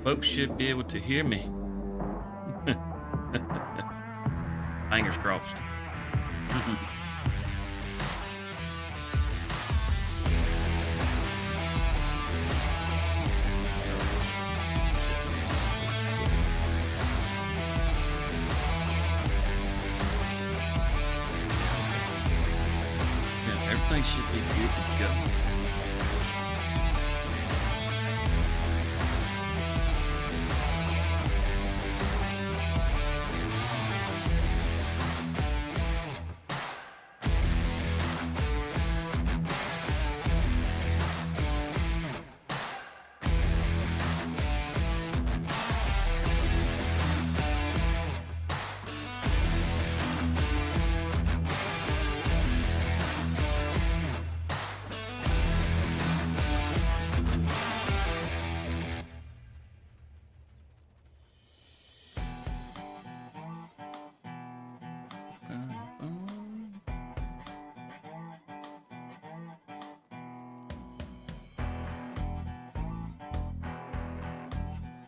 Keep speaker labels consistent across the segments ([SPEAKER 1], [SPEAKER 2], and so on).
[SPEAKER 1] Folks should be able to hear me. Fingers crossed. Yeah, everything should be good to go.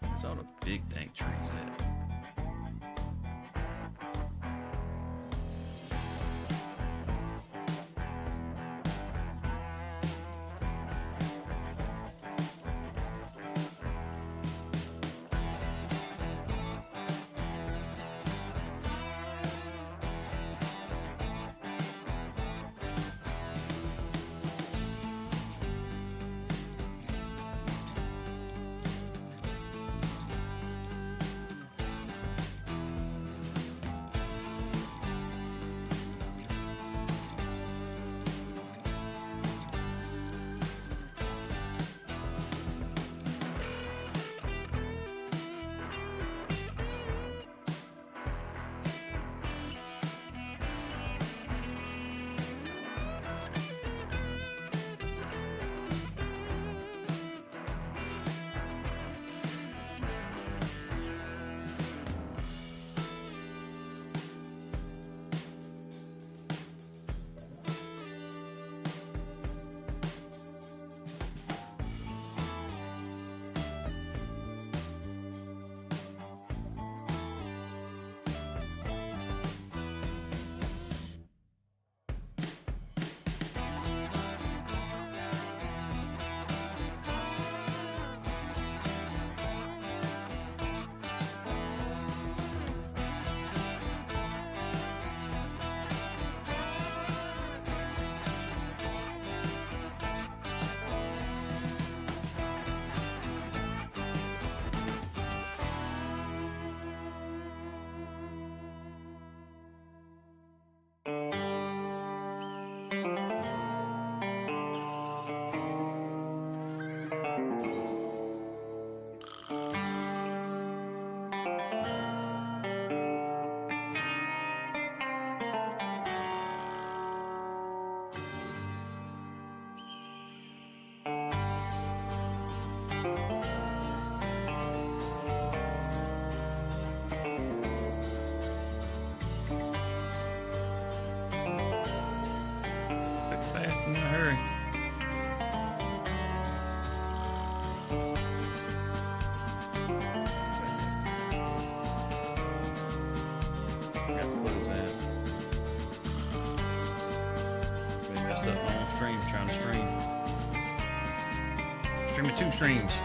[SPEAKER 1] Where's all the big dank trees at? Quick, fast, in a hurry. What is that? We messed up my own stream trying to stream. Streaming 2 streams.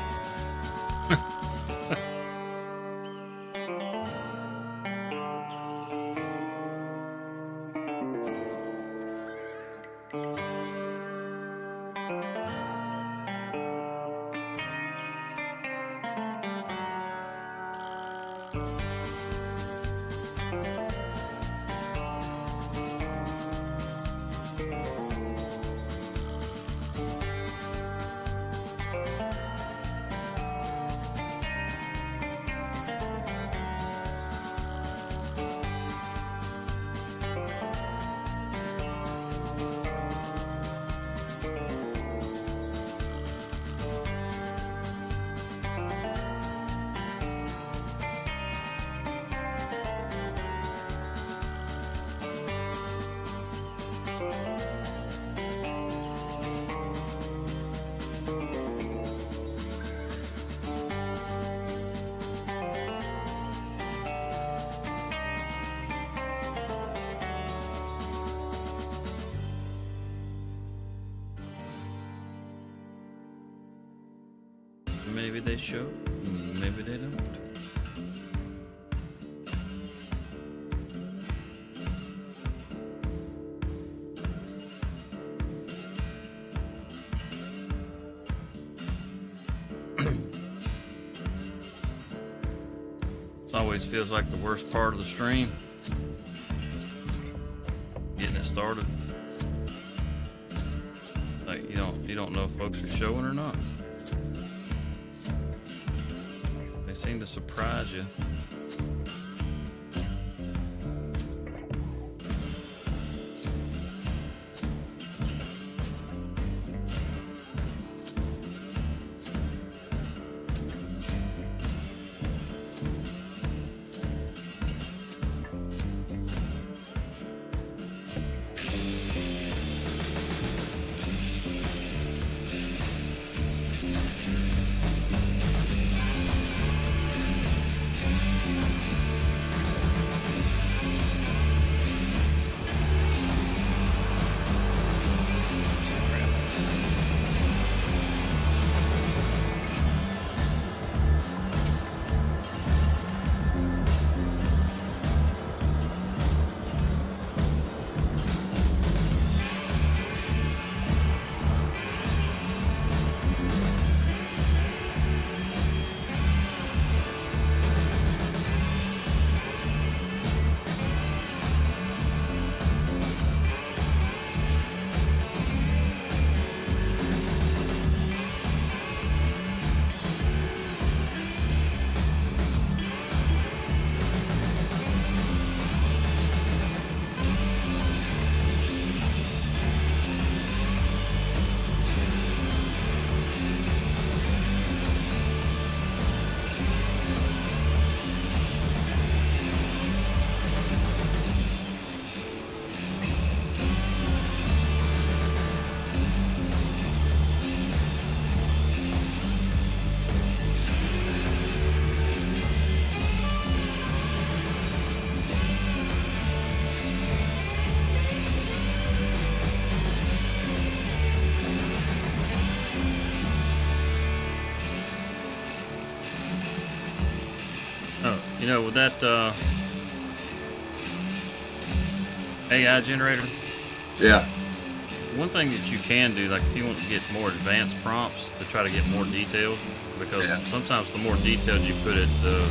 [SPEAKER 1] Maybe they show, maybe they don't. It always feels like the worst part of the stream. Getting it started. Like you don't know if folks are showing or not. They seem to surprise you. You know, with that AI generator,
[SPEAKER 2] Yeah.
[SPEAKER 1] one thing that you can do, like if you want to get more advanced prompts to try to get more detailed, because sometimes the more detailed you put it, the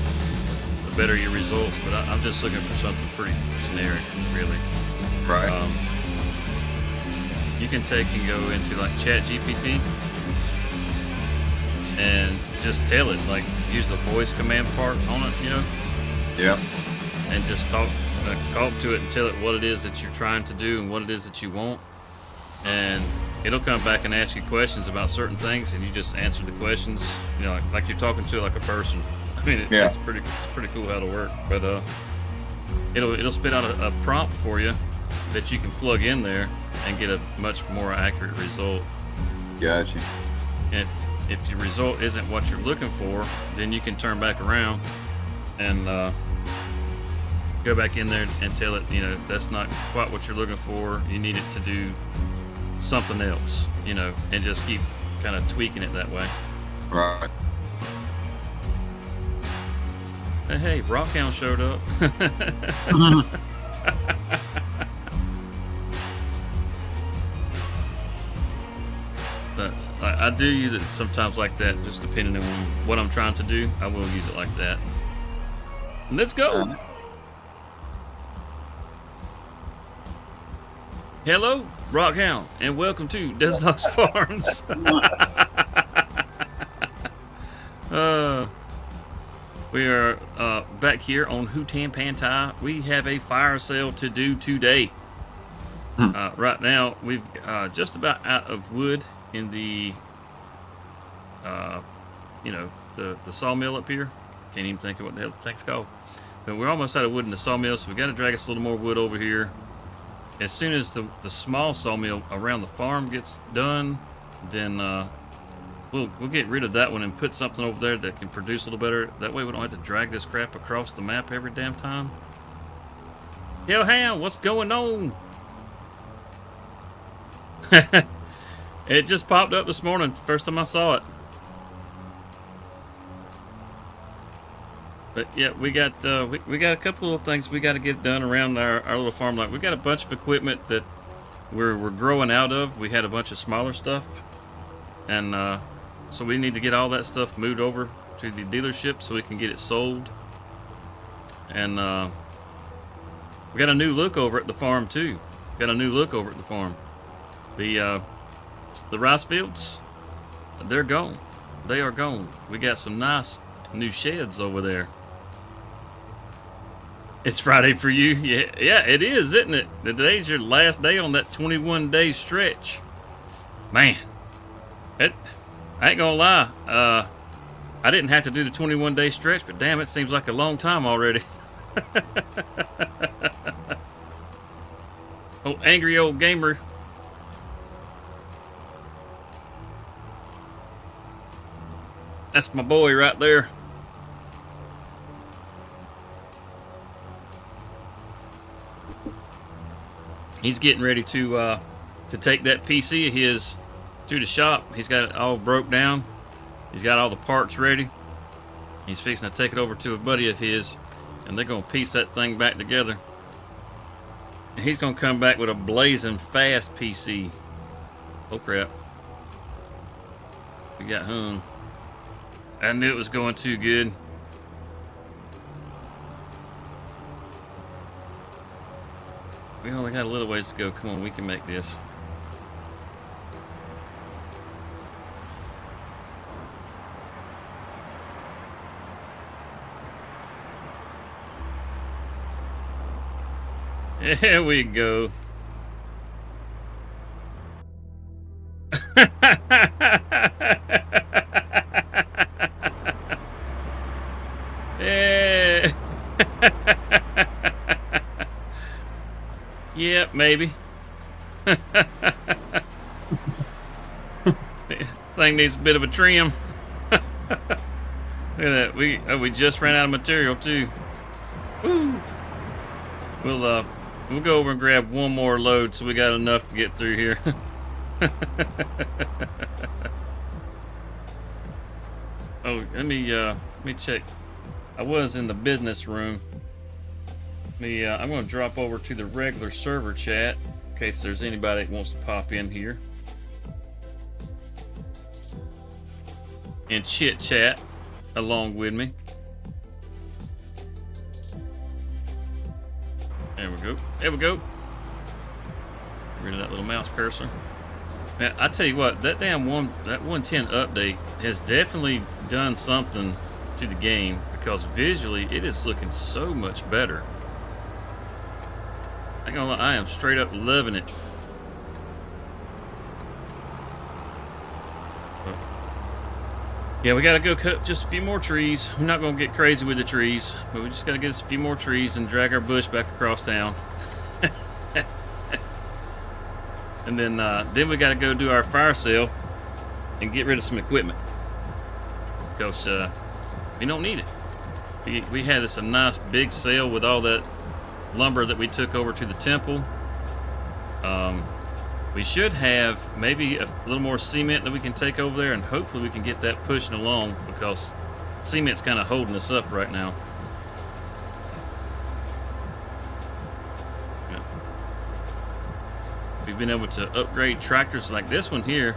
[SPEAKER 1] better your results. But I'm just looking for something pretty generic, really.
[SPEAKER 2] Right.
[SPEAKER 1] You can take and go into like ChatGPT and just tell it, like use the voice command part on it, you know?
[SPEAKER 2] Yeah.
[SPEAKER 1] And just talk to it and tell it what it is that you're trying to do and what it is that you want. And it'll come back and ask you questions about certain things, and you just answer the questions, you know, like you're talking to like a person. I mean, it's pretty cool how to work. But it'll spit out a prompt for you that you can plug in there and get a much more accurate result.
[SPEAKER 2] Gotcha.
[SPEAKER 1] And if your result isn't what you're looking for, then you can turn back around and go back in there and tell it, you know, that's not quite what you're looking for. You need it to do something else, you know, and just keep kind of tweaking it that way.
[SPEAKER 2] Right.
[SPEAKER 1] Hey, Rockhound showed up. But I do use it sometimes like that, just depending on what I'm trying to do. I will use it like that. Let's go. Hello, Rockhound, and welcome to DesertOx Farms. We are back here on Hutan Pantai. We have a fire sale to do today. Right now, we've just about out of wood in the, you know, the sawmill up here. Can't even think of what the hell the thing's called. But we're almost out of wood in the sawmill, so we got to drag us a little more wood over here. As soon as the small sawmill around the farm gets done, then we'll get rid of that one and put something over there that can produce a little better. That way we don't have to drag this crap across the map every damn time. Hellhound, what's going on? It just popped up this morning. First time I saw it. But yeah, we got we got a couple of things we got to get done around our little farm. Like we got a bunch of equipment that we're growing out of. We had a bunch of smaller stuff, and so we need to get all that stuff moved over to the dealership so we can get it sold. And we got a new look over at the farm too. Got a new look over at the farm. The rice fields, they're gone. They are gone. We got some nice new sheds over there. It's Friday for you. Yeah, it is, isn't it? Today's your last day on that 21-day stretch. Man, I ain't gonna lie. I didn't have to do the 21-day stretch, but damn, it seems like a long time already. Oh, angry old gamer. That's my boy right there. He's getting ready to take that PC of his to the shop. He's got it all broke down. He's got all the parts ready. He's fixing to take it over to a buddy of his, and they're gonna piece that thing back together. And he's gonna come back with a blazing fast PC. Oh crap! We got hung. I knew it was going too good. We only got a little ways to go. Come on, we can make this. There we go. Yeah. Yep, maybe. Thing needs a bit of a trim. Look at that. We just ran out of material too. Woo. We'll go over and grab one more load so we got enough to get through here. Oh, let me check. I was in the business room. I'm going to drop over to the regular server chat in case there's anybody that wants to pop in here and chit chat along with me. There we go. There we go. Get rid of that little mouse cursor. Man, I tell you what, that 110 update has definitely done something to the game because visually it is looking so much better. I ain't gonna lie, I am straight up loving it. Yeah, we gotta go cut just a few more trees. We're not gonna get crazy with the trees, but we just gotta get us a few more trees and drag our bush back across town. And then we gotta go do our fire sale and get rid of some equipment because we don't need it. We had a nice big sale with all that lumber that we took over to the temple. We should have maybe a little more cement that we can take over there, and hopefully we can get that pushing along because cement's kind of holding us up right now. Yeah. We've been able to upgrade tractors like this one here.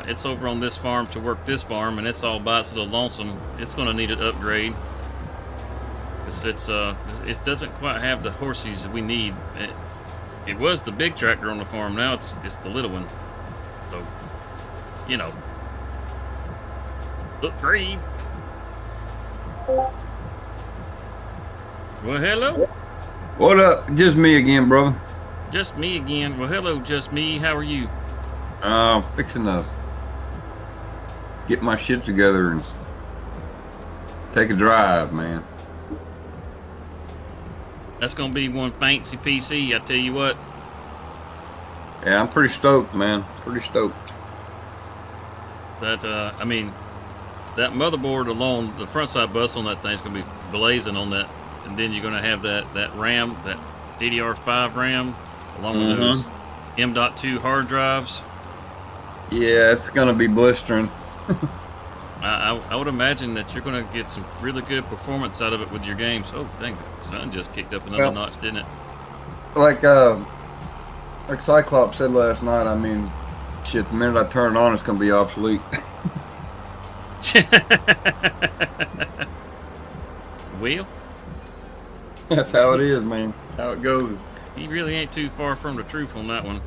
[SPEAKER 1] It's over on this farm to work this farm, and it's all by its little lonesome. It's going to need an upgrade. It doesn't quite have the horses that we need. It was the big tractor on the farm. Now it's the little one. So, you know, upgrade. Well, hello.
[SPEAKER 2] What up? Just me again, brother.
[SPEAKER 1] Just me again. Well, hello, just me. How are you?
[SPEAKER 2] Fixing to get my shit together and take a drive, man.
[SPEAKER 1] That's gonna be one fancy PC, I tell you what.
[SPEAKER 2] Yeah, I'm pretty stoked, man. Pretty stoked.
[SPEAKER 1] That I mean, that motherboard alone, the front side bus on that thing's gonna be blazing on that, and then you're gonna have that RAM, that DDR5 RAM, along with those M.2 hard drives.
[SPEAKER 2] Yeah, it's gonna be blistering.
[SPEAKER 1] I would imagine that you're going to get some really good performance out of it with your games. Oh, dang, the sun just kicked up another notch, didn't it?
[SPEAKER 2] Like Cyclops said last night, I mean, shit, the minute I turn it on, it's gonna be obsolete.
[SPEAKER 1] Well,
[SPEAKER 2] That's how it is, man. How it goes.
[SPEAKER 1] he really ain't too far from the truth on that one.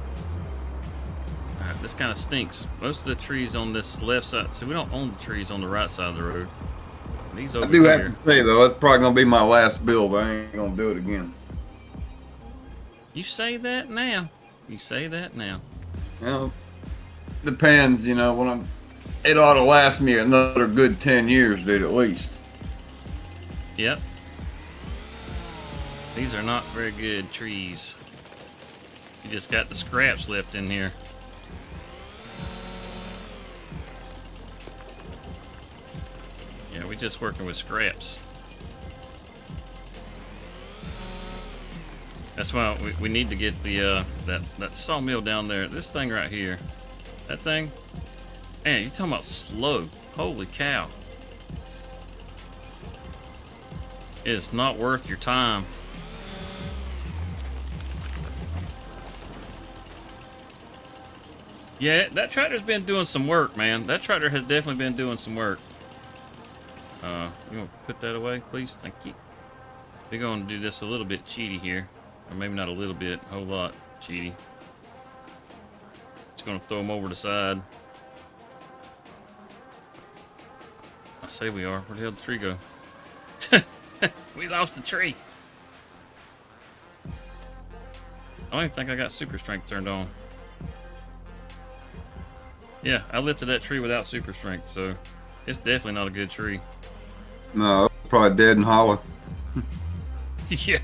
[SPEAKER 1] Alright, this kind of stinks. Most of the trees on this left side, so we don't own the trees on the right side of the road. These over
[SPEAKER 2] I do
[SPEAKER 1] here.
[SPEAKER 2] have to say though, that's probably gonna be my last build. I ain't gonna do it again.
[SPEAKER 1] You say that now. You say that now.
[SPEAKER 2] You know, depends. You know, it ought to last me another good 10 years, dude, at least.
[SPEAKER 1] Yep. These are not very good trees. You just got the scraps left in here. Yeah, we just working with scraps. That's why we need to get the that sawmill down there. This thing right here. That thing. Man, you talking about slow. Holy cow. It's not worth your time. Yeah, that tractor's been doing some work, man. That tractor has definitely been doing some work. You want to put that away, please? Thank you. We're going to do this a little bit cheaty here. Or maybe not a little bit, a whole lot cheaty. Just going to throw them over the side. I say we are. Where the hell did the tree go? We lost the tree. I don't even think I got super strength turned on. Yeah, I lifted that tree without super strength, so it's definitely not a good tree.
[SPEAKER 2] No, it's probably dead and hollow.
[SPEAKER 1] Yeah.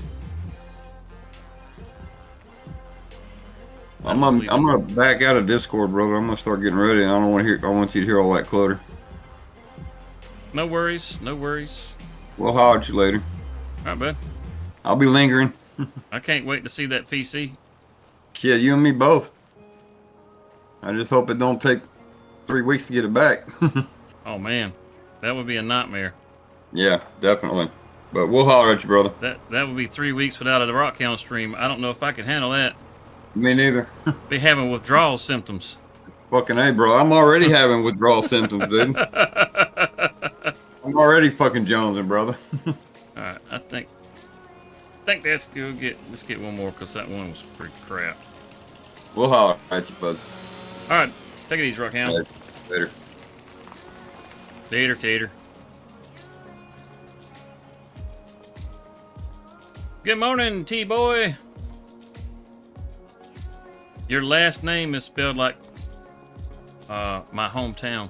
[SPEAKER 2] I'm gonna back out of Discord, brother. I'm gonna start getting ready, and I want you to hear all that clutter.
[SPEAKER 1] No worries, no worries.
[SPEAKER 2] We'll holler at you later.
[SPEAKER 1] All right, bud.
[SPEAKER 2] I'll be lingering.
[SPEAKER 1] I can't wait to see that PC.
[SPEAKER 2] Shit, you and me both. I just hope it don't take 3 weeks to get it back.
[SPEAKER 1] Oh man, that would be a nightmare.
[SPEAKER 2] Yeah, definitely. But we'll holler at you, brother.
[SPEAKER 1] That would be 3 weeks without a Rockhound stream. I don't know if I can handle that.
[SPEAKER 2] Me neither.
[SPEAKER 1] Be having withdrawal symptoms.
[SPEAKER 2] Fucking A, bro. I'm already having withdrawal symptoms, dude. I'm already fucking jonesing, brother.
[SPEAKER 1] All right, I think that's good. Let's get one more because that one was pretty crap.
[SPEAKER 2] We'll holler at you, bud.
[SPEAKER 1] All right, take it easy, Rockhound.
[SPEAKER 2] Later.
[SPEAKER 1] Later, Tater. Good morning, T-boy. Your last name is spelled like my hometown,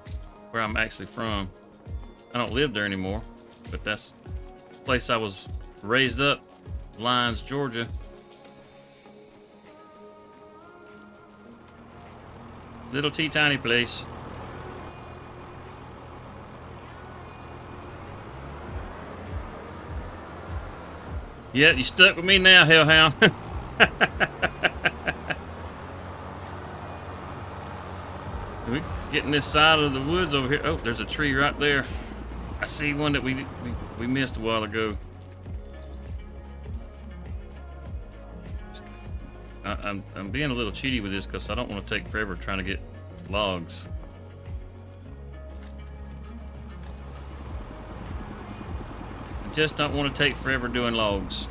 [SPEAKER 1] where I'm actually from. I don't live there anymore, but that's the place I was raised up, Lyons, Georgia. Little teeny place. Yeah, you stuck with me now, Hellhound. We getting this side of the woods over here. Oh, there's a tree right there. I see one that we missed a while ago. I'm being a little cheaty with this because I don't want to take forever trying to get logs. I just don't want to take forever doing logs.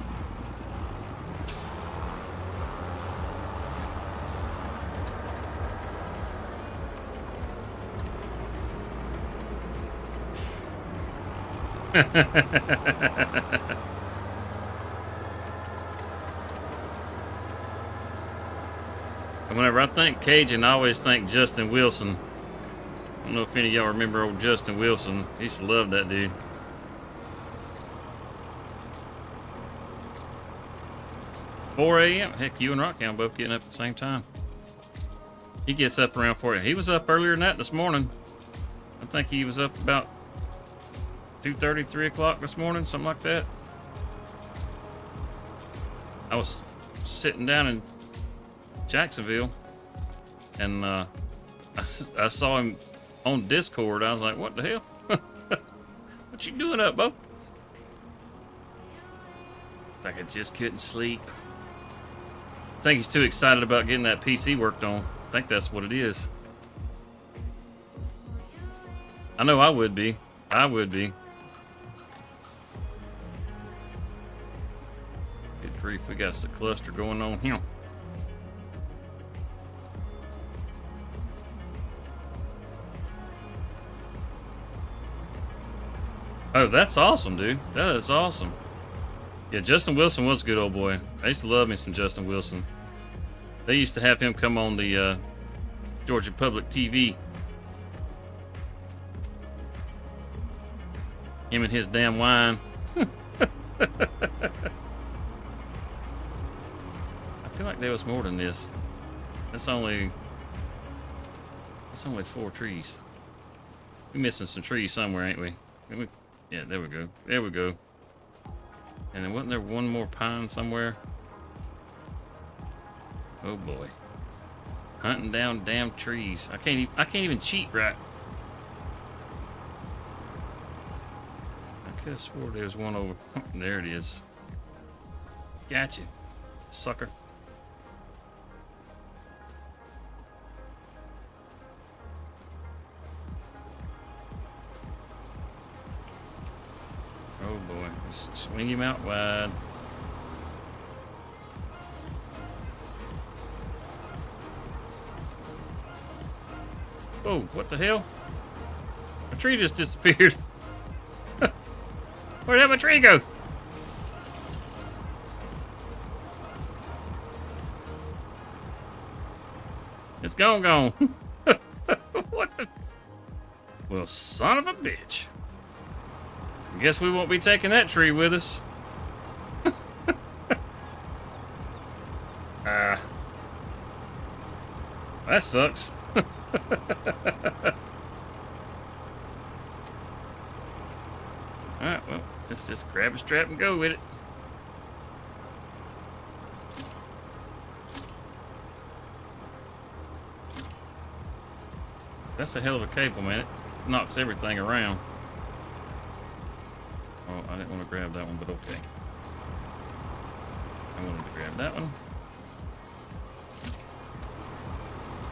[SPEAKER 1] And whenever I think Cajun, I always think Justin Wilson. I don't know if any of y'all remember old Justin Wilson. I used to love that dude. $4 a.m. Heck, you and Rockhound both getting up at the same time. He gets up around 4 a.m. He was up earlier than that this morning. I think he was up about 2:30, 3 o'clock this morning, something like that. I was sitting down in Jacksonville, and I saw him on Discord. I was like, what the hell? What you doing up, Bo? It's like I just couldn't sleep. I think he's too excited about getting that PC worked on. I think that's what it is. I know I would be. I would be. Good grief, we got a cluster going on here. Oh, that's awesome, dude. That is awesome. Yeah, Justin Wilson was a good old boy. I used to love me some Justin Wilson. They used to have him come on the Georgia Public TV. Him and his damn wine. I feel like there was more than this. That's only 4 trees. We're missing some trees somewhere, ain't we? Yeah, there we go. There we go. And then wasn't there one more pine somewhere? Oh boy. Hunting down damn trees. I can't even cheat right. I could have swore there was one over. There it is. Gotcha, sucker. Oh boy, let's swing him out wide. Oh, what the hell? A tree just disappeared. Where'd that my tree go? It's gone. What the? Well, son of a bitch. Guess we won't be taking that tree with us. That sucks. Alright, well, let's just grab a strap and go with it. That's a hell of a cable, man. It knocks everything around. Oh, I didn't want to grab that one, but okay. I wanted to grab that one.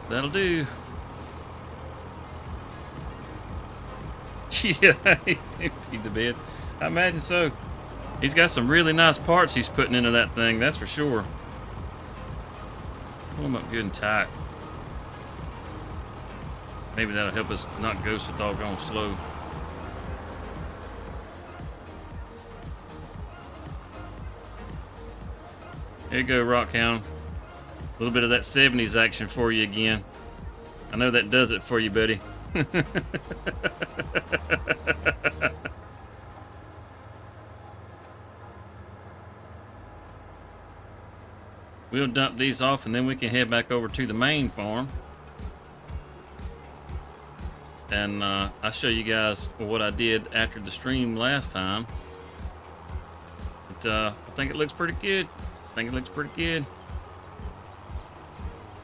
[SPEAKER 1] That'll do. Yeah, he emptied the bed. I imagine so. He's got some really nice parts he's putting into that thing, that's for sure. Pull them up good and tight. Maybe that'll help us not go so doggone slow. There you go, Rockhound. A little bit of that 70s action for you again. I know that does it for you, buddy. We'll dump these off and then we can head back over to the main farm. And I'll show you guys what I did after the stream last time. But, I think it looks pretty good.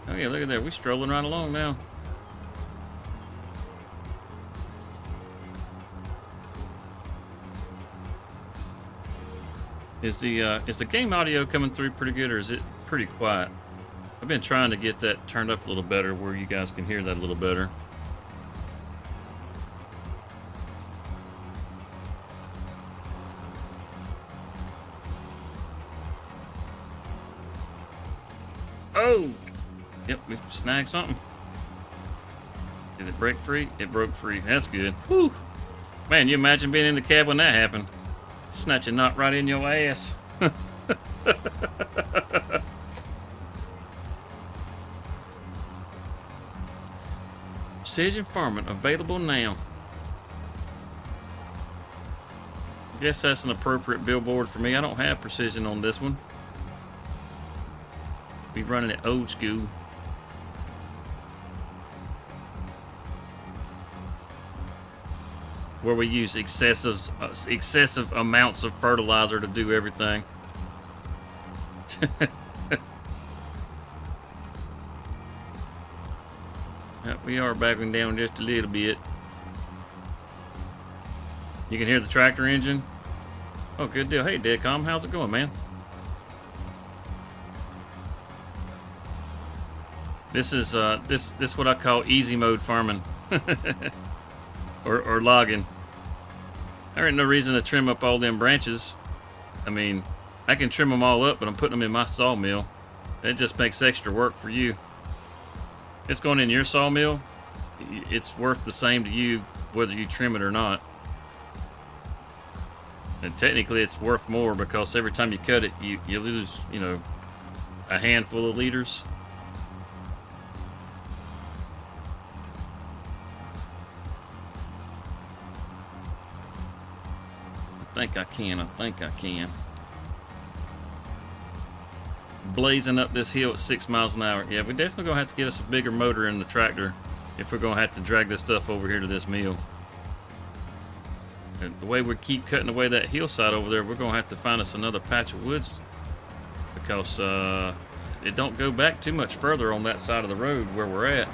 [SPEAKER 1] Oh yeah, look at that. We're strolling right along now. Is the game audio coming through pretty good, or is it pretty quiet? I've been trying to get that turned up a little better where you guys can hear that a little better. Oh! Yep, we snagged something. Did it break free? It broke free. That's good. Whew! Man, you imagine being in the cab when that happened. Snatch a knot right in your ass. Precision farming available now. Guess that's an appropriate billboard for me. I don't have precision on this one. Be running it old school. Where we use excessive amounts of fertilizer to do everything. Yep, we are backing down just a little bit. You can hear the tractor engine. Oh, good deal. Hey, Deadcom, how's it going, man? This is this what I call easy mode farming, or logging. There ain't no reason to trim up all them branches. I mean, I can trim them all up, but I'm putting them in my sawmill. It just makes extra work for you. It's going in your sawmill. It's worth the same to you whether you trim it or not. And technically it's worth more because every time you cut it, you lose, you know, a handful of liters. I think I can. Blazing up this hill at 6 miles an hour. Yeah, we definitely gonna have to get us a bigger motor in the tractor if we're gonna have to drag this stuff over here to this mill. And the way we keep cutting away that hillside over there, we're gonna have to find us another patch of woods because it don't go back too much further on that side of the road where we're at.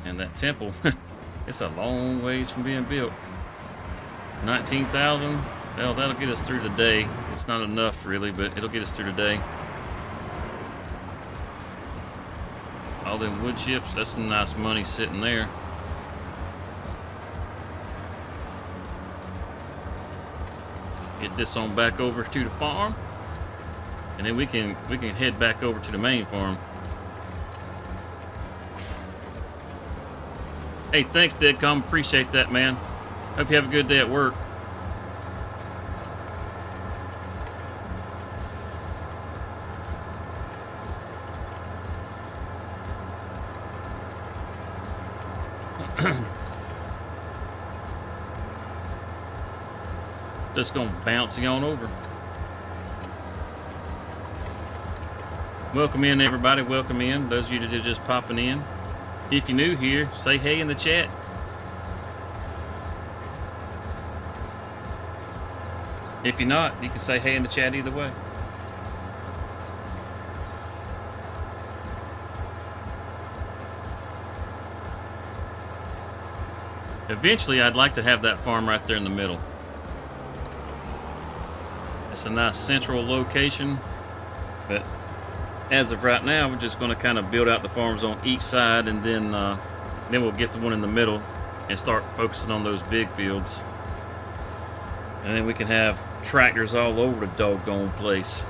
[SPEAKER 1] And that temple, it's a long ways from being built. 19,000. Well, that'll get us through the day. It's not enough really, but it'll get us through the day. All them wood chips, that's some nice money sitting there. Get this on back over to the farm, and then we can head back over to the main farm. Hey, thanks, Deadcom. Appreciate that, man. Hope you have a good day at work. Just gonna bounce you on over. Welcome in, everybody. Welcome in. Those of you that are just popping in. If you're new here, say hey in the chat. If you're not, you can say hey in the chat either way. Eventually, I'd like to have that farm right there in the middle. It's a nice central location, but as of right now, we're just going to kind of build out the farms on each side, and then we'll get the one in the middle and start focusing on those big fields. And then we can have tractors all over the doggone place.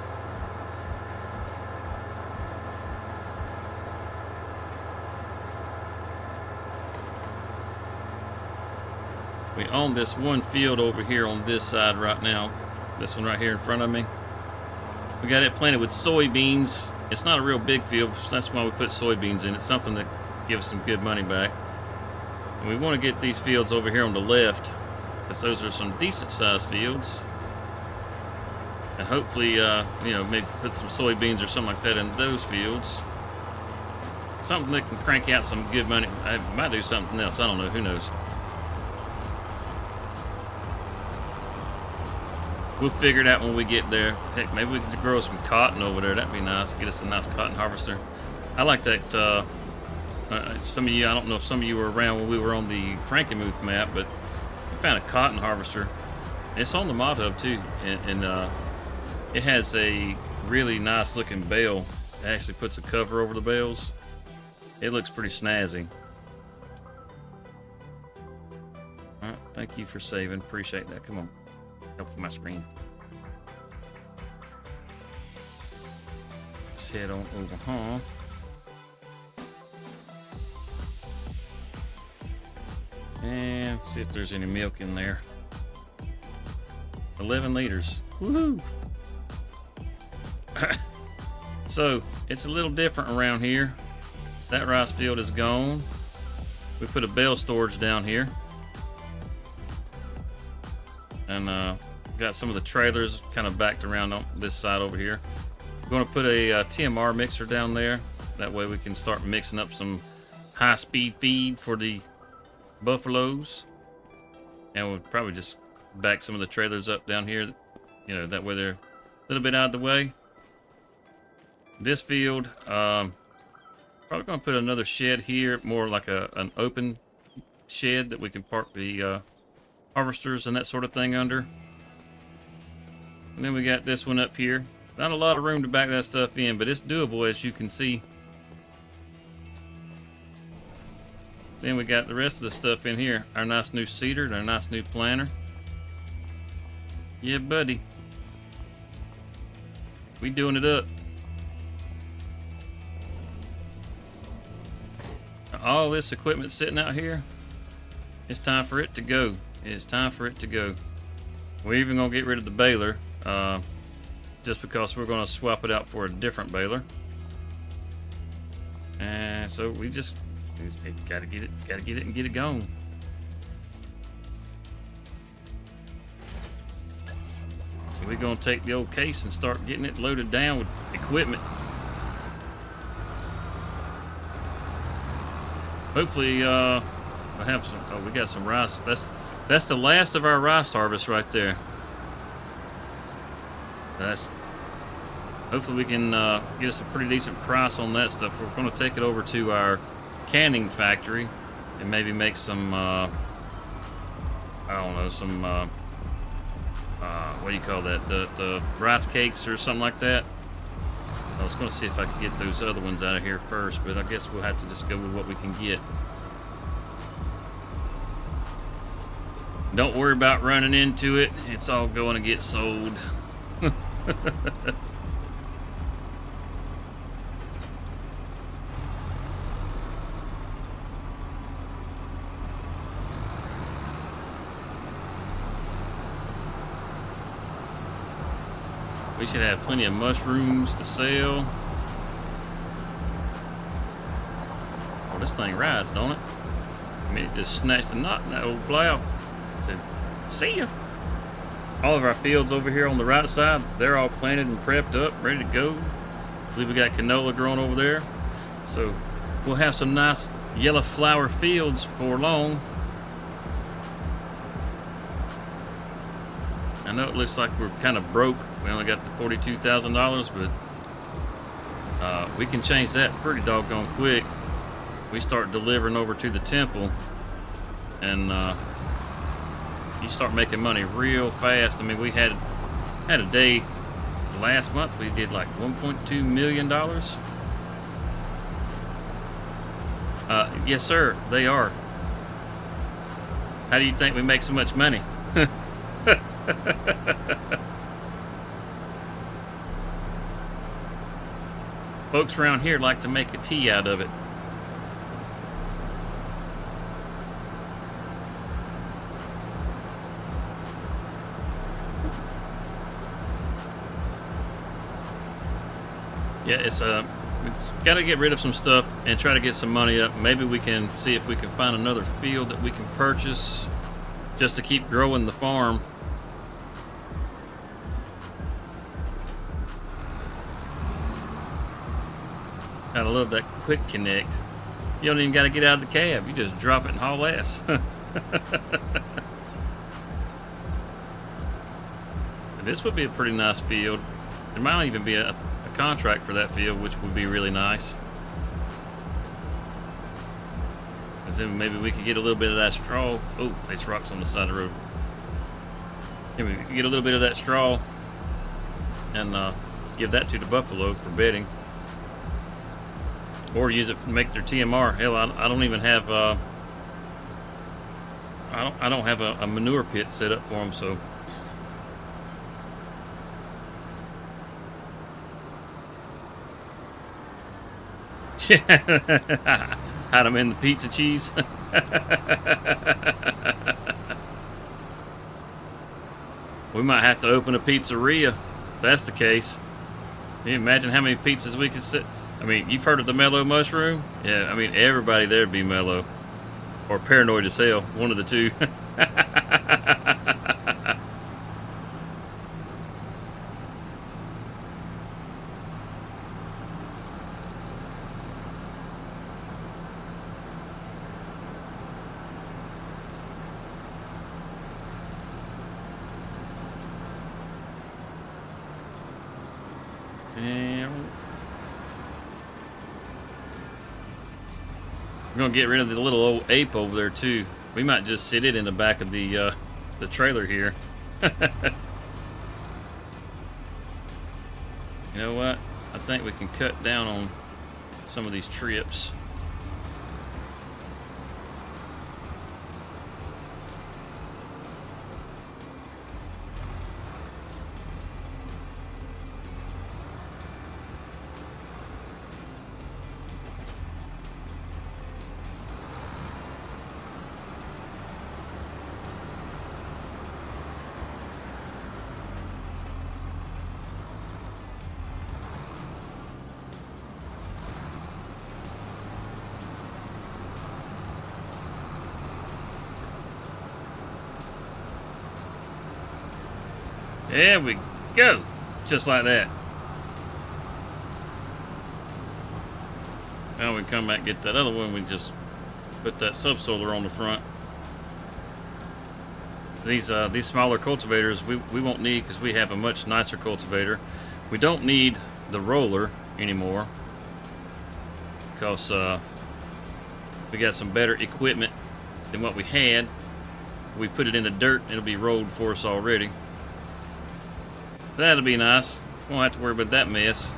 [SPEAKER 1] We own this one field over here on this side right now. This one right here in front of me. We got it planted with soybeans. It's not a real big field, so that's why we put soybeans in. It's something that gives some good money back. And we want to get these fields over here on the left, because those are some decent sized fields. And hopefully, maybe put some soybeans or something like that in those fields. Something that can crank out some good money. I might do something else. I don't know. Who knows? We'll figure it out when we get there. Heck, maybe we could grow some cotton over there. That'd be nice. Get us a nice cotton harvester. I like that. Some of you, I don't know if some of you were around when we were on the Frankenmuth map, but we found a cotton harvester. It's on the mod hub too, and it has a really nice looking bale. It actually puts a cover over the bales. It looks pretty snazzy. All right, thank you for saving. Appreciate that. Come on. Help with my screen. Let's head on over home. And see if there's any milk in there. 11 liters. Woohoo! So it's a little different around here. That rice field is gone. We put a bale storage down here. And got some of the trailers kind of backed around on this side over here. We're going to put a TMR mixer down there. That way we can start mixing up some high-speed feed for the buffaloes. And we'll probably just back some of the trailers up down here. You know, that way they're a little bit out of the way. This field, probably going to put another shed here, more like an open shed that we can park the harvesters and that sort of thing under. And then we got this one up here. Not a lot of room to back that stuff in, but it's doable, as you can see. Then we got the rest of the stuff in here. Our nice new seeder and our nice new planter. Yeah, buddy. We doing it up. All this equipment sitting out here, it's time for it to go. It's time for it to go. We're even gonna get rid of the baler, just because we're gonna swap it out for a different baler. And so we just gotta get it and get it going. So we're gonna take the old case and start getting it loaded down with equipment. Hopefully, we'll have some. Oh, we got some rice. That's the last of our rice harvest right there. Hopefully we can get us a pretty decent price on that stuff. We're going to take it over to our canning factory and maybe make some. I don't know, some. What do you call that? The rice cakes or something like that. I was going to see if I could get those other ones out of here first, but I guess we'll have to just go with what we can get. Don't worry about running into it. It's all going to get sold. We should have plenty of mushrooms to sell. Oh, this thing rides, don't it? I mean, it just snatched a knot in that old plow. I said, see ya. All of our fields over here on the right side, they're all planted and prepped up, ready to go. I believe we got canola growing over there. So we'll have some nice yellow flower fields for long. I know it looks like we're kind of broke. We only got the $42,000, but we can change that pretty doggone quick. We start delivering over to the temple, and you start making money real fast. I mean, we had a day last month. We did like $1.2 million. Yes, sir. They are. How do you think we make so much money? Folks around here like to make a tea out of it. Yeah, it's got to get rid of some stuff and try to get some money up. Maybe we can see if we can find another field that we can purchase just to keep growing the farm. Gotta love that quick connect. You don't even got to get out of the cab. You just drop it and haul ass. This would be a pretty nice field. There might even be a contract for that field, which would be really nice. Because then maybe we could get a little bit of that straw. Oh, there's rocks on the side of the road. Maybe we could get a little bit of that straw and give that to the buffalo for bedding. Or use it to make their TMR. Hell, I don't even have I don't have a manure pit set up for them, so hide them in the pizza cheese. We might have to open a pizzeria if that's the case. Can you imagine how many pizzas we could sit? I mean, you've heard of the mellow mushroom? Yeah, I mean, everybody there'd be mellow. Or paranoid as hell. One of the two. We're gonna get rid of the little old ape over there too. We might just sit it in the back of the trailer here. You know what? I think we can cut down on some of these trips. There we go. Just like that. Now we come back and get that other one. We just put that subsoiler on the front. These smaller cultivators we won't need because we have a much nicer cultivator. We don't need the roller anymore because we got some better equipment than what we had. We put it in the dirt, it'll be rolled for us already. That'll be nice. Won't have to worry about that mess.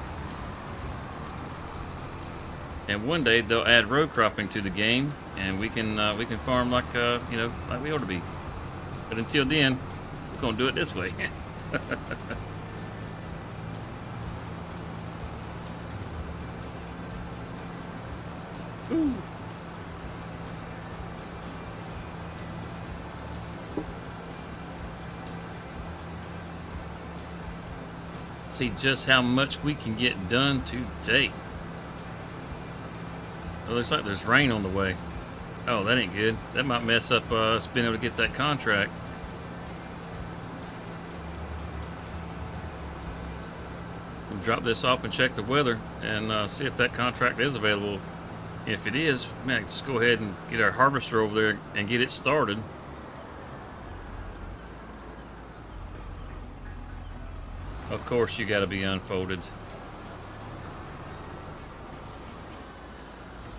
[SPEAKER 1] And one day they'll add row cropping to the game, and we can farm like like we ought to be. But until then, we're gonna do it this way. Ooh. See just how much we can get done today. It looks like there's rain on the way. Oh, that ain't good. That might mess up us being able to get that contract. We'll drop this off and check the weather and see if that contract is available. If it is, man, just go ahead and get our harvester over there and get it started. Of course, you got to be unfolded.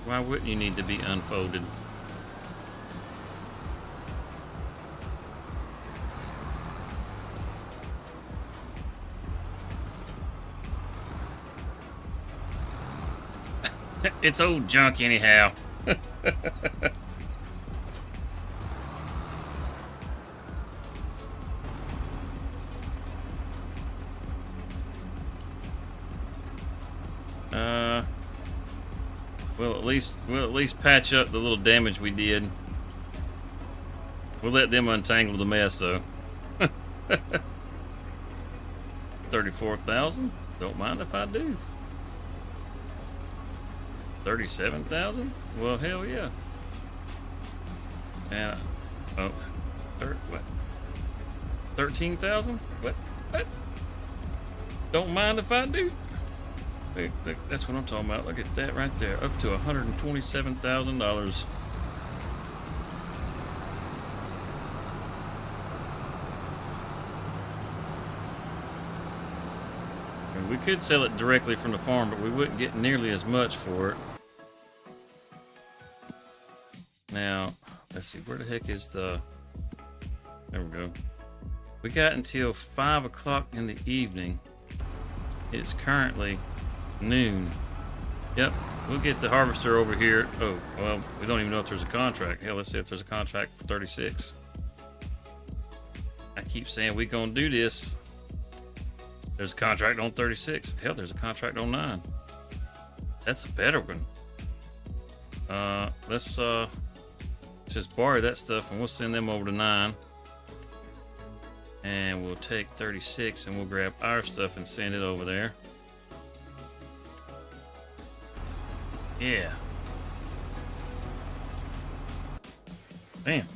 [SPEAKER 1] Why wouldn't you need to be unfolded? It's old junk anyhow. We'll at least patch up the little damage we did. We'll let them untangle the mess though. 34,000? Don't mind if I do. 37,000? Well, hell yeah. And oh, what? 13,000? What? Don't mind if I do. Look, that's what I'm talking about. Look at that right there. Up to $127,000. We could sell it directly from the farm, but we wouldn't get nearly as much for it. Now, let's see. Where the heck is the... There we go. We got until 5 o'clock in the evening. It's currently noon. Yep, we'll get the harvester over here. Oh, well, we don't even know if there's a contract. Hell, let's see if there's a contract for 36. I keep saying we're gonna do this. There's a contract on 36. Hell, there's a contract on 9. That's a better one. Let's just borrow that stuff and we'll send them over to 9. And we'll take 36 and we'll grab our stuff and send it over there. Yeah. Damn.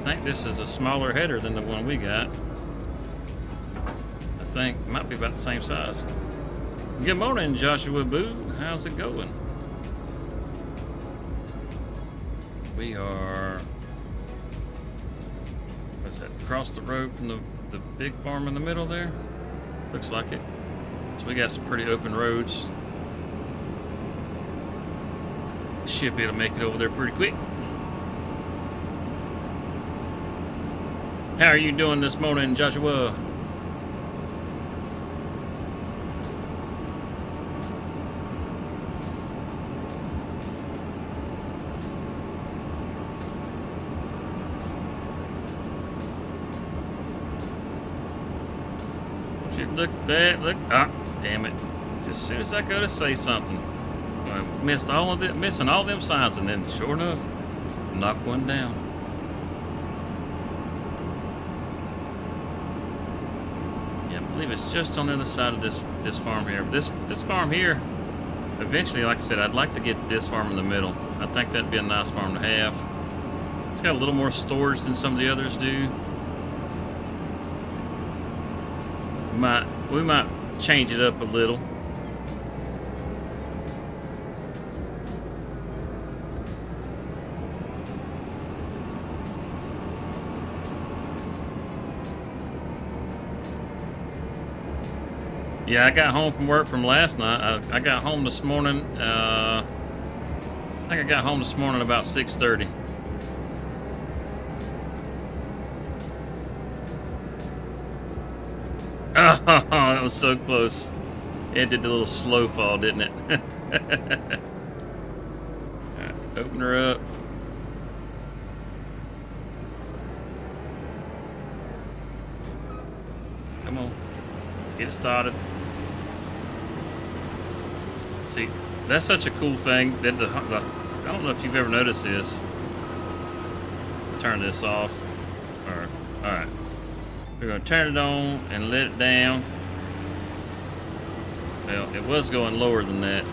[SPEAKER 1] I think this is a smaller header than the one we got. I think it might be about the same size. Good morning, Joshua Boo. How's it going? We are that across the road from the big farm in the middle there? Looks like it. So we got some pretty open roads. Should be able to make it over there pretty quick. How are you doing this morning, Joshua? Look at that. Look. Ah, damn it. Just as soon as I go to say something, I missed all of them, missing all them signs, and then sure enough, knock one down. Yeah, I believe it's just on the other side of this farm here. This farm here, eventually, like I said, I'd like to get this farm in the middle. I think that'd be a nice farm to have. It's got a little more storage than some of the others do. We might change it up a little. Yeah, I got home from work from last night. I got home this morning. I think I got home this morning about 6:30. Oh, that was so close. It did the little slow fall, didn't it? Alright, open her up. Come on. Get it started. See, that's such a cool thing. That I don't know if you've ever noticed this. Turn this off. Alright. We're going to turn it on and let it down. Well, it was going lower than that.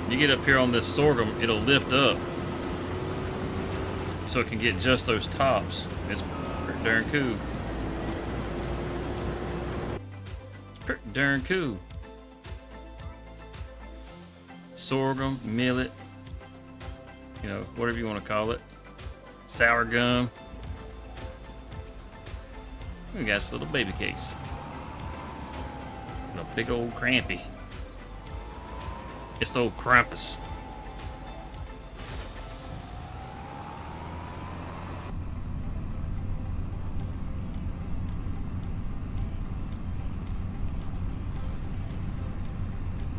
[SPEAKER 1] You get up here on this sorghum, it'll lift up. So it can get just those tops. It's pretty darn cool. It's pretty darn cool. Sorghum, millet, you know, whatever you want to call it. Sour gum. We got this little baby case. A big old crampy. It's the old Krampus.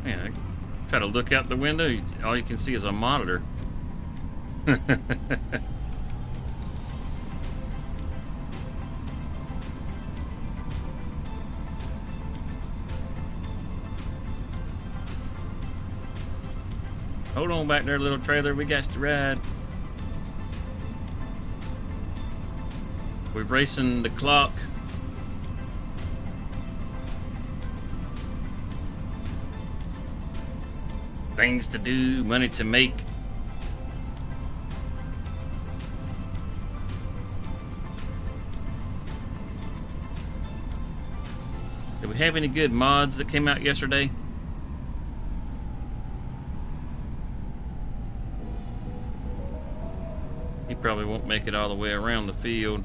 [SPEAKER 1] Man, I try to look out the window, all you can see is a monitor. Hold on back there, little trailer. We got to ride. We're racing the clock. Things to do, money to make. Did we have any good mods that came out yesterday? He probably won't make it all the way around the field.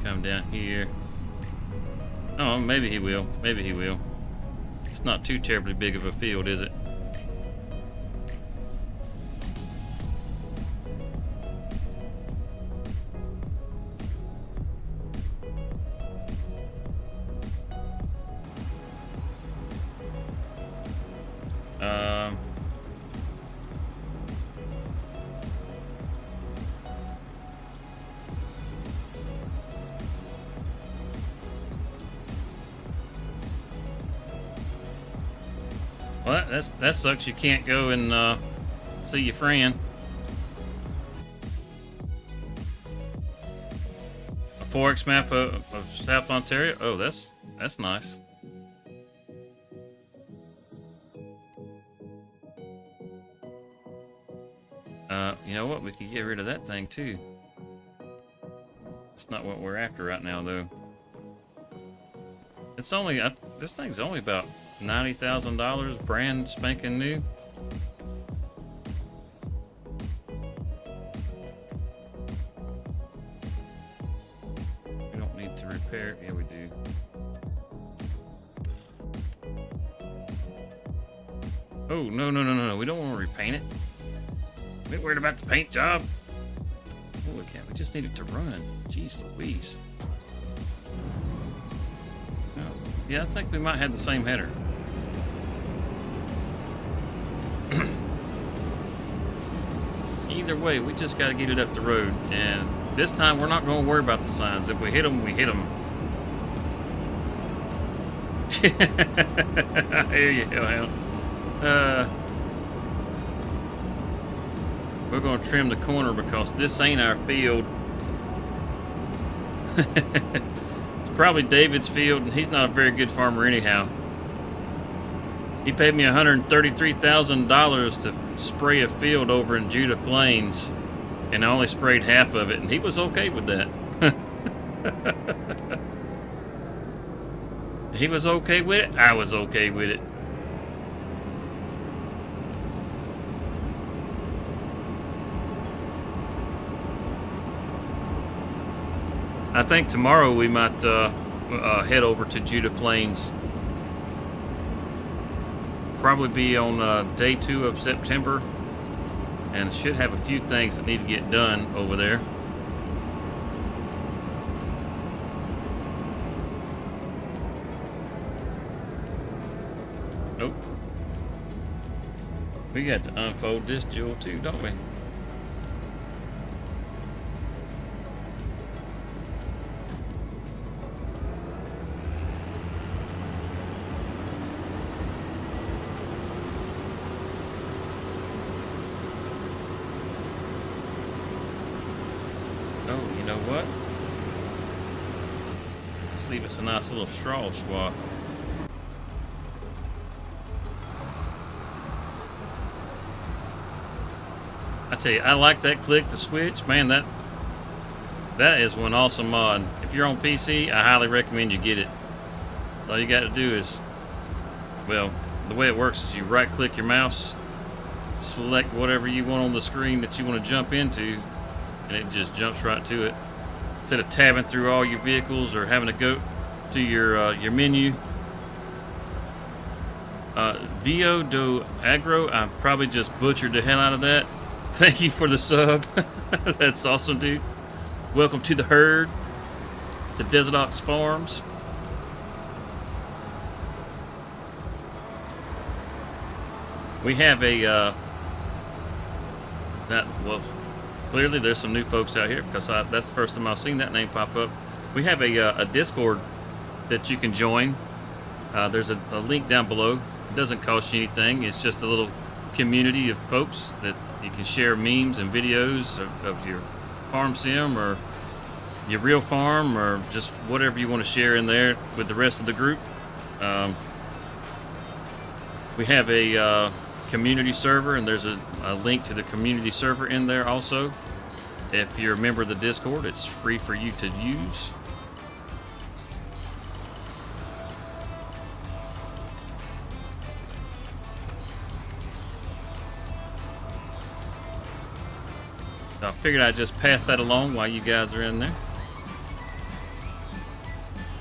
[SPEAKER 1] Come down here. Oh, maybe he will. Maybe he will. It's not too terribly big of a field, is it? Well, that sucks. You can't go and see your friend. A 4X map of South Ontario. Oh, that's nice. You know what? We could get rid of that thing too. It's not what we're after right now, though. It's only this thing's only about $90,000, brand spanking new. repair? Yeah, we do. Oh, no. We don't want to repaint it. We ain't worried about the paint job. Holy cow, we just need it to run. Jeez Louise. Oh, yeah, I think we might have the same header. Either way, we just got to get it up the road. And this time, we're not going to worry about the signs. If we hit them, we hit them. I hear you, hellhound. We're going to trim the corner because this ain't our field. It's probably David's field, and he's not a very good farmer anyhow. He paid me $133,000 to spray a field over in Judah Plains, and I only sprayed half of it, and he was okay with that. He was okay with it. I was okay with it. I think tomorrow we might head over to Judah Plains. Probably be on day 2 of September, and should have a few things that need to get done over there. Oh, we got to unfold this jewel too, don't we? Oh, you know what? Let's leave us a nice little straw swath. I tell you, I like that click to switch. Man, that is one awesome mod. If you're on PC, I highly recommend you get it. All you got to do is, well, the way it works is you right click your mouse, select whatever you want on the screen that you want to jump into, and it just jumps right to it. Instead of tabbing through all your vehicles or having to go to your menu. Vio do Agro, I probably just butchered the hell out of that. Thank you for the sub. That's awesome, dude. Welcome to the herd, to DesertOx Farms. We have a well, clearly there's some new folks out here because that's the first time I've seen that name pop up. We have a Discord that you can join. There's a link down below. It doesn't cost you anything. It's just a little community of folks that you can share memes and videos of your farm sim or your real farm or just whatever you want to share in there with the rest of the group. We have a community server, and there's a link to the community server in there also. If you're a member of the Discord, it's free for you to use. So I figured I'd just pass that along while you guys are in there.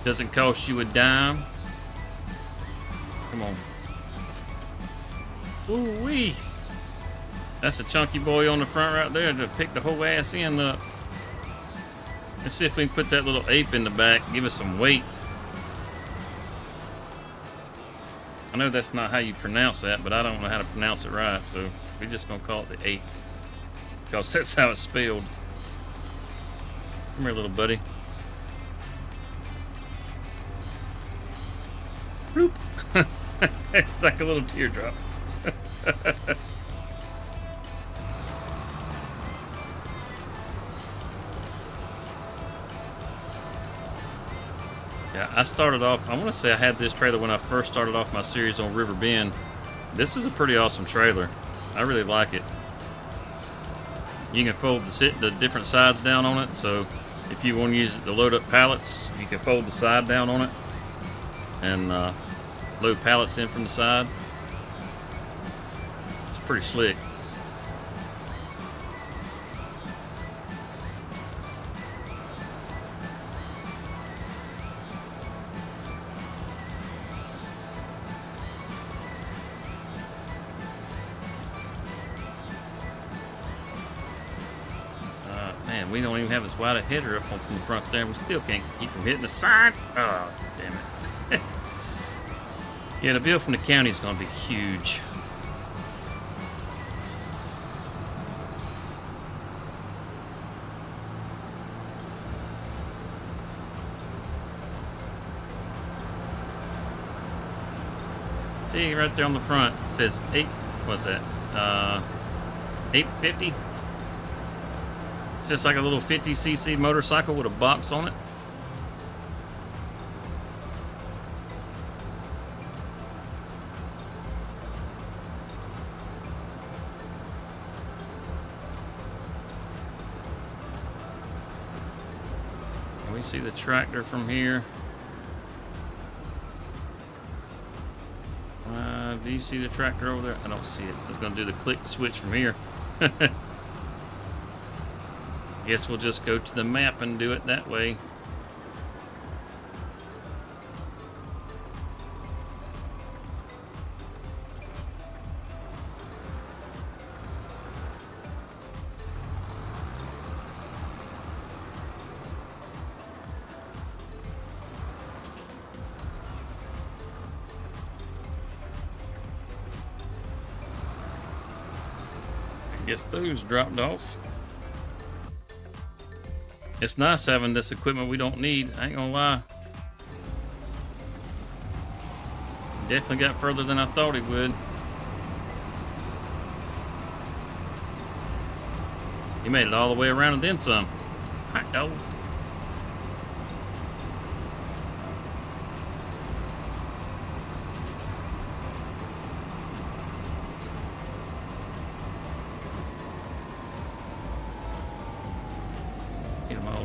[SPEAKER 1] Doesn't cost you a dime. Come on. Ooh-wee. That's a chunky boy on the front right there to pick the whole ass end up. Let's see if we can put that little ape in the back, give us some weight. I know that's not how you pronounce that, but I don't know how to pronounce it right, so we're just gonna call it the ape. Because that's how it's spelled. Come here, little buddy. Bloop. It's like a little teardrop. Yeah, I started off, I want to say I had this trailer when I first started off my series on River Bend. This is a pretty awesome trailer. I really like it. You can fold the different sides down on it, so if you want to use it to load up pallets, you can fold the side down on it and load pallets in from the side. It's pretty slick. And we don't even have as wide a header up on from the front there. We still can't keep from hitting the side. Oh, damn it. Yeah, the bill from the county is going to be huge. See, right there on the front, it says 8, what's that? 850? It's just like a little 50cc motorcycle with a box on it. Can we see the tractor from here? Do you see the tractor over there? I don't see it. I was going to do the click switch from here. Guess we'll just go to the map and do it that way. Guess those dropped off. It's nice having this equipment we don't need, I ain't gonna lie. Definitely got further than I thought it would. He made it all the way around and then some. Hot dog.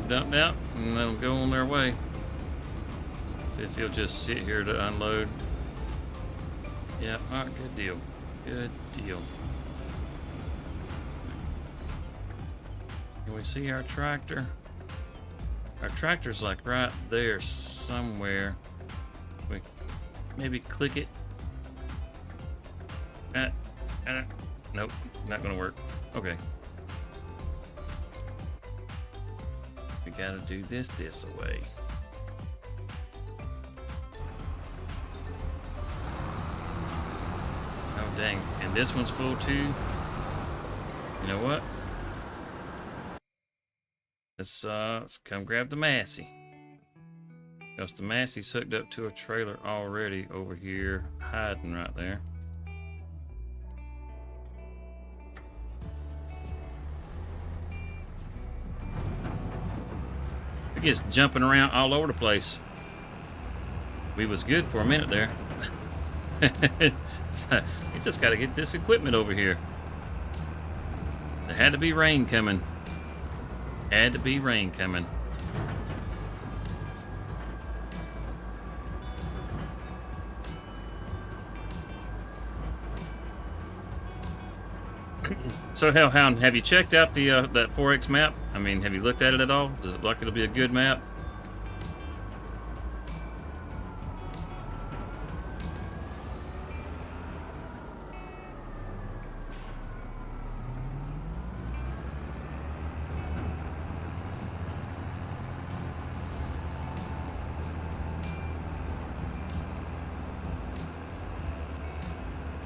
[SPEAKER 1] Dumped out and let them go on their way. See if he'll just sit here to unload. Yeah, all right, good deal. Good deal. Can we see our tractor? Our tractor's like right there somewhere. We maybe click it. Nope, not gonna work. Okay. We gotta do this way. Oh dang, and this one's full too. You know what? Let's come grab the Massey. Because the Massey's hooked up to a trailer already over here, hiding right there. It gets jumping around all over the place. We was good for a minute there. So, we just got to get this equipment over here. There had to be rain coming. Had to be rain coming. So Hellhound, have you checked out the that 4X map? I mean, have you looked at it at all? Does it look like it'll be a good map?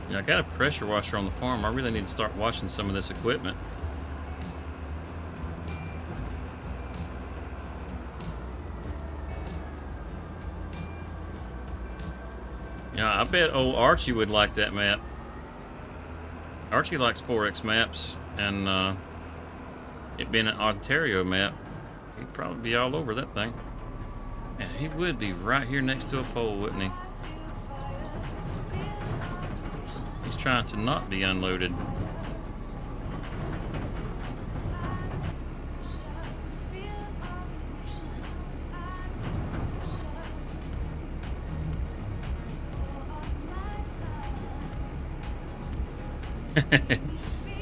[SPEAKER 1] Yeah, I got a pressure washer on the farm. I really need to start washing some of this equipment. Yeah, I bet old Archie would like that map. Archie likes 4X maps, and it being an Ontario map, he'd probably be all over that thing. And he would be right here next to a pole, wouldn't he? He's trying to not be unloaded.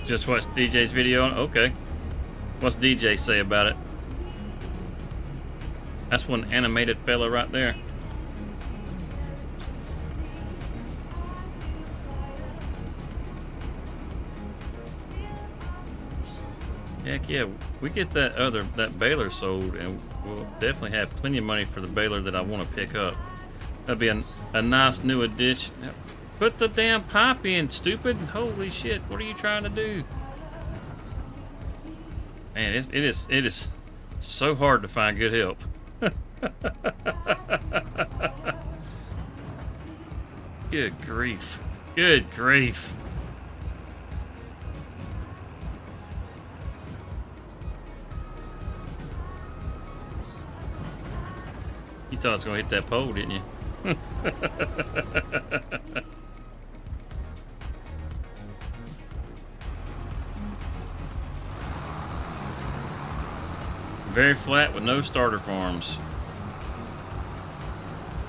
[SPEAKER 1] Just watch DJ's video on? Okay. What's DJ say about it? That's one animated fella right there. Heck yeah, we get that baler sold, and we'll definitely have plenty of money for the baler that I want to pick up. That'd be a nice new addition. Put the damn pipe in, stupid! Holy shit! What are you trying to do? Man, it is so hard to find good help. Good grief! Good grief! You thought it was gonna hit that pole, didn't you? Very flat with no starter farms.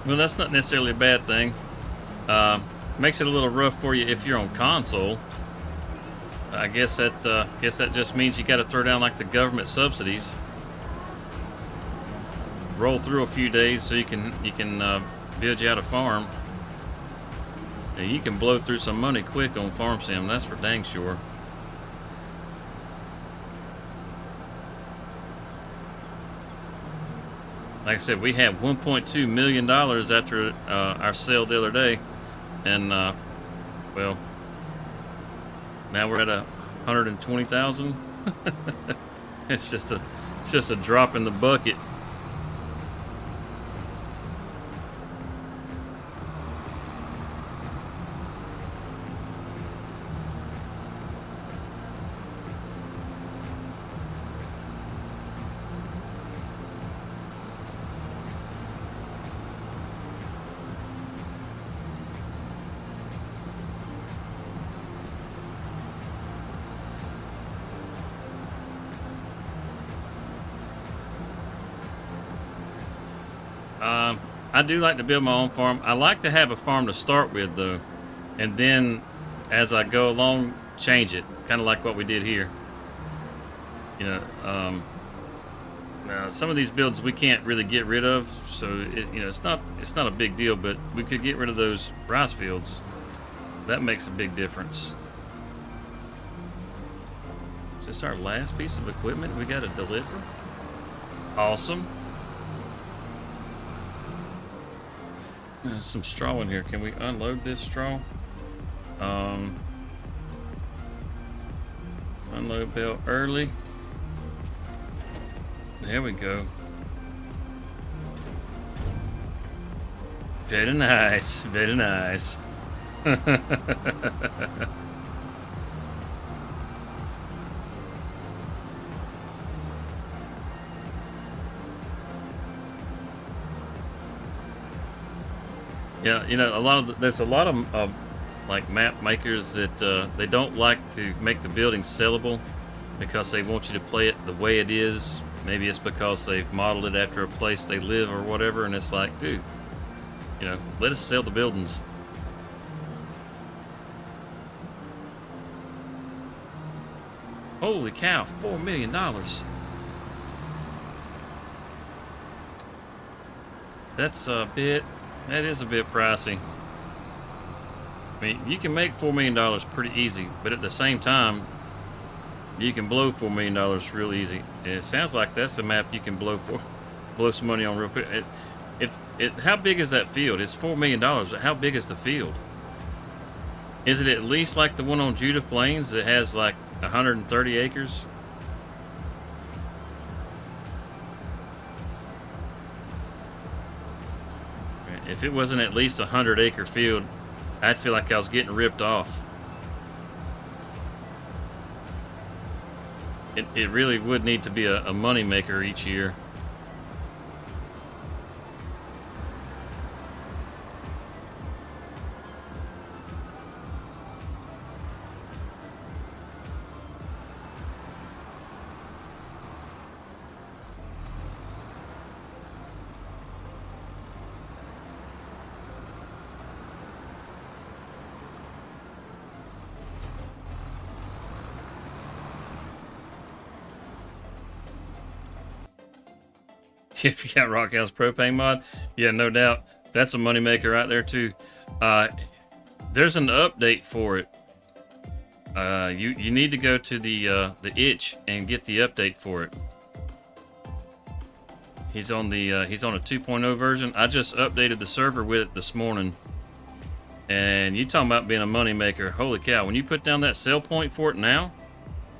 [SPEAKER 1] Well, that's not necessarily a bad thing. Makes it a little rough for you if you're on console. I guess that just means you got to throw down like the government subsidies. Roll through a few days so you can build you out a farm. And you can blow through some money quick on Farm Sim. That's for dang sure. Like I said, we have $1.2 million after our sale the other day, and well, now we're at 120,000. It's just a drop in the bucket. I do like to build my own farm. I like to have a farm to start with, though, and then as I go along, change it, kind of like what we did here. You know, now some of these builds we can't really get rid of, so it's not a big deal. But we could get rid of those rice fields. That makes a big difference. Is this our last piece of equipment we got to deliver? Awesome. There's some straw in here. Can we unload this straw? Unload belt early. There we go. Very nice. Very nice. Yeah, there's a lot of like map makers that they don't like to make the building sellable because they want you to play it the way it is. Maybe it's because they've modeled it after a place they live or whatever, and it's like, dude, let us sell the buildings. Holy cow, $4 million. That is a bit pricey. I mean, you can make $4 million pretty easy, but at the same time, you can blow $4 million real easy. And it sounds like that's a map you can blow some money on real quick. How big is that field? It's $4 million, but how big is the field? Is it at least like the one on Judith Plains that has like 130 acres? If it wasn't at least a 100-acre field, I'd feel like I was getting ripped off. It really would need to be a money maker each year. If you got Rockhouse propane mod, yeah, no doubt, that's a moneymaker right there too. There's an update for it. You need to go to the itch and get the update for it. He's on a 2.0 version. I just updated the server with it this morning. And you talking about being a moneymaker. Holy cow, when you put down that sell point for it now,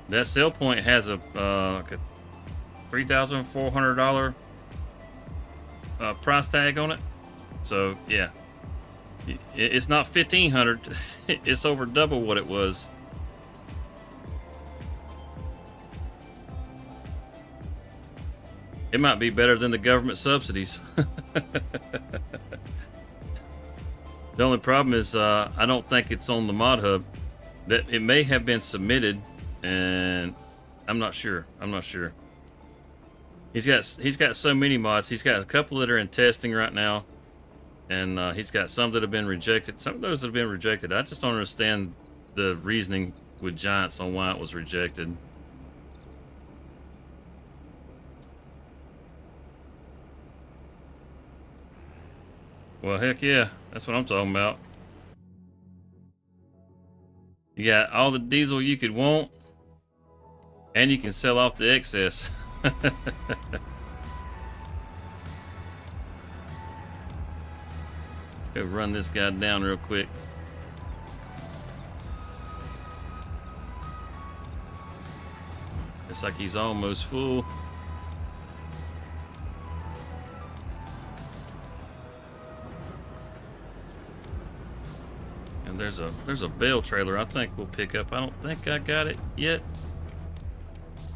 [SPEAKER 1] that sell point has a $3,400 price tag on it. So yeah, it's not $1,500. It's over double what it was. It might be better than the government subsidies. The only problem is I don't think it's on the mod hub. That it may have been submitted, and I'm not sure. He's got so many mods. He's got a couple that are in testing right now, and he's got some that have been rejected. Some of those have been rejected. I just don't understand the reasoning with Giants on why it was rejected. Well, heck yeah, that's what I'm talking about. You got all the diesel you could want, and you can sell off the excess. Let's go run this guy down real quick. Looks like he's almost full. And there's a bale trailer I think we'll pick up. I don't think I got it yet.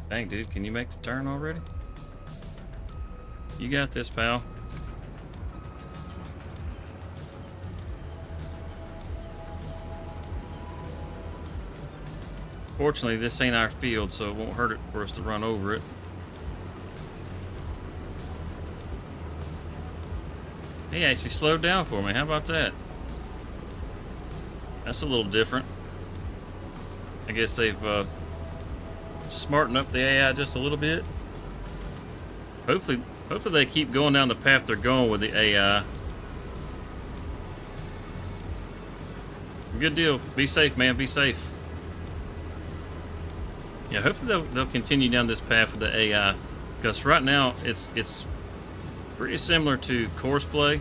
[SPEAKER 1] Dang, dude, can you make the turn already? You got this, pal. Fortunately, this ain't our field, so it won't hurt it for us to run over it. He actually slowed down for me. How about that? That's a little different. I guess they've smartened up the AI just a little bit. Hopefully they keep going down the path they're going with the AI. Good deal. Be safe, man. Be safe. Yeah, hopefully they'll continue down this path with the AI, because right now it's pretty similar to Courseplay.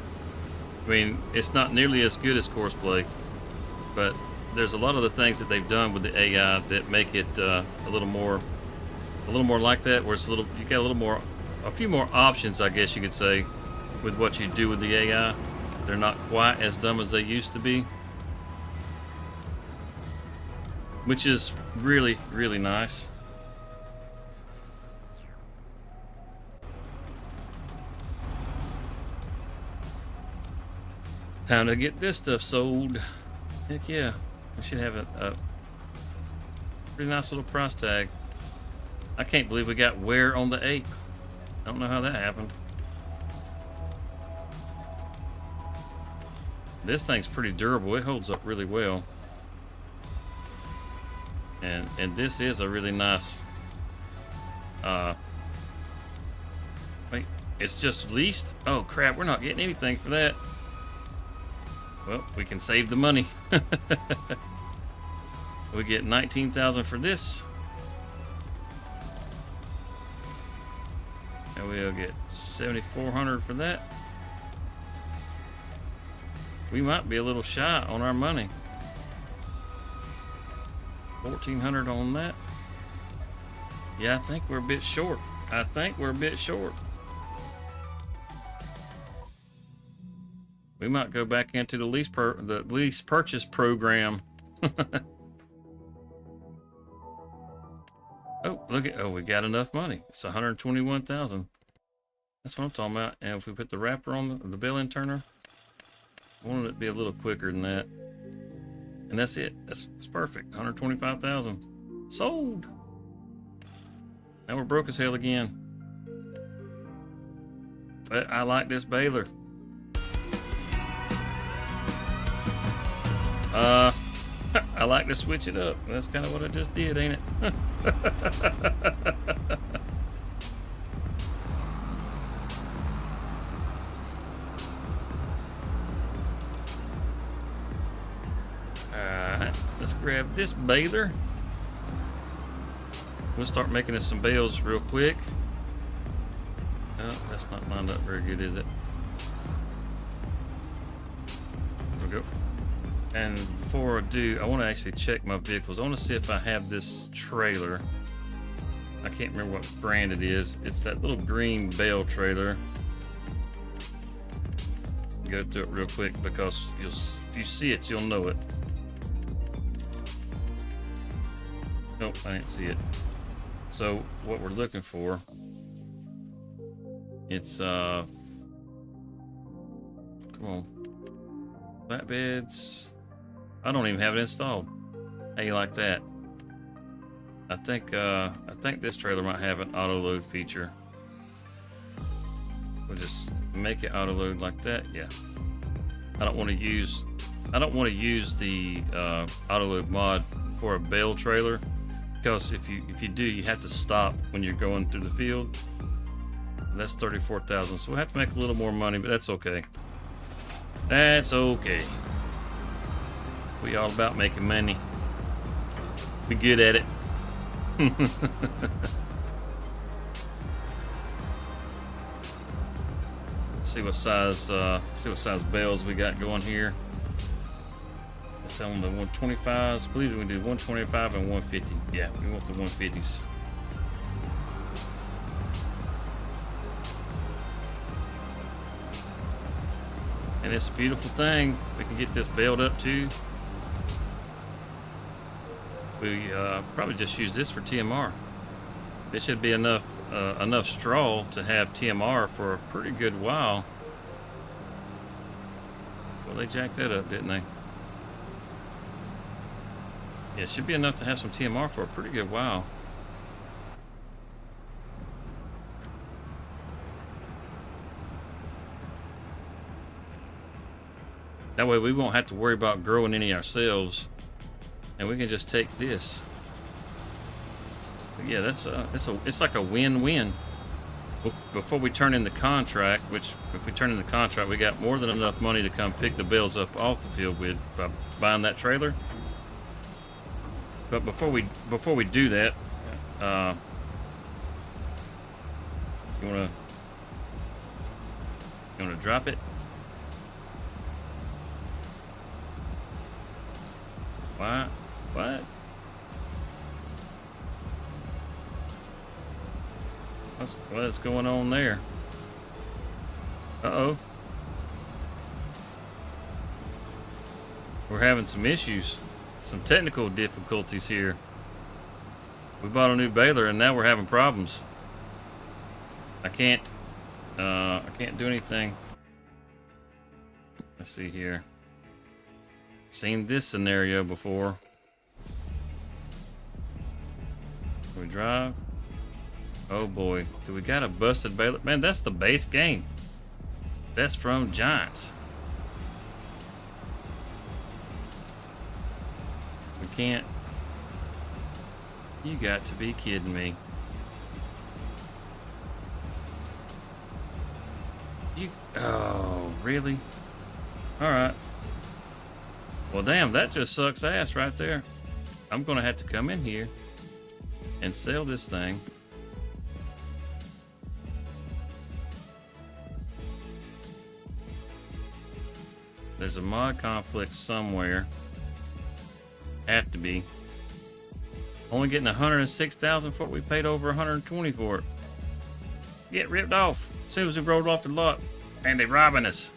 [SPEAKER 1] I mean, it's not nearly as good as Courseplay, but there's a lot of the things that they've done with the AI that make it a little more like that, where it's you got a few more options, I guess you could say, with what you do with the AI. They're not quite as dumb as they used to be, which is really, really nice. Time to get this stuff sold. Heck yeah. We should have a pretty nice little price tag. I can't believe we got wear on the 8. I don't know how that happened. This thing's pretty durable. It holds up really well. And this is a really nice wait, it's just leased? Oh crap, we're not getting anything for that. Well, we can save the money. We get 19,000 for this. And we'll get 7,400 for that. We might be a little shy on our money. 1,400 on that. Yeah, I think we're a bit short. We might go back into the lease purchase program. Oh, look at, we got enough money. It's 121,000. That's what I'm talking about. And if we put the wrapper on the bell-end turner, I wanted it to be a little quicker than that. And that's it. That's perfect. 125,000 sold. Now we're broke as hell again. But I like this baler. I like to switch it up. That's kind of what I just did, ain't it? Alright, let's grab this baler. we'll start making us some bales real quick. Oh, that's not lined up very good, is it? There we go. And before I do, I want to actually check my vehicles. I want to see if I have this trailer. I can't remember what brand it is. It's that little green bale trailer. Go through it real quick because if you see it, you'll know it. Nope, I didn't see it. So what we're looking for, it's come on, flatbeds. I don't even have it installed. How you like that? I think this trailer might have an auto load feature. We'll just make it auto load like that. Yeah. I don't want to use the auto load mod for a bale trailer, because if you do, you have to stop when you're going through the field. And that's 34,000, so we'll have to make a little more money, but that's okay. That's okay. We all about making money. We good at it. See what size bales we got going here. Let's on the 125s. I believe we can do 125 and 150. Yeah, we want the 150s. And it's a beautiful thing. We can get this baled up too. We probably just use this for TMR. It should be enough straw to have TMR for a pretty good while. Well, they jacked that up, didn't they? Yeah, it should be enough to have some TMR for a pretty good while. That way we won't have to worry about growing any ourselves, and we can just take this. So yeah, it's like a win-win. Before we turn in the contract, which if we turn in the contract, we got more than enough money to come pick the bales up off the field with by buying that trailer. But before we do that, you wanna drop it? Why? What? What's going on there? Uh-oh. We're having some issues. Some technical difficulties here. We bought a new baler and now we're having problems. I can't do anything. Let's see here. Seen this scenario before. Can we drive? Oh boy, do we got a busted baler? Man, that's the base game. That's from Giants. We can't. You got to be kidding me. Oh, really? Alright. Well, damn, that just sucks ass right there. I'm gonna have to come in here and sell this thing. There's a mod conflict somewhere. Have to be. Only getting 106,000 for it. We paid over 120 for it. Get ripped off as soon as we rolled off the lot, and they robbing us.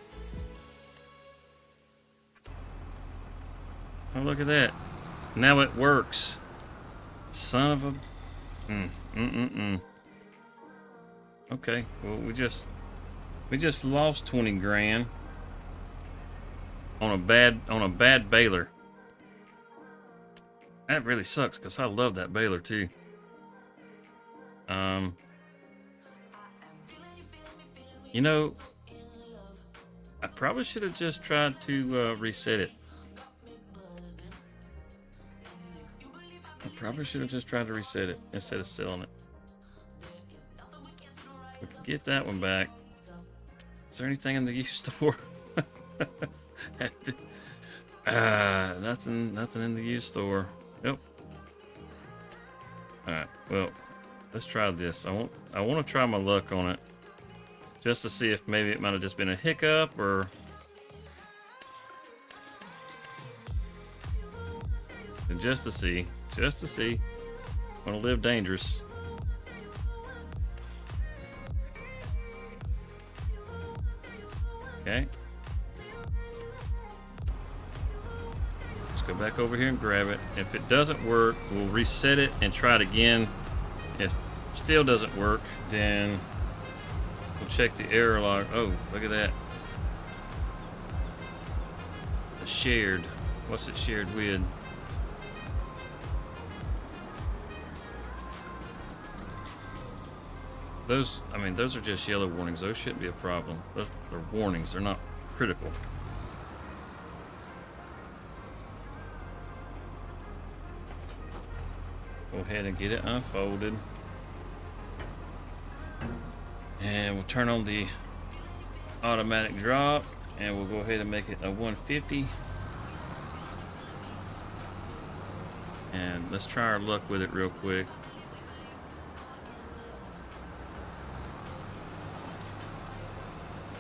[SPEAKER 1] Oh, look at that! Now it works. Son of a. Okay. Well, we just lost 20 grand on a bad baler. That really sucks because I love that baler too. You know, I probably should have just tried to reset it. I probably should have just tried to reset it instead of selling it. We could get that one back. Is there anything in the used store? Nothing in the used store. Nope. Alright. Well, let's try this. I want to try my luck on it, just to see if maybe it might have just been a hiccup or. And just to see. Want to live dangerous. Okay. Let's go back over here and grab it. If it doesn't work, we'll reset it and try it again. If it still doesn't work, then we'll check the error log. Oh, look at that. A shared. What's it shared with? Those are just yellow warnings. Those shouldn't be a problem. Those are warnings. They're not critical. Go ahead and get it unfolded. And we'll turn on the automatic drop, and we'll go ahead and make it a 150. And let's try our luck with it real quick.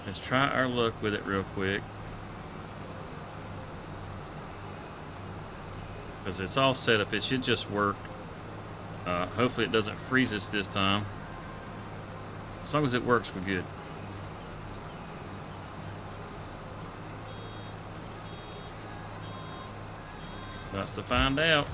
[SPEAKER 1] Let's try our luck with it real quick. Because it's all set up. It should just work. Hopefully it doesn't freeze us this time. As long as it works, we're good. That's to find out.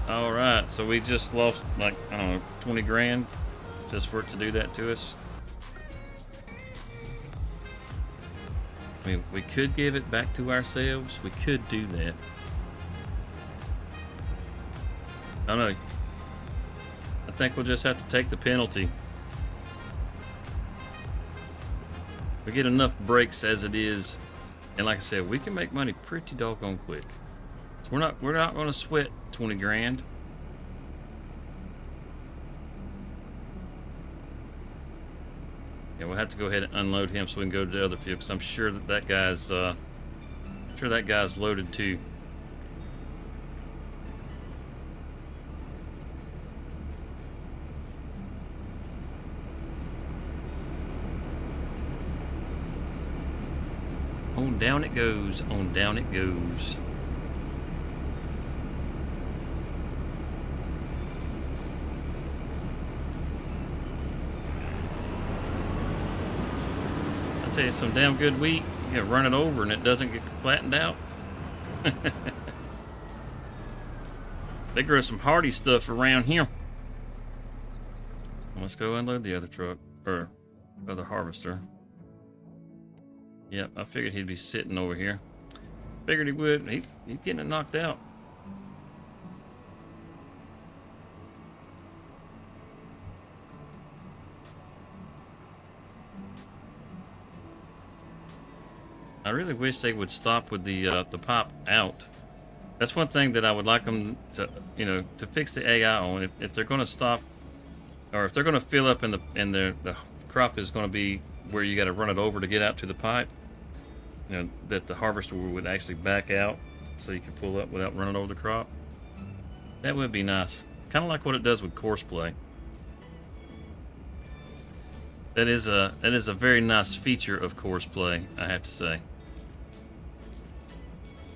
[SPEAKER 1] All right. So we just lost, like, I don't know, 20 grand just for it to do that to us. I mean, we could give it back to ourselves. We could do that. I don't know. I think we'll just have to take the penalty. We get enough breaks as it is, and like I said, we can make money pretty doggone quick. So we're not going to sweat 20 grand. Yeah, we'll have to go ahead and unload him so we can go to the other field, because I'm sure that guy's loaded too. On down it goes. On down it goes. I'll tell you, some damn good wheat, you can run it over and it doesn't get flattened out. They grow some hardy stuff around here. Let's go unload the other truck, or other harvester. Yep, I figured he'd be sitting over here. Figured he would. He's getting it knocked out. I really wish they would stop with the pop out. That's one thing that I would like them to, to fix the AI on. If they're going to stop, or if they're going to fill up and the crop is going to be where you got to run it over to get out to the pipe, that the harvester would actually back out so you can pull up without running over the crop. That would be nice. Kind of like what it does with course play. That is a very nice feature of course play, I have to say.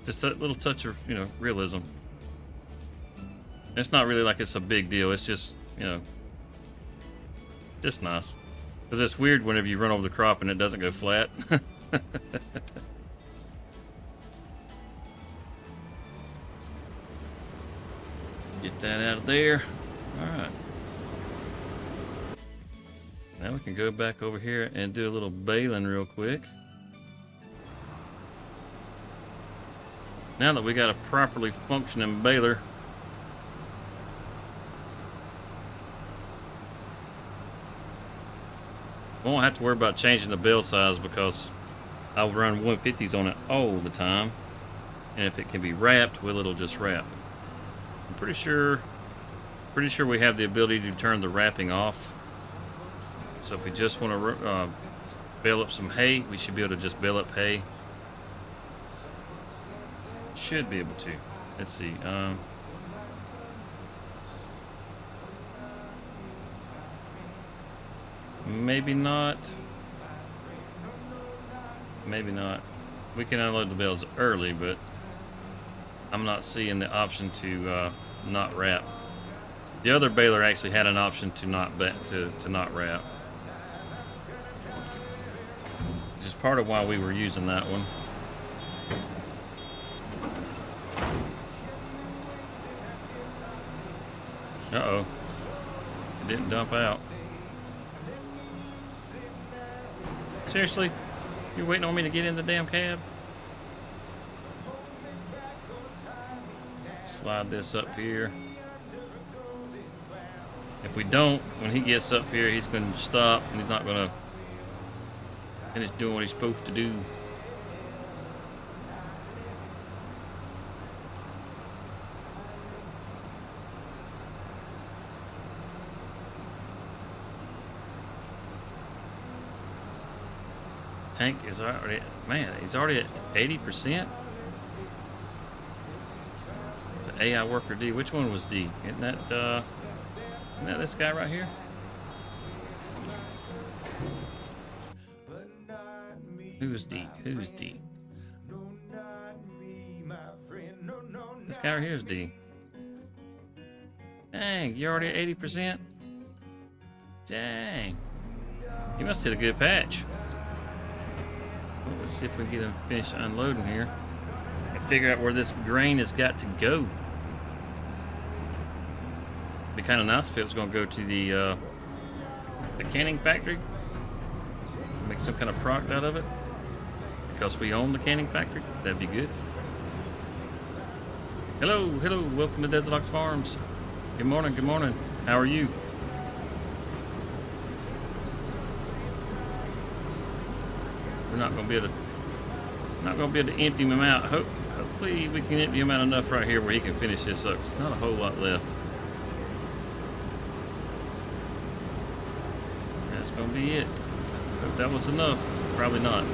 [SPEAKER 1] Just that little touch of, realism. It's not really like it's a big deal. It's just, just nice. Because it's weird whenever you run over the crop and it doesn't go flat. Get that out of there. Alright. Now we can go back over here and do a little baling real quick. Now that we got a properly functioning baler, we won't have to worry about changing the bale size, because I'll run 150s on it all the time. And if it can be wrapped, well, it'll just wrap. I'm pretty sure we have the ability to turn the wrapping off. So if we just want to bale up some hay. We should be able to just bale up hay. Should be able to. Let's see. Maybe not. Maybe not. We can unload the bales early, but I'm not seeing the option to not wrap. The other baler actually had an option to not wrap. Which is part of why we were using that one. Uh-oh. It didn't dump out. Seriously? You're waiting on me to get in the damn cab? Slide this up here. If we don't, when he gets up here, he's going to stop and he's not going to finish doing what he's supposed to do. Tank is already, man, he's already at 80%. It's an AI worker D. Which one was D? Isn't that this guy right here? Who's D? Who's D? This guy right here is D. Dang, you're already at 80%? Dang. You must hit a good patch. Let's see if we can get him finished unloading here and figure out where this grain has got to go. Be kind of nice if it was going to go to the canning factory. Make some kind of product out of it. Because we own the canning factory. That'd be good. Hello, hello. Welcome to DesertOx Farms. Good morning, good morning. How are you? We're not going to be able to empty him out. Hopefully we can empty him out enough right here where he can finish this up. It's not a whole lot left. That's going to be it. Hope that was enough. Probably not.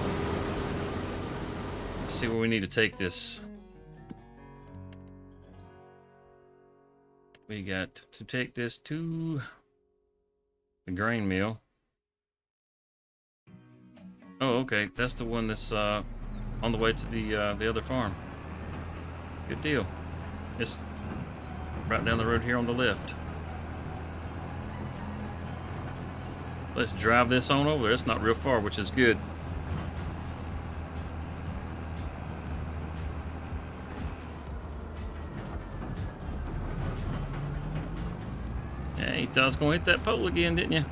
[SPEAKER 1] Let's see where we need to take this. We got to take this to the grain mill. Oh, okay. That's the one that's on the way to the other farm. Good deal. It's right down the road here on the left. Let's drive this on over there. It's not real far, which is good. Yeah, you thought I was going to hit that pole again, didn't you?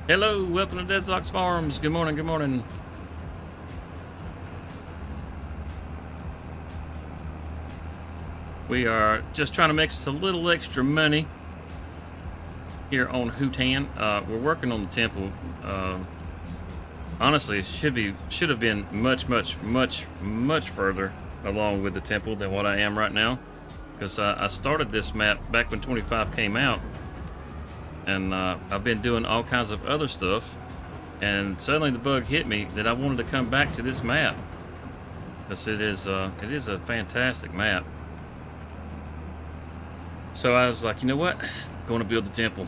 [SPEAKER 1] Hello, welcome to DesertOx Farms. Good morning, good morning. We are just trying to make us a little extra money here on Hootan. We're working on the temple. Honestly, it should have been much further along with the temple than what I am right now, because I started this map back when 25 came out. And I've been doing all kinds of other stuff, and suddenly the bug hit me that I wanted to come back to this map, because it is a fantastic map. So I was like, you know what, I'm going to build the temple,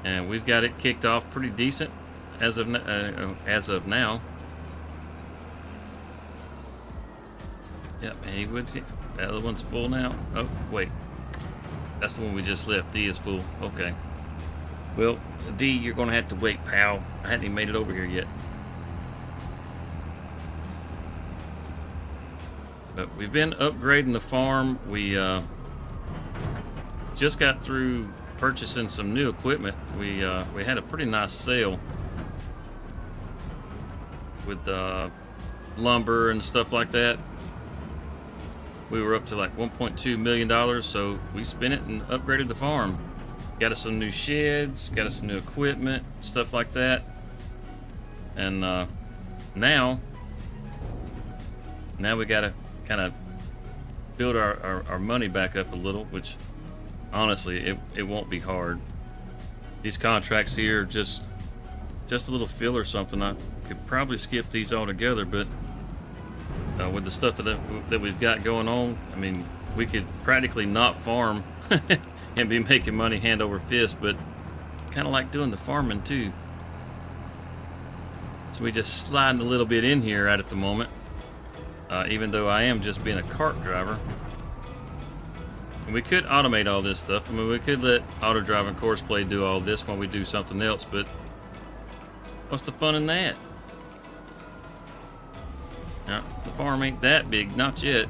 [SPEAKER 1] and we've got it kicked off pretty decent as of now. Yep, and the other one's full now. Oh wait. That's the one we just left. D is full. Okay. Well, D, you're going to have to wait, pal. I hadn't even made it over here yet. But we've been upgrading the farm. We just got through purchasing some new equipment. We had a pretty nice sale with lumber and stuff like that. We were up to like $1.2 million, so we spent it and upgraded the farm. Got us some new sheds, got us some new equipment, stuff like that. And now we got to kind of build our money back up a little, which honestly, it won't be hard. These contracts here just just a little fill or something, I could probably skip these altogether. But with the stuff that we've got going on, I mean, we could practically not farm and be making money hand over fist. But kind of like doing the farming too. So we just sliding a little bit in here right at the moment, even though I am just being a cart driver. And we could automate all this stuff. I mean, we could let auto driving course play do all this while we do something else, but what's the fun in that? Now, the farm ain't that big, not yet.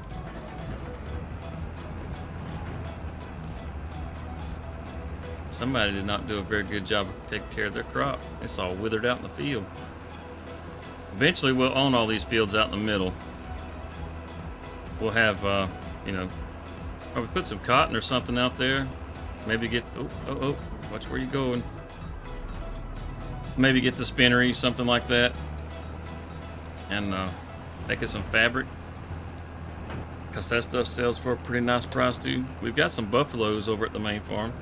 [SPEAKER 1] Somebody did not do a very good job of taking care of their crop. It's all withered out in the field. Eventually, we'll own all these fields out in the middle. We'll have, you know, probably put some cotton or something out there. Maybe get, oh, watch where you're going. Maybe get the spinnery, something like that. And make us some fabric. Because that stuff sells for a pretty nice price too. We've got some buffaloes over at the main farm.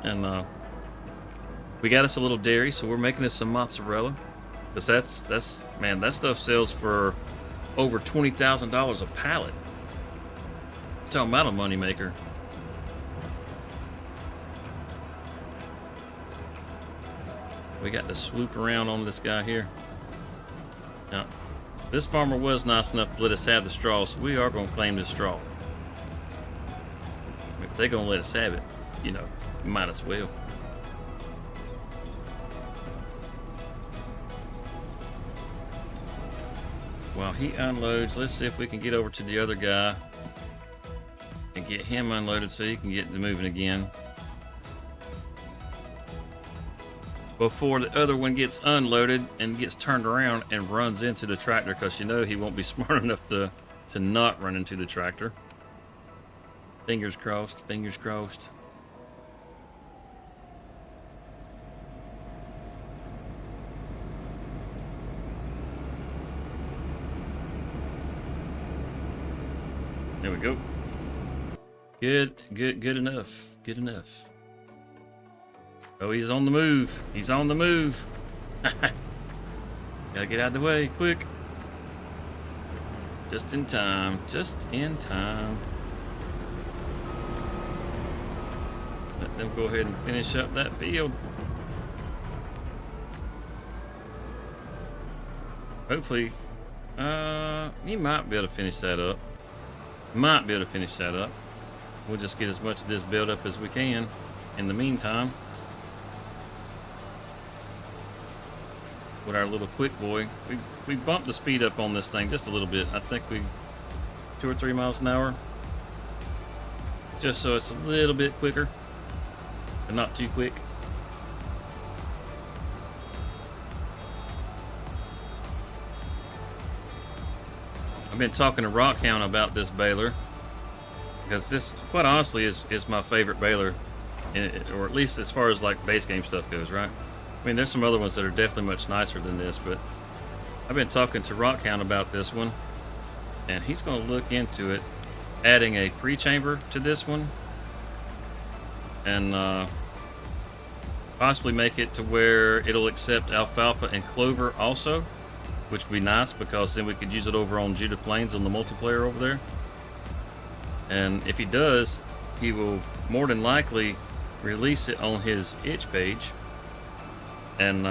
[SPEAKER 1] And we got us a little dairy, so we're making us some mozzarella. Because that's man, that stuff sells for over $20,000 a pallet. Talking about a money maker. We got to swoop around on this guy here. Now, this farmer was nice enough to let us have the straw, so we are going to claim this straw. If they're going to let us have it, you know, might as well. While he unloads, let's see if we can get over to the other guy and get him unloaded so he can get to moving again before the other one gets unloaded and gets turned around and runs into the tractor, because you know he won't be smart enough to not run into the tractor. Fingers crossed, fingers crossed. There we go. Good enough. Good enough. Oh, he's on the move. He's on the move. Gotta get out of the way, quick. Just in time. Just in time. Let them go ahead and finish up that field. Hopefully, he might be able to finish that up. Might be able to finish that up. We'll just get as much of this built up as we can in the meantime with our little quick boy. We bumped the speed up on this thing just a little bit. I think we 2 or 3 miles an hour, just so it's a little bit quicker but not too quick. I've been talking to Rockhound about this baler, because this, quite honestly, is my favorite baler, or at least as far as like base game stuff goes, right? I mean, there's some other ones that are definitely much nicer than this, but I've been talking to Rockhound about this one, and he's going to look into it, adding a pre-chamber to this one, and possibly make it to where it'll accept alfalfa and clover also, which would be nice, because then we could use it over on Judah Plains on the multiplayer over there. And if he does, he will more than likely release it on his itch page. And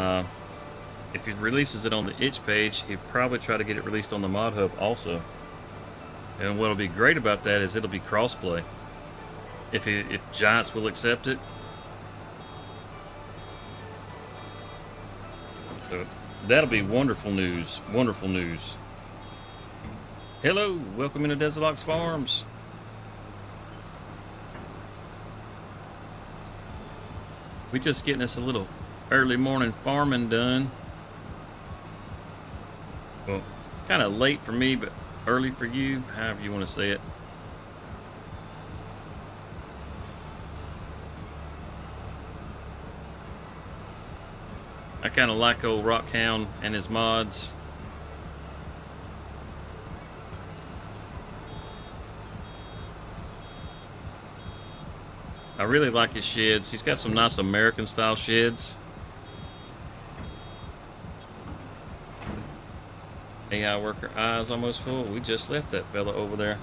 [SPEAKER 1] if he releases it on the itch page, he'll probably try to get it released on the mod hub also. And what'll be great about that is it'll be crossplay. If Giants will accept it. So that'll be wonderful news. Wonderful news. Hello, welcome into DesertOx Farms. We just getting us a little early morning farming done. Well, kind of late for me, but early for you, however you want to say it. I kind of like old Rockhound and his mods. I really like his sheds. He's got some nice American style sheds. AI worker eyes almost full. We just left that fella over there.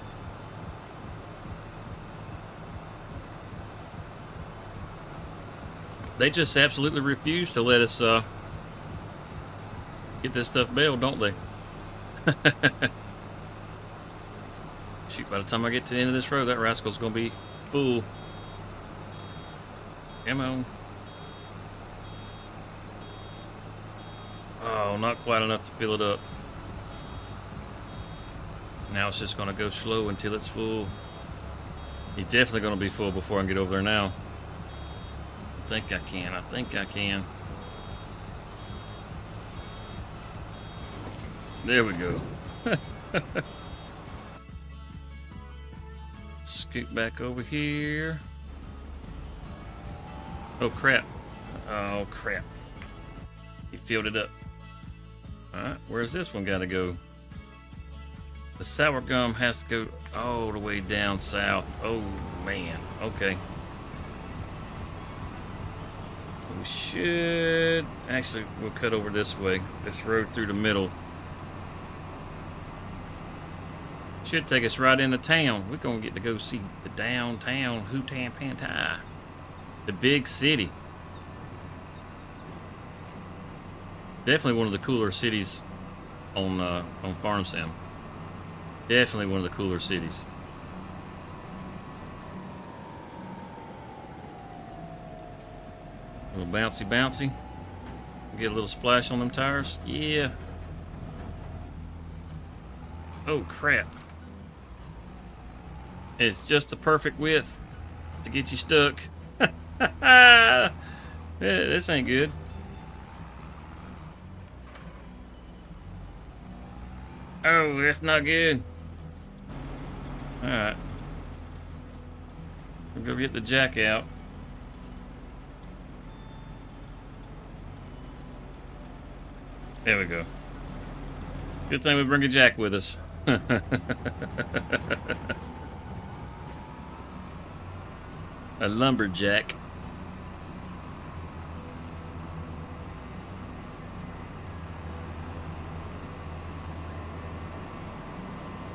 [SPEAKER 1] They just absolutely refuse to let us get this stuff bailed, don't they? Shoot, by the time I get to the end of this road, that rascal's gonna be full. Come on. Oh, not quite enough to fill it up. Now it's just gonna go slow until it's full. He's definitely gonna be full before I can get over there now. I think I can. I think I can. There we go. Scoot back over here. Oh crap. Oh crap. He filled it up. Alright, where's this one gotta go? The sour gum has to go all the way down south. Oh man. Okay. So we should actually we'll cut over this way. This road through the middle. Should take us right into town. We're gonna get to go see the downtown Hootan Pantai. The big city. Definitely one of the cooler cities on Farm Sim. Definitely one of the cooler cities. A little bouncy bouncy. Get a little splash on them tires. Yeah. Oh crap. It's just the perfect width to get you stuck. This ain't good. Oh, that's not good. Alright. We'll go get the jack out. There we go. Good thing we bring a jack with us. A lumberjack.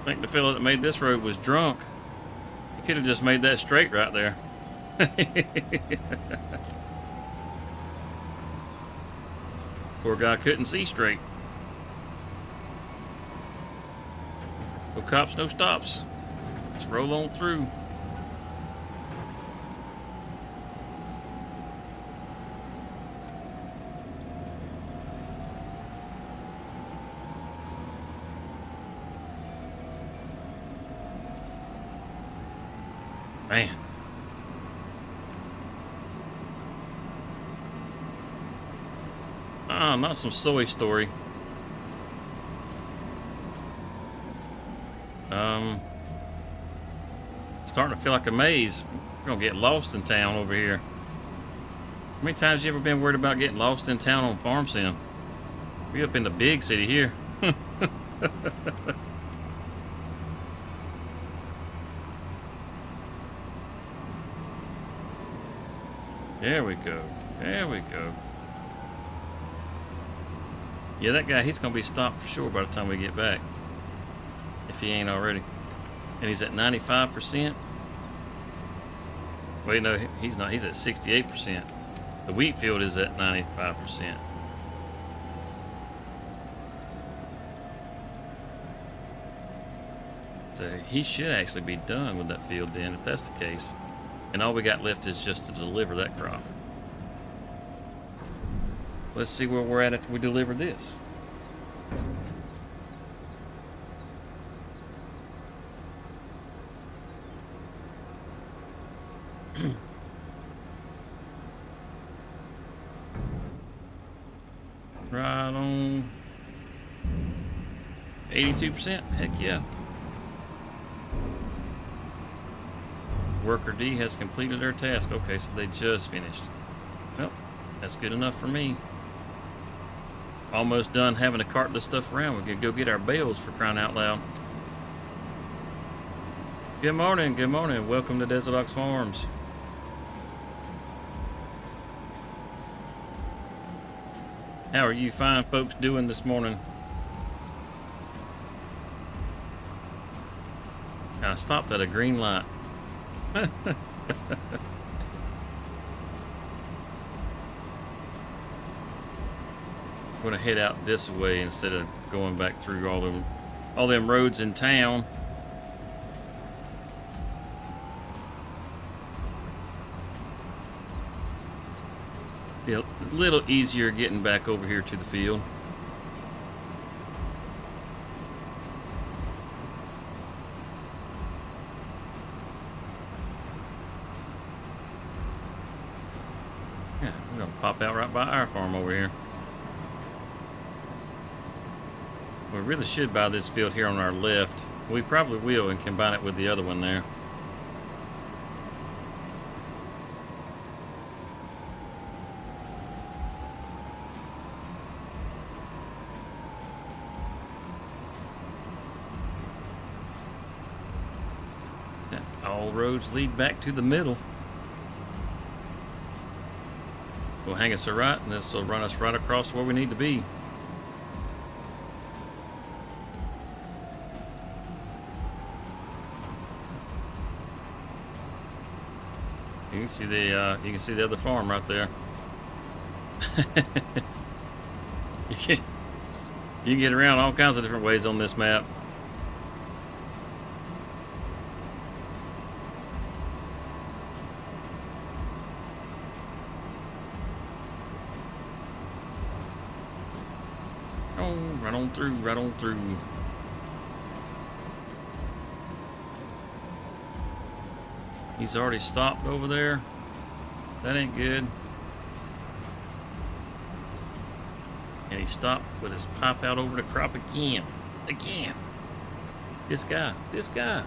[SPEAKER 1] I think the fellow that made this road was drunk. He could have just made that straight right there. Poor guy couldn't see straight. No cops, no stops. Just roll on through. Man. Ah, not some soy story. Starting to feel like a maze. We're gonna get lost in town over here. How many times you ever been worried about getting lost in town on Farm Sim? We up in the big city here. There we go. There we go. Yeah, that guy, he's going to be stopped for sure by the time we get back. If he ain't already. And he's at 95%. Wait, no, he's not. He's at 68%. The wheat field is at 95%. So he should actually be done with that field then, if that's the case. And all we got left is just to deliver that crop. Let's see where we're at after we deliver this. Right on 82%. Heck yeah. Worker D has completed their task. Okay, so they just finished. Well, that's good enough for me. Almost done having to cart this stuff around. We could go get our bales, for crying out loud. Good morning, good morning. Welcome to DesertOx Farms. How are you fine folks doing this morning? I stopped at a green light. I'm gonna head out this way instead of going back through all them roads in town. Be a little easier getting back over here to the field. Yeah, we're gonna pop out right by our farm over here. We really should buy this field here on our left. We probably will and combine it with the other one there. Yeah, all roads lead back to the middle. We'll hang us a right, and this will run us right across where we need to be. You can see the other farm right there. you can get around all kinds of different ways on this map. Oh, right on through, right on through. He's already stopped over there. That ain't good. And he stopped with his pipe out over the crop again. Again. This guy. This guy.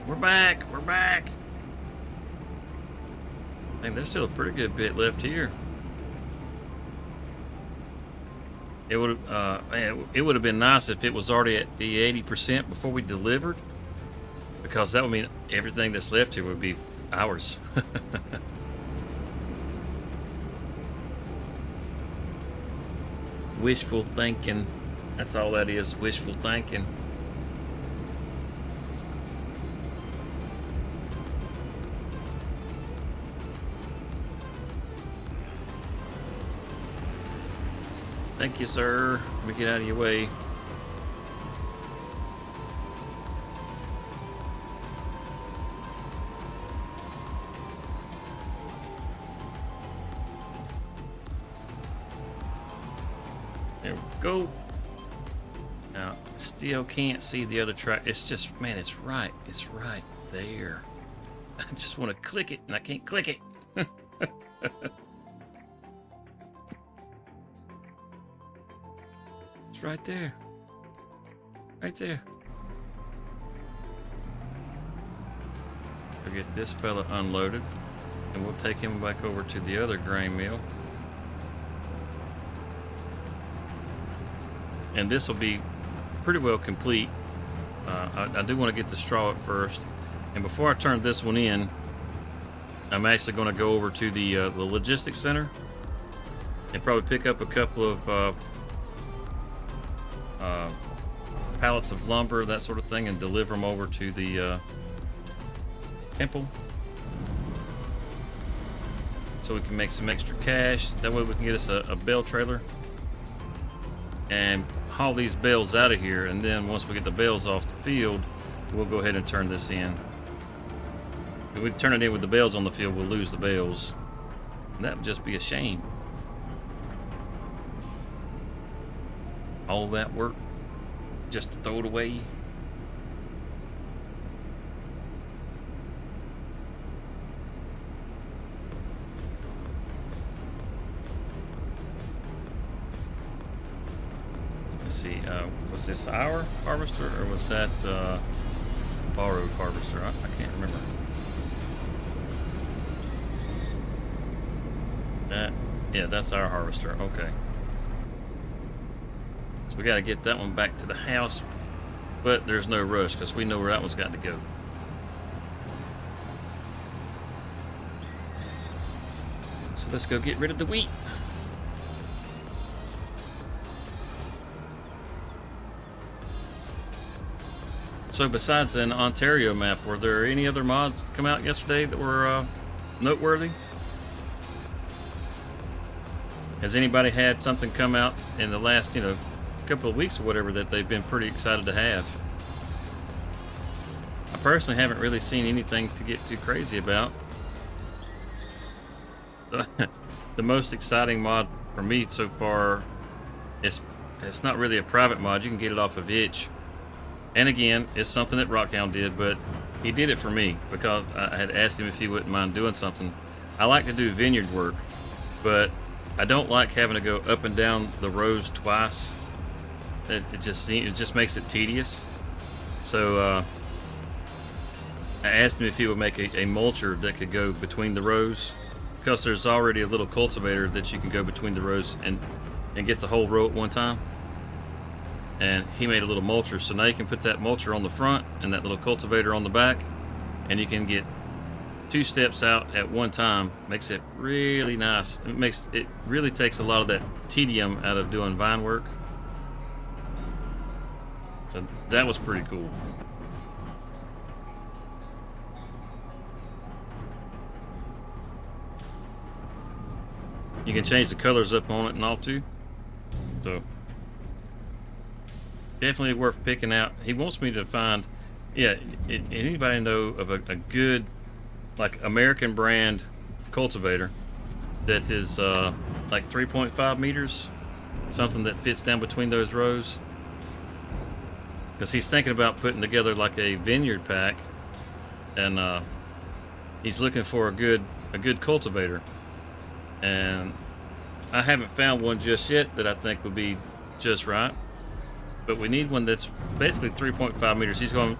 [SPEAKER 1] We're back. We're back. I think there's still a pretty good bit left here. It would have been nice if it was already at the 80% before we delivered, because that would mean everything that's left here would be ours. Wishful thinking. That's all that is, wishful thinking. Thank you, sir. Let me get out of your way. There we go. Now, still can't see the other track. It's just, man, it's right. It's right there. I just want to click it, and I can't click it. Right there. Right there. We'll get this fella unloaded, and we'll take him back over to the other grain mill. And this will be pretty well complete. I do want to get the straw at first. And before I turn this one in, I'm actually going to go over to the logistics center and probably pick up a couple of pallets of lumber, that sort of thing, and deliver them over to the temple so we can make some extra cash. That way we can get us a bale trailer and haul these bales out of here, and then once we get the bales off the field, we'll go ahead and turn this in. If we turn it in with the bales on the field, we'll lose the bales, and that would just be a shame. All that work just to throw it away. Let's see, was this our harvester or was that borrowed harvester? I can't remember. Yeah, that's our harvester. Okay. So we got to get that one back to the house, but there's no rush because we know where that one's got to go. So let's go get rid of the wheat. So besides an Ontario map, were there any other mods come out yesterday that were noteworthy? Has anybody had something come out in the last, couple of weeks or whatever that they've been pretty excited to have? I personally haven't really seen anything to get too crazy about. The most exciting mod for me so far is it's not really a private mod. You can get it off of Itch. And again, it's something that Rockhound did, but he did it for me because I had asked him if he wouldn't mind doing something. I like to do vineyard work, but I don't like having to go up and down the rows twice. It just makes it tedious. So I asked him if he would make a mulcher that could go between the rows, because there's already a little cultivator that you can go between the rows and get the whole row at one time. And he made a little mulcher, so now you can put that mulcher on the front and that little cultivator on the back, and you can get 2 steps out at one time. Makes it really nice. It really takes a lot of that tedium out of doing vine work. So that was pretty cool. You can change the colors up on it and all too. So definitely worth picking out. He wants me to find, anybody know of a good, like, American brand cultivator that is like 3.5 meters, something that fits down between those rows? Because he's thinking about putting together like a vineyard pack, and he's looking for a good cultivator. And I haven't found one just yet that I think would be just right. But we need one that's basically 3.5 meters. It's going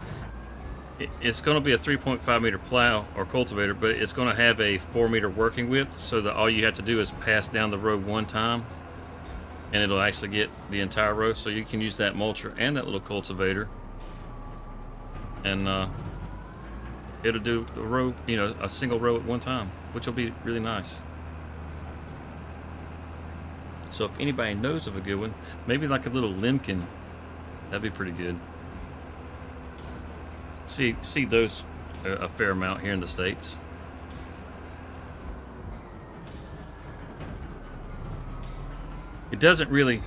[SPEAKER 1] to be a 3.5 meter plow or cultivator, but it's going to have a 4 meter working width, so that all you have to do is pass down the row one time, and it'll actually get the entire row. So you can use that mulcher and that little cultivator, and it'll do the row, a single row at one time, which will be really nice. So if anybody knows of a good one, maybe like a little limpkin, that'd be pretty good. See those a fair amount here in the States. It doesn't really,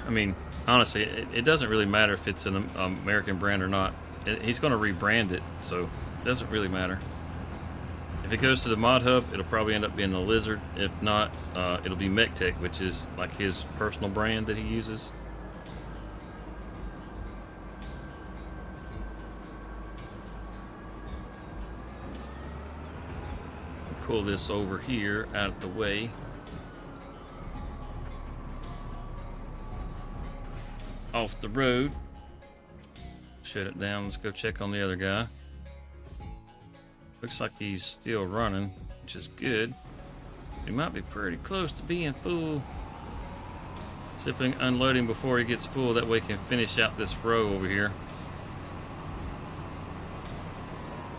[SPEAKER 1] honestly, it doesn't really matter if it's an American brand or not. He's going to rebrand it, so it doesn't really matter. If it goes to the Mod Hub, it'll probably end up being the Lizard. If not, it'll be MechTech, which is like his personal brand that he uses. Pull this over here out of the way. Off the road. Shut it down. Let's go check on the other guy. Looks like he's still running, which is good. He might be pretty close to being full. See if we can unload him before he gets full. That way we can finish out this row over here.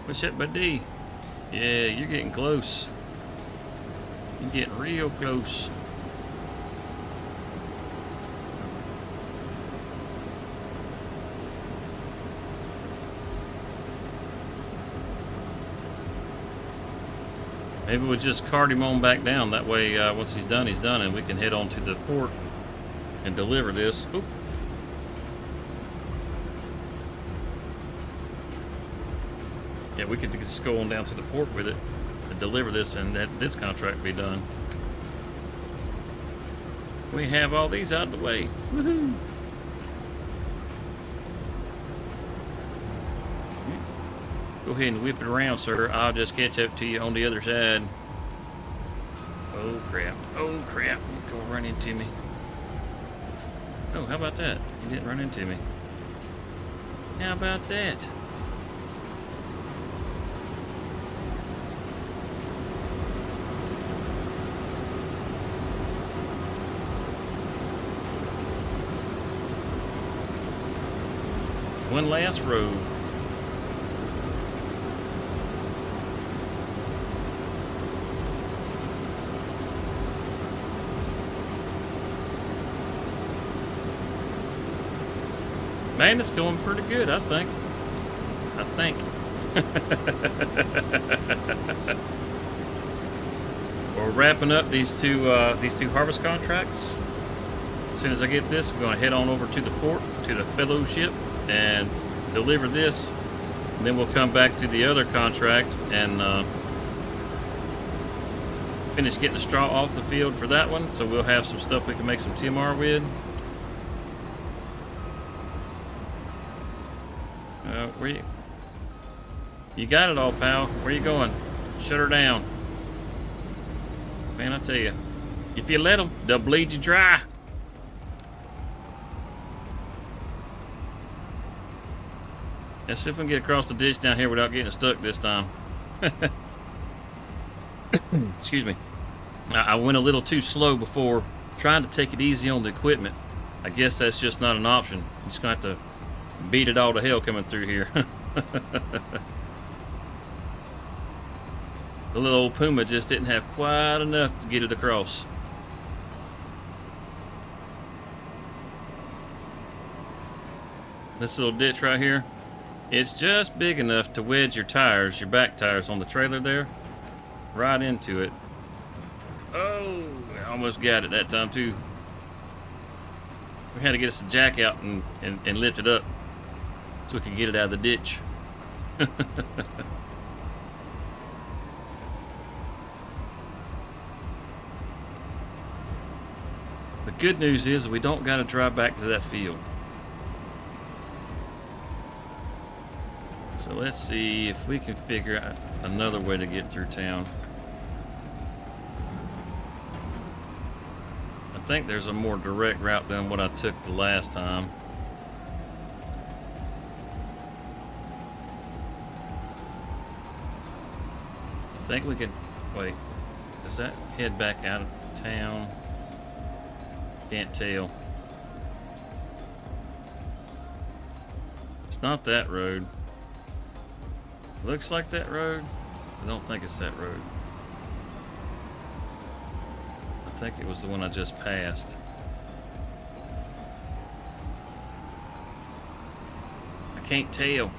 [SPEAKER 1] What's up, buddy? Yeah, you're getting close. You're getting real close. Maybe we'll just cart him on back down. That way, once he's done, and we can head on to the port and deliver this. Oop. Yeah, we could just go on down to the port with it and deliver this, and this contract be done. We have all these out of the way. Woohoo! Go ahead and whip it around, sir. I'll just catch up to you on the other side. Oh crap! Oh crap! Go run into me. Oh, how about that? He didn't run into me. How about that? One last row. Man, it's going pretty good, I think. We're wrapping up these two harvest contracts. As soon as I get this, we're going to head on over to the port, to the fellowship, and deliver this. And then we'll come back to the other contract and finish getting the straw off the field for that one. So we'll have some stuff we can make some TMR with. Where you got it all, pal. Where you going? Shut her down. Man, I tell you, if you let them, they'll bleed you dry. Let's see if we can get across the ditch down here without getting stuck this time. Excuse me. I went a little too slow before, trying to take it easy on the equipment. I guess that's just not an option. You're just going to have to beat it all to hell coming through here. The little old Puma just didn't have quite enough to get it across. This little ditch right here, it's just big enough to wedge your tires, your back tires on the trailer there, right into it. Oh, I almost got it that time too. We had to get us a jack out and lift it up so we could get it out of the ditch. The good news is we don't got to drive back to that field. So let's see if we can figure out another way to get through town. I think there's a more direct route than what I took the last time. I think we could, wait, does that head back out of town? Can't tell. It's not that road. Looks like that road. I don't think it's that road. I think it was the one I just passed. I can't tell.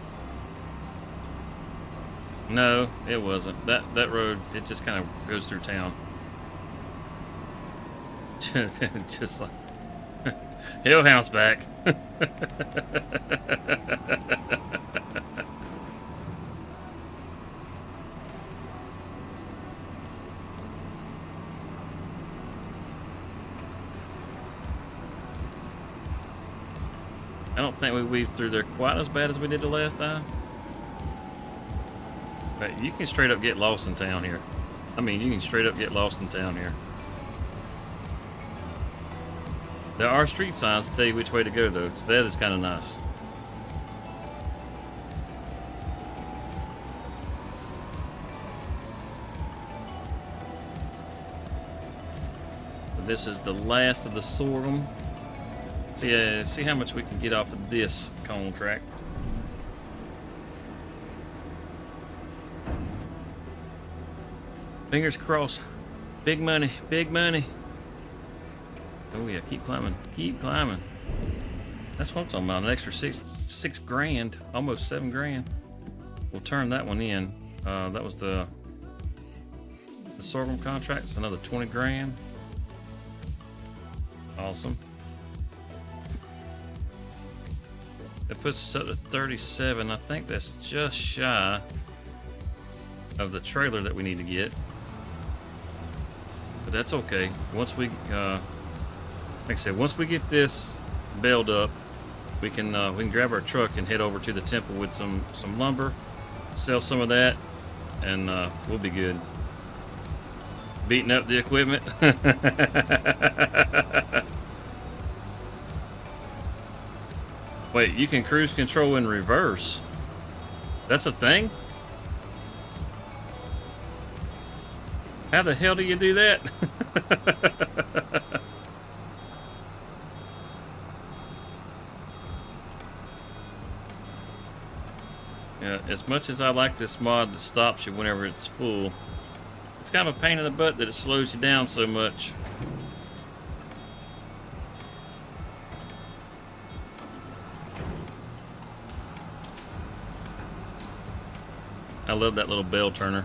[SPEAKER 1] No, it wasn't. That road, it just kind of goes through town. Just like Hellhound's back. I don't think we weaved through there quite as bad as we did the last time. But you can straight up get lost in town here. I mean, you can straight up get lost in town here. There are street signs to tell you which way to go, though, so that is kind of nice. But this is the last of the sorghum. So see how much we can get off of this contract. Fingers crossed. Big money, big money. Oh yeah, keep climbing, keep climbing. That's what I'm talking about, an extra six grand, almost 7 grand. We'll turn that one in. That was the sorghum contract, it's another 20 grand. Awesome. That puts us up to 37. I think that's just shy of the trailer that we need to get. But that's okay. Once we, like I said, once we get this bailed up, we can grab our truck and head over to the temple with some lumber, sell some of that, and we'll be good. Beating up the equipment. Wait, you can cruise control in reverse. That's a thing? How the hell do you do that? Yeah, as much as I like this mod that stops you whenever it's full, it's kind of a pain in the butt that it slows you down so much. I love that little bell turner.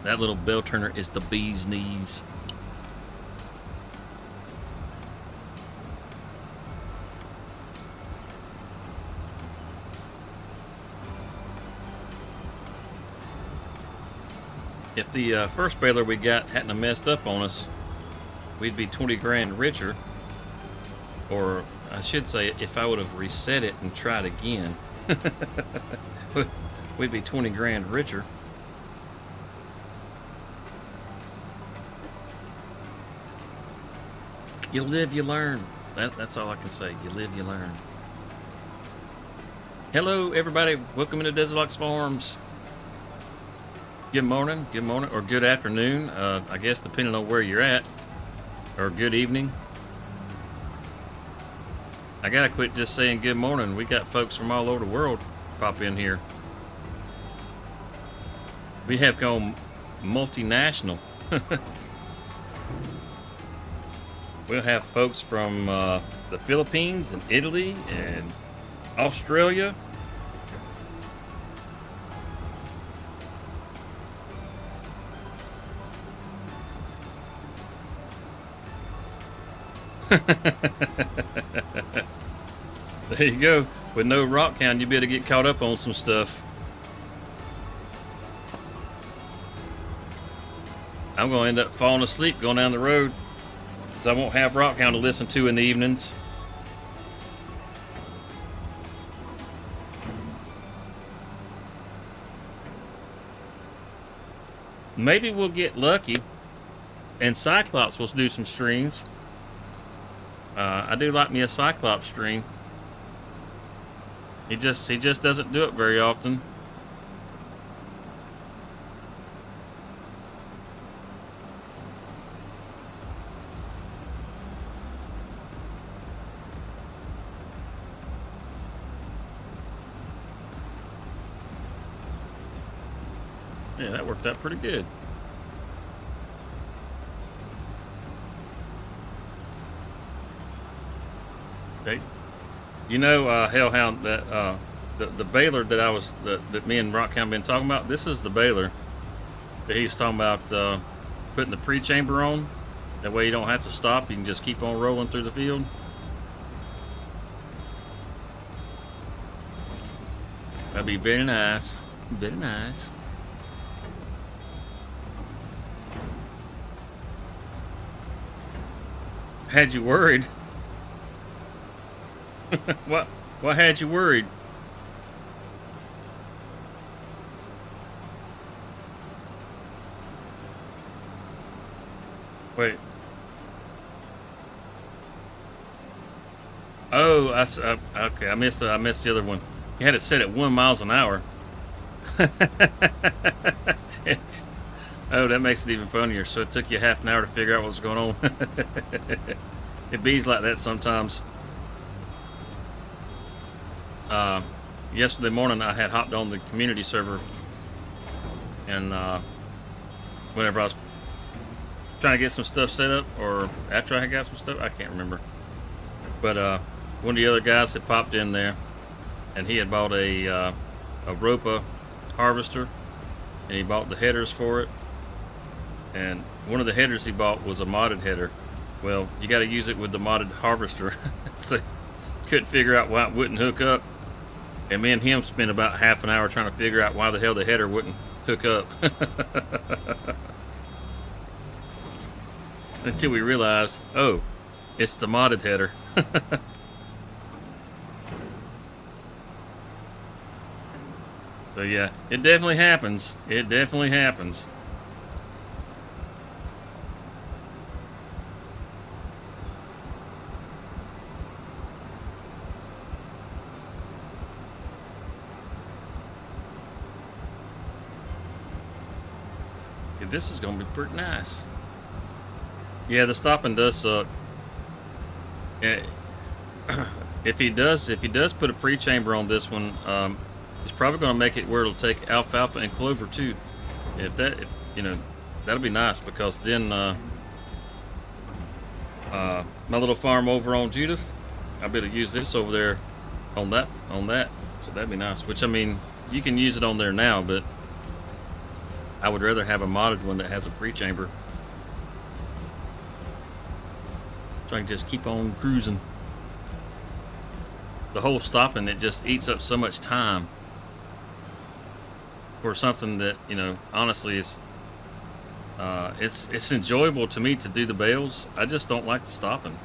[SPEAKER 1] That little bell turner is the bee's knees. If the first baler we got hadn't have messed up on us, we'd be 20 grand richer. Or I should say, if I would have reset it and tried again, we'd be 20 grand richer. You live, you learn. That's all I can say. You live, you learn. Hello, everybody. Welcome into DesertOx Farms. Good morning, or good afternoon. I guess depending on where you're at, or good evening. I gotta quit just saying good morning. We got folks from all over the world pop in here. We have gone multinational. We'll have folks from the Philippines and Italy and Australia. There you go. With no rock count, you better get caught up on some stuff. I'm going to end up falling asleep going down the road, because I won't have rock count to listen to in the evenings. Maybe we'll get lucky and Cyclops will do some streams. I do like me a Cyclops stream. He just doesn't do it very often. Yeah, that worked out pretty good. Okay. You know, Hellhound, that the baler that me and Rockhound been talking about. This is the baler that he's talking about putting the pre-chamber on. That way you don't have to stop. You can just keep on rolling through the field. That'd be very nice. Very nice. Had you worried? What had you worried? Wait. Oh, okay. I missed the other one. You had it set at 1 mile an hour. Oh, that makes it even funnier. So it took you half an hour to figure out what was going on. It bees like that sometimes. Yesterday morning I had hopped on the community server, and whenever I was trying to get some stuff set up, or after I had got some stuff, I can't remember. But one of the other guys had popped in there, and he had bought a Ropa harvester, and he bought the headers for it. And one of the headers he bought was a modded header. Well, you got to use it with the modded harvester, so couldn't figure out why it wouldn't hook up. And me and him spent about half an hour trying to figure out why the hell the header wouldn't hook up. Until we realized, oh, it's the modded header. So yeah, it definitely happens. It definitely happens. This is gonna be pretty nice. Yeah, the stopping does suck. If he does put a pre-chamber on this one, it's probably gonna make it where it'll take alfalfa and clover too. If you know, that'll be nice, because then my little farm over on Judith, I'll be able to use this over there on that So that'd be nice. Which, I mean, you can use it on there now, but I would rather have a modded one that has a pre-chamber. So I can just keep on cruising. The whole stopping, it just eats up so much time for something that, you know, honestly is it's enjoyable to me to do the bales. I just don't like the stopping.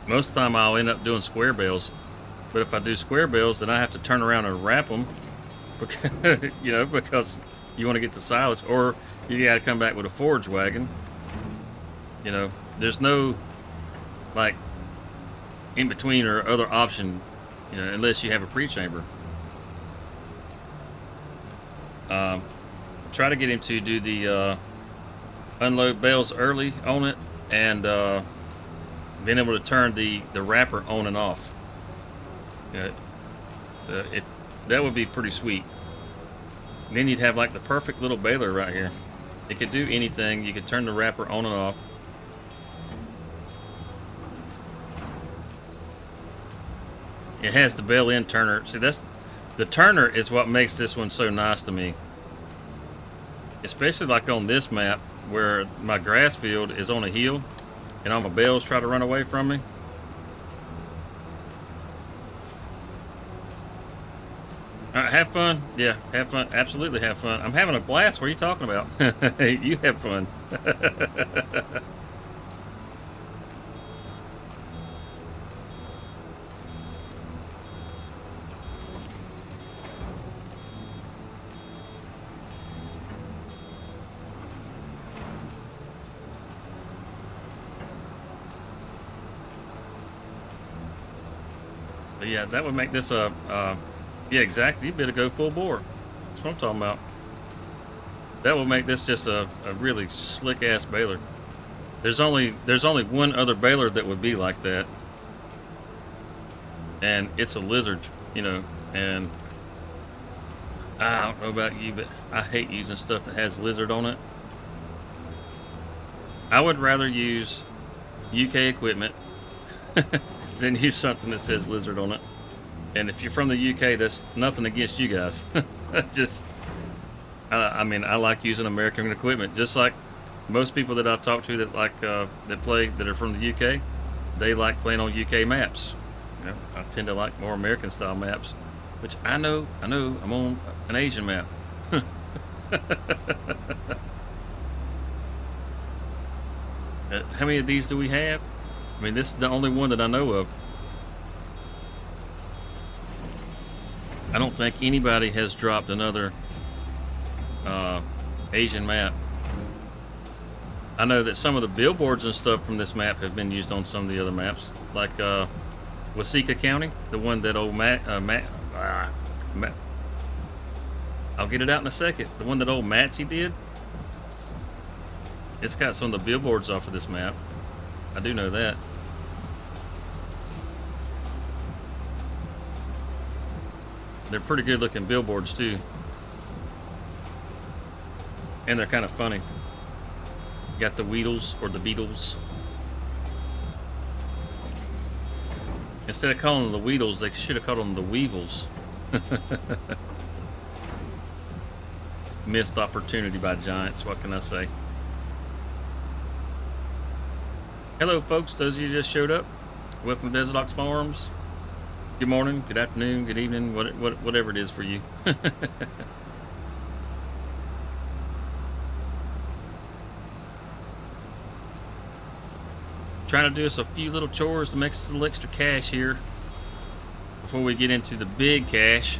[SPEAKER 1] Most of the time I'll end up doing square bales, but if I do square bales, then I have to turn around and wrap them because, you know, because you want to get the silage, or you got to come back with a forage wagon. You know, there's no like in between or other option, you know, unless you have a pre-chamber. Try to get him to do the unload bales early on it, and being able to turn the wrapper on and off. So that would be pretty sweet. And then you'd have like the perfect little baler right here. It could do anything. You could turn the wrapper on and off. It has the bale end turner. See, that's the turner is what makes this one so nice to me. Especially like on this map where my grass field is on a hill and all my bales try to run away from me. Have fun. Yeah, have fun. Absolutely have fun. I'm having a blast. What are you talking about? You have fun. But yeah, that would make this a yeah, exactly. You better go full bore. That's what I'm talking about. That will make this just a really slick ass baler. There's only one other baler that would be like that, and it's a lizard, you know. And I don't know about you, but I hate using stuff that has lizard on it. I would rather use UK equipment than use something that says lizard on it. And if you're from the UK, that's nothing against you guys. Just, I mean, I like using American equipment. Just like most people that I talk to that like that are from the UK, they like playing on UK maps. You know, I tend to like more American style maps, which I know I'm on an Asian map. How many of these do we have? I mean, this is the only one that I know of. I don't think anybody has dropped another Asian map. I know that some of the billboards and stuff from this map have been used on some of the other maps, like Waseca County, the one that old I'll get it out in a second. The one that old Matsy did. It's got some of the billboards off of this map. I do know that. They're pretty good looking billboards too. And they're kind of funny. Got the Weedles or the Beatles. Instead of calling them the Weedles, they should have called them the Weevils. Missed opportunity by Giants, what can I say? Hello folks, those of you who just showed up. Welcome to DesertOx Farms. Good morning, good afternoon, good evening, whatever it is for you. Trying to do us a few little chores to make us a little extra cash here before we get into the big cash.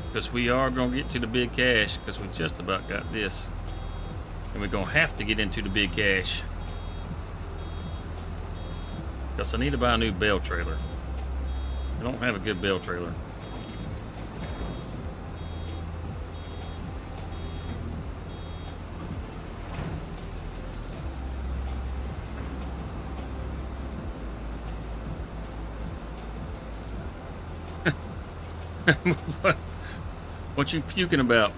[SPEAKER 1] Because we are going to get to the big cash because we just about got this. And we're going to have to get into the big cash. Because I need to buy a new bale trailer. I don't have a good bale trailer. What you puking about?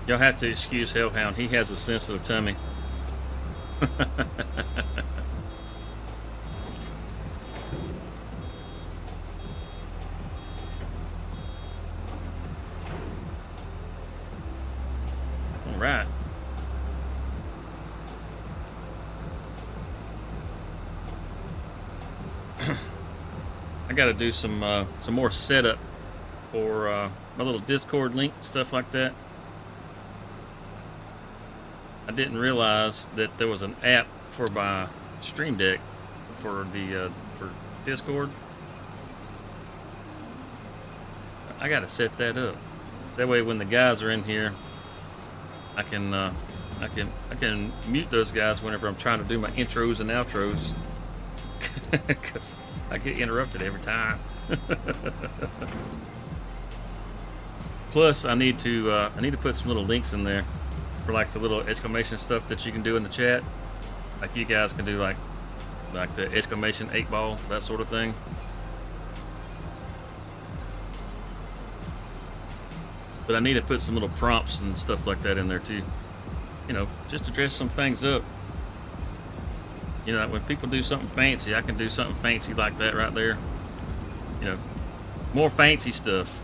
[SPEAKER 1] Y'all have to excuse Hellhound. He has a sensitive tummy. All right. I got to do some more setup for my little Discord link, stuff like that. I didn't realize that there was an app for my Stream Deck for the for Discord. I got to set that up. That way, when the guys are in here, I can mute those guys whenever I'm trying to do my intros and outros, because I get interrupted every time. Plus, I need to put some little links in there for like the little exclamation stuff that you can do in the chat. Like you guys can do like the exclamation 8-ball, that sort of thing. But I need to put some little prompts and stuff like that in there too. You know, just to dress some things up. You know, when people do something fancy, I can do something fancy like that right there. You know, more fancy stuff.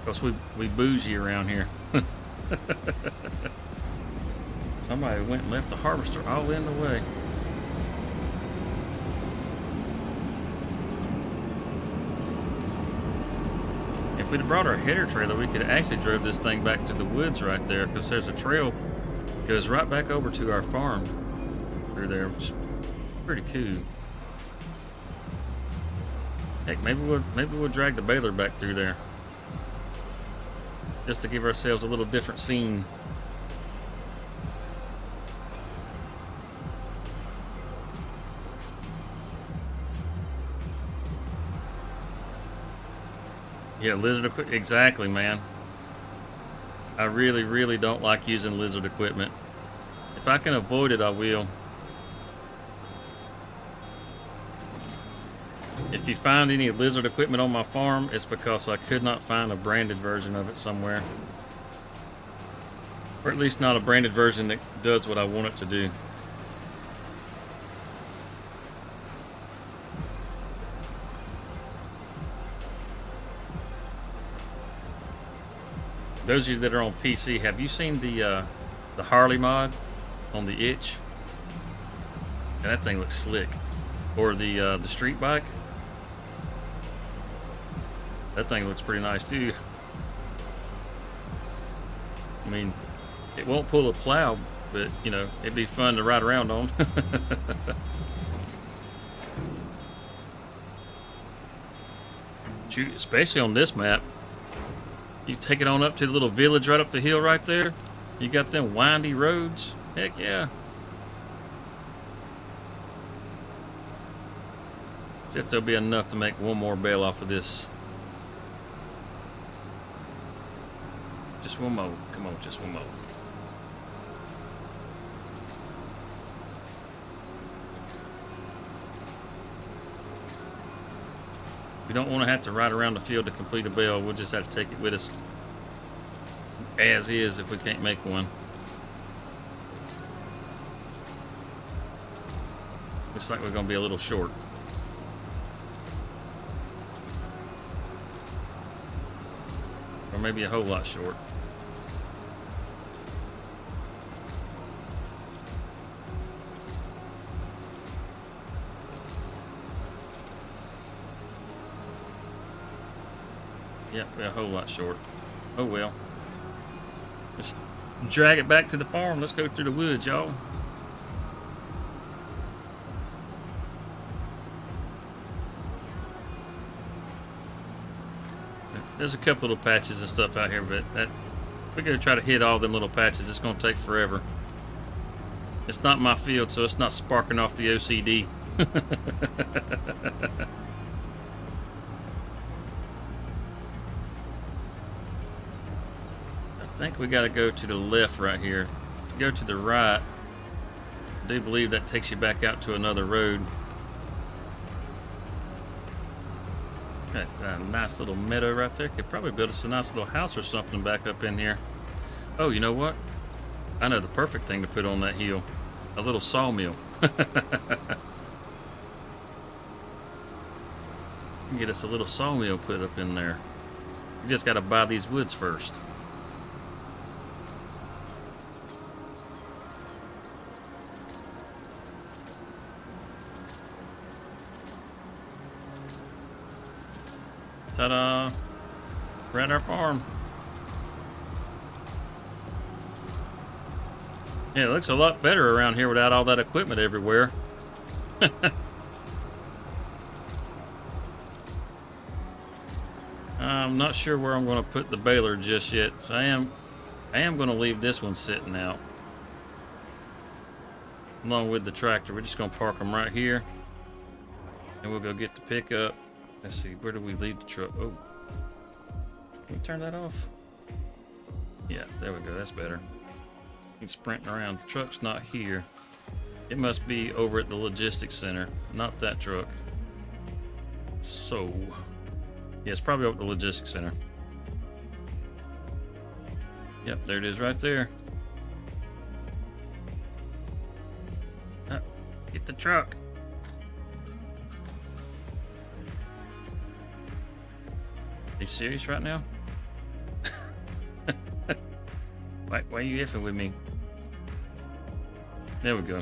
[SPEAKER 1] Because we bougie around here. Somebody went and left the harvester all in the way. If we'd have brought our header trailer, we could have actually drove this thing back to the woods right there, because there's a trail that goes right back over to our farm through there, which is pretty cool. Heck, maybe we'll drag the baler back through there, just to give ourselves a little different scene. Yeah, lizard equipment. Exactly, man. I really, really don't like using lizard equipment. If I can avoid it, I will. If you find any lizard equipment on my farm, it's because I could not find a branded version of it somewhere. Or at least not a branded version that does what I want it to do. Those of you that are on PC, have you seen the Harley mod on the itch? And that thing looks slick. Or the street bike. That thing looks pretty nice too. I mean, it won't pull a plow, but you know, it'd be fun to ride around on. Shoot, especially on this map. You take it on up to the little village right up the hill right there. You got them windy roads. Heck yeah. See if there'll be enough to make one more bale off of this. Just one more. Come on, just one more. We don't want to have to ride around the field to complete a bale. We'll just have to take it with us as is if we can't make one. Looks like we're going to be a little short. Or maybe a whole lot short. Yep, we're a whole lot short. Oh well. Just drag it back to the farm. Let's go through the woods, y'all. There's a couple little patches and stuff out here, but we're gonna try to hit all them little patches. It's gonna take forever. It's not my field, so it's not sparking off the OCD. I think we got to go to the left right here. If you go to the right, I do believe that takes you back out to another road. Got a nice little meadow right there. Could probably build us a nice little house or something back up in here. Oh, you know what? I know the perfect thing to put on that hill. A little sawmill. Get us a little sawmill put up in there. We just got to buy these woods first. Ta-da! We're at our farm. Yeah, it looks a lot better around here without all that equipment everywhere. I'm not sure where I'm going to put the baler just yet. So I am going to leave this one sitting out along with the tractor. We're just going to park them right here, and we'll go get the pickup. Let's see, where do we leave the truck? Oh, can we turn that off? Yeah, there we go. That's better. He's sprinting around. The truck's not here. It must be over at the logistics center, not that truck. So, yeah, it's probably over at the logistics center. Yep, there it is right there. Get the truck. Are you serious right now? Why are you effing with me? There we go.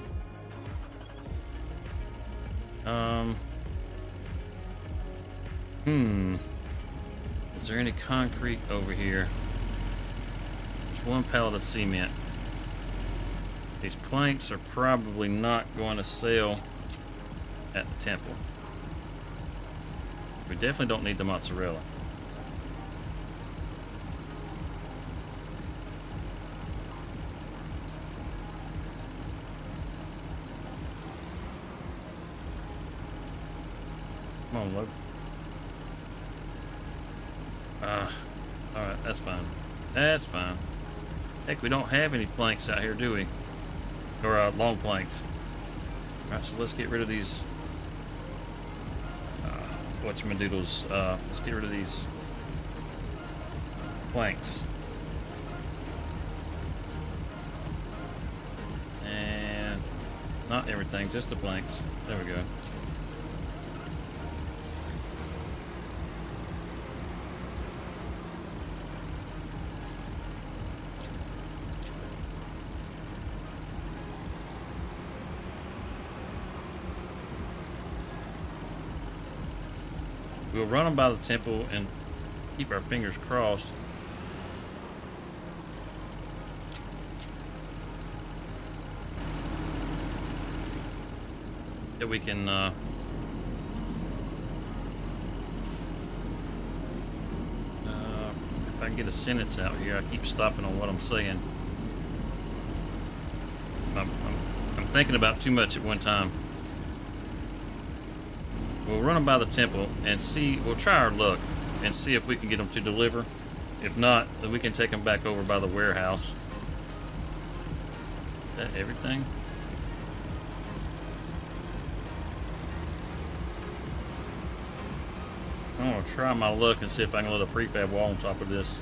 [SPEAKER 1] Is there any concrete over here? There's one pallet of cement. These planks are probably not going to sell at the temple. We definitely don't need the mozzarella. Come on, load. Alright, that's fine. That's fine. Heck, we don't have any planks out here, do we? Or long planks. Alright, so let's get rid of these whatchamadoodles. Let's get rid of these planks. And not everything, just the planks. There we go. We'll run them by the temple and keep our fingers crossed. That we can if I can get a sentence out here. I keep stopping on what I'm saying. I'm thinking about too much at one time. We'll run them by the temple and see. We'll try our luck and see if we can get them to deliver. If not, then we can take them back over by the warehouse. Is that everything? I'm gonna try my luck and see if I can let a prefab wall on top of this.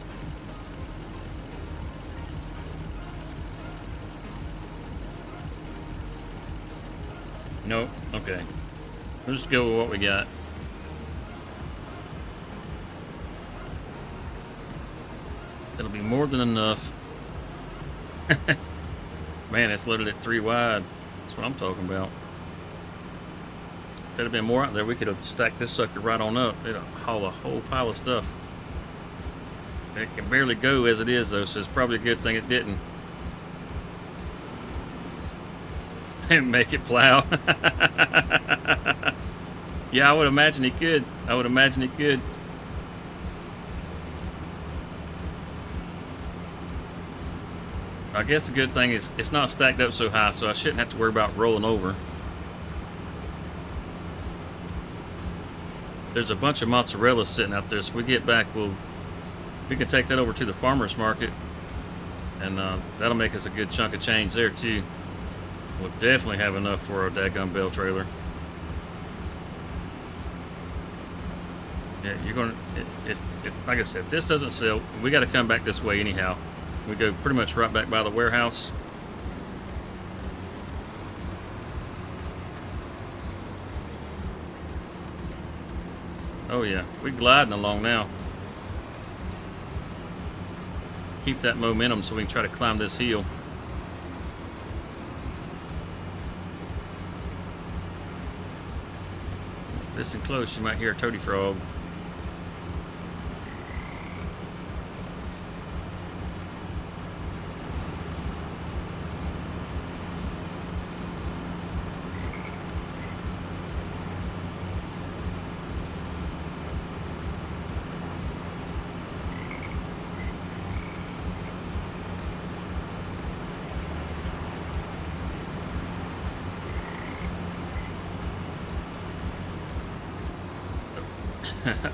[SPEAKER 1] Nope. Okay. Let's just go with what we got. That'll be more than enough. Man, it's loaded at 3 wide. That's what I'm talking about. If there'd have been more out there, we could have stacked this sucker right on up. It'd haul a whole pile of stuff. It can barely go as it is, though, so it's probably a good thing it didn't. And make it plow. Yeah, I would imagine he could. I would imagine he could. I guess the good thing is it's not stacked up so high, so I shouldn't have to worry about rolling over. There's a bunch of mozzarella sitting out there, so we get back, we can take that over to the farmer's market, and that'll make us a good chunk of change there too. We'll definitely have enough for our dadgum bale trailer. Yeah, you're gonna. If like I said, if this doesn't sell, we got to come back this way anyhow. We go pretty much right back by the warehouse. Oh yeah, we're gliding along now. Keep that momentum so we can try to climb this hill. Listen close, you might hear a toady frog.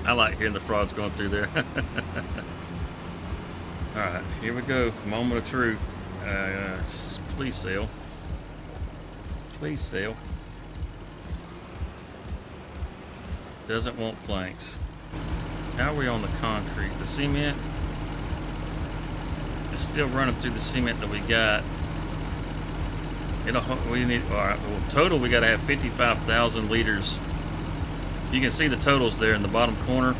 [SPEAKER 1] I like hearing the frogs going through there. Alright, here we go. Moment of truth. Please sell. Please sell. Doesn't want planks. How are we on the concrete? The cement is still running through the cement that we got. We need, alright, well, total we gotta have 55,000 liters. You can see the totals there in the bottom corner.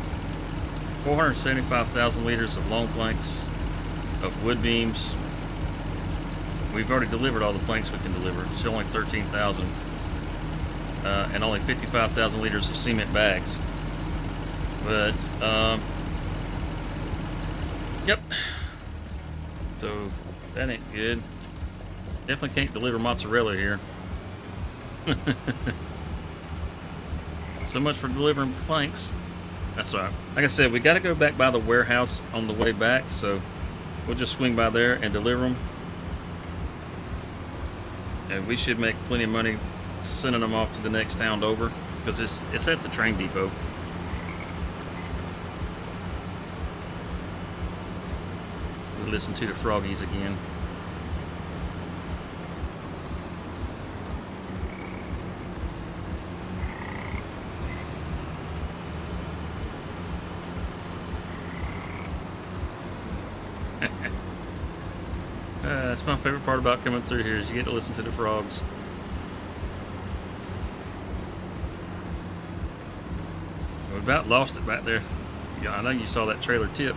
[SPEAKER 1] 475,000 liters of long planks, of wood beams. We've already delivered all the planks we can deliver. It's only 13,000. And only 55,000 liters of cement bags. But, yep. So, that ain't good. Definitely can't deliver mozzarella here. So much for delivering planks. That's all right. Like I said, we got to go back by the warehouse on the way back, so we'll just swing by there and deliver them. And we should make plenty of money sending them off to the next town over, because it's at the train depot. We listen to the froggies again. That's my favorite part about coming through here, is you get to listen to the frogs. We about lost it back there. Yeah, I know you saw that trailer tip.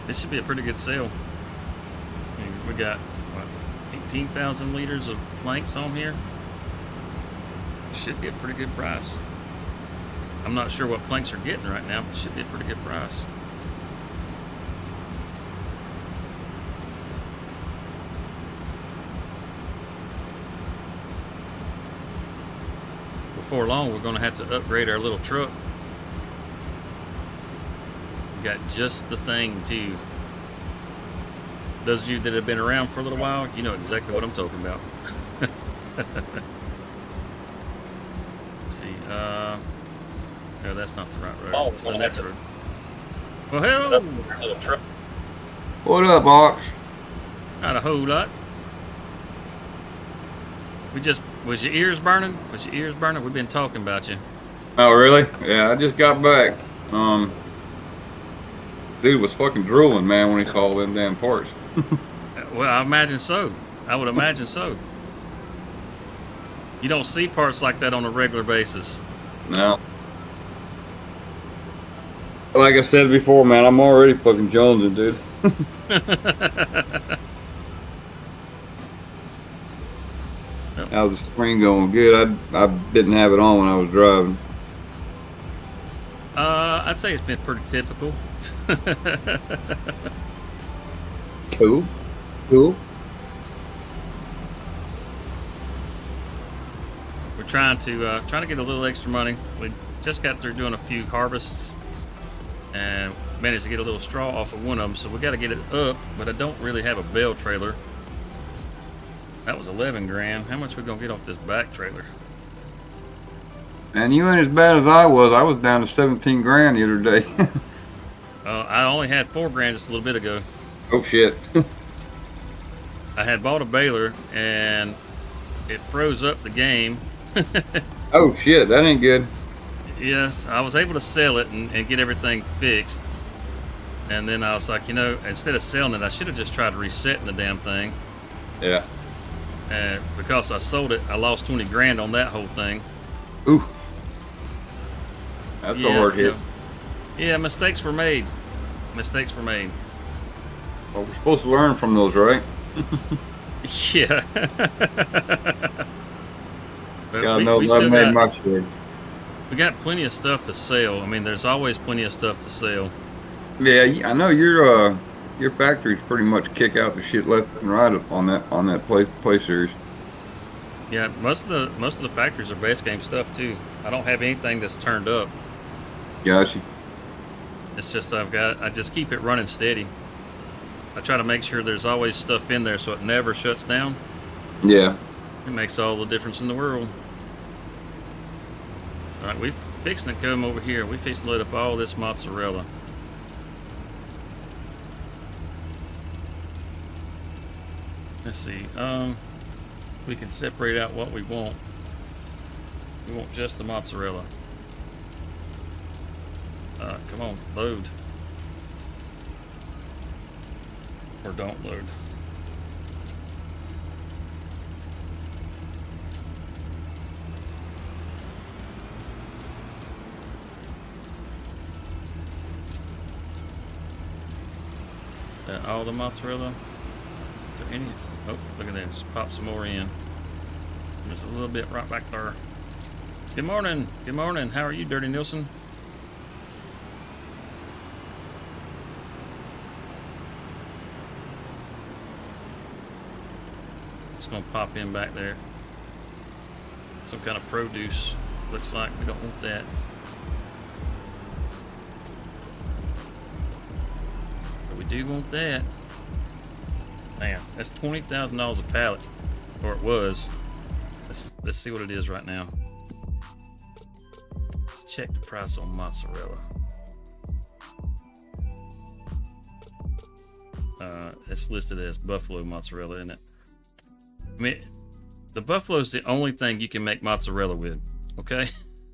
[SPEAKER 1] This should be a pretty good sale. We got, what, 18,000 liters of planks on here. Should be a pretty good price. I'm not sure what planks are getting right now, but it should be a pretty good price. Before long, we're going to have to upgrade our little truck. We got just the thing too. Those of you that have been around for a little while, you know exactly what I'm talking about. Let's see. No, that's not the right road.
[SPEAKER 3] Oh,
[SPEAKER 1] It's the next road. Well, hello.
[SPEAKER 2] What up, Ox?
[SPEAKER 1] Not a whole lot. Was your ears burning? Was your ears burning? We've been talking about you.
[SPEAKER 2] Oh, really? Yeah, I just got back. Dude was fucking drooling, man, when he called them damn parts.
[SPEAKER 1] Well, I imagine so. I would imagine so. You don't see parts like that on a regular basis.
[SPEAKER 2] No. Like I said before, man, I'm already fucking jonesing, dude. How's the screen going? Good. I didn't have it on when I was driving.
[SPEAKER 1] I'd say it's been pretty typical.
[SPEAKER 2] Cool. Cool.
[SPEAKER 1] We're trying to get a little extra money. We just got through doing a few harvests and managed to get a little straw off of one of them, so we got to get it up. But I don't really have a bale trailer. That was 11 grand. How much we gonna get off this back trailer?
[SPEAKER 2] And you ain't as bad as I was. I was down to 17 grand the other day.
[SPEAKER 1] I only had 4 grand just a little bit ago.
[SPEAKER 2] Oh shit.
[SPEAKER 1] I had bought a baler and it froze up the game.
[SPEAKER 2] Oh shit, that ain't good.
[SPEAKER 1] Yes, I was able to sell it and get everything fixed. And then I was like, instead of selling it, I should have just tried resetting the damn thing.
[SPEAKER 2] Yeah.
[SPEAKER 1] And because I sold it, I lost 20 grand on that whole thing.
[SPEAKER 2] Ooh. That's a hard hit.
[SPEAKER 1] Yeah, mistakes were made. Mistakes were made.
[SPEAKER 2] Well, we're supposed to learn from those, right?
[SPEAKER 1] Yeah.
[SPEAKER 2] God knows I've made my share.
[SPEAKER 1] We got plenty of stuff to sell. I mean, there's always plenty of stuff to sell.
[SPEAKER 2] Yeah, I know your factories pretty much kick out the shit left and right on that play series.
[SPEAKER 1] Yeah, most of the factories are base game stuff too. I don't have anything that's turned up.
[SPEAKER 2] Gotcha.
[SPEAKER 1] It's just I just keep it running steady. I try to make sure there's always stuff in there so it never shuts down.
[SPEAKER 2] Yeah.
[SPEAKER 1] It makes all the difference in the world. All right, we're fixing to come over here. We're fixing to load up all this mozzarella. Let's see. We can separate out what we want. We want just the mozzarella. Come on, load. Or don't load. All the mozzarella. Is there any? Oh, look at that. Just pop some more in. There's a little bit right back there. Good morning. Good morning. How are you, Dirty Nielsen? It's going to pop in back there. Some kind of produce. Looks like we don't want that. But we do want that. Man, that's $20,000 a pallet. Or it was. Let's see what it is right now. Let's check the price on mozzarella. It's listed as buffalo mozzarella, isn't it? I mean, the buffalo is the only thing you can make mozzarella with. Okay.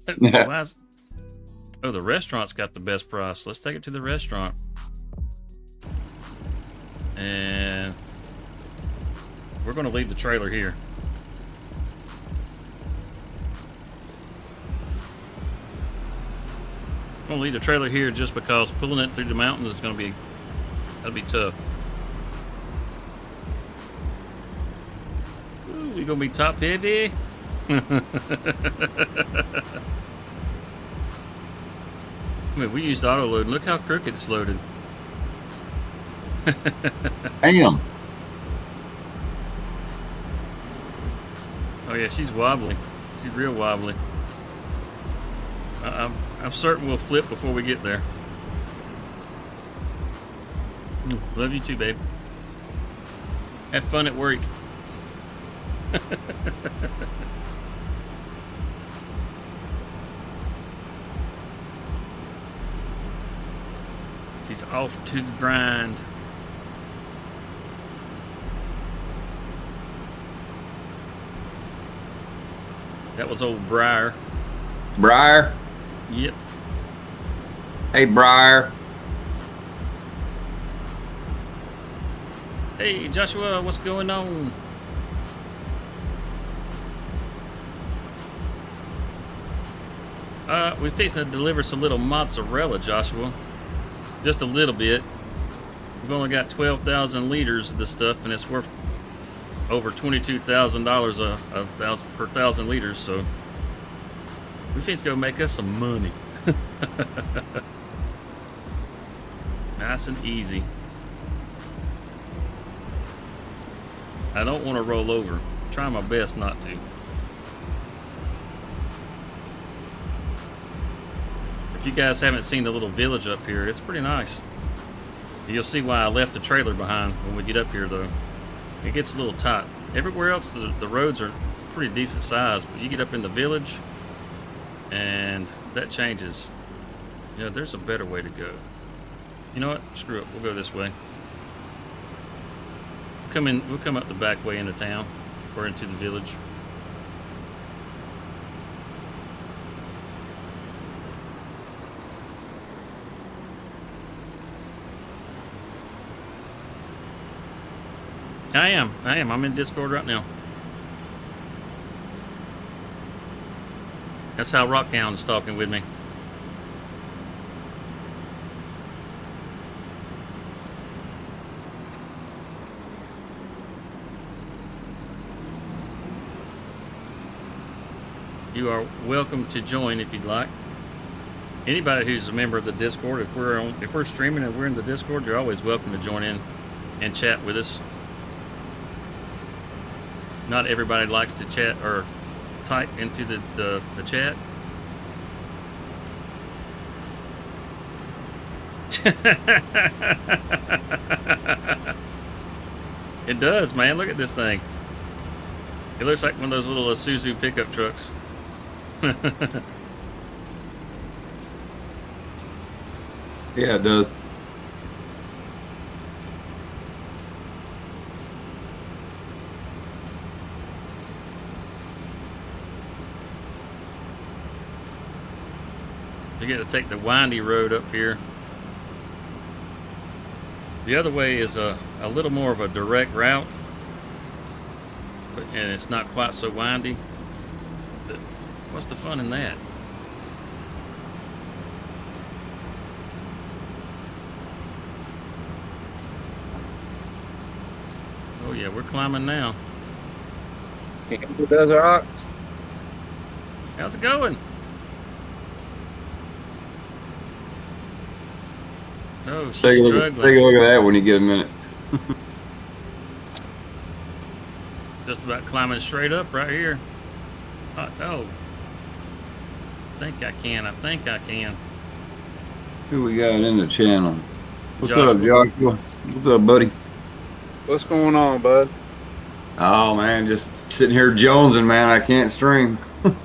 [SPEAKER 1] Oh, the restaurant's got the best price. Let's take it to the restaurant. And we're going to leave the trailer here. I'm going to leave the trailer here just because pulling it through the mountains is going to be, that'll be tough. Ooh, we going to be top heavy. I mean, we used auto load. Look how crooked it's loaded.
[SPEAKER 2] Damn.
[SPEAKER 1] Oh yeah, she's wobbly. She's real wobbly. I'm certain we'll flip before we get there. Love you too, babe. Have fun at work. She's off to the grind. That was old Briar.
[SPEAKER 2] Briar?
[SPEAKER 1] Yep.
[SPEAKER 2] Hey, Briar.
[SPEAKER 1] Hey, Joshua, what's going on? We're fixing to deliver some little mozzarella, Joshua. Just a little bit. We've only got 12,000 liters of this stuff, and it's worth over $22,000 per 1,000 liters, so we think it's gonna make us some money. Nice and easy. I don't want to roll over. I'm trying my best not to. If you guys haven't seen the little village up here, it's pretty nice. You'll see why I left the trailer behind when we get up here, though. It gets a little tight. Everywhere else, the roads are pretty decent size, but you get up in the village, and that changes. You know, there's a better way to go. You know what? Screw it. We'll go this way. come in. We'll come up the back way into town, or into the village. I am. I'm in Discord right now. That's how Rockhound's talking with me. You are welcome to join if you'd like. Anybody who's a member of the Discord, if we're streaming and we're in the Discord, you're always welcome to join in and chat with us. Not everybody likes to chat or type into the chat. It does, man. Look at this thing. It looks like one of those little Isuzu pickup trucks.
[SPEAKER 2] Yeah, it does.
[SPEAKER 1] You get to take the windy road up here. The other way is a little more of a direct route, and it's not quite so windy. But what's the fun in that? Oh yeah, we're climbing now.
[SPEAKER 3] DesertOx.
[SPEAKER 1] How's it going? Oh, she's struggling.
[SPEAKER 2] Take a look at that when you get a minute.
[SPEAKER 1] Just about climbing straight up right here. Oh. I think I can.
[SPEAKER 2] Who we got in the channel? What's
[SPEAKER 1] Joshua.
[SPEAKER 2] up, Joshua? What's up, buddy?
[SPEAKER 3] What's going on, bud?
[SPEAKER 2] Oh, man, just sitting here jonesing, man. I can't stream.
[SPEAKER 1] Oh,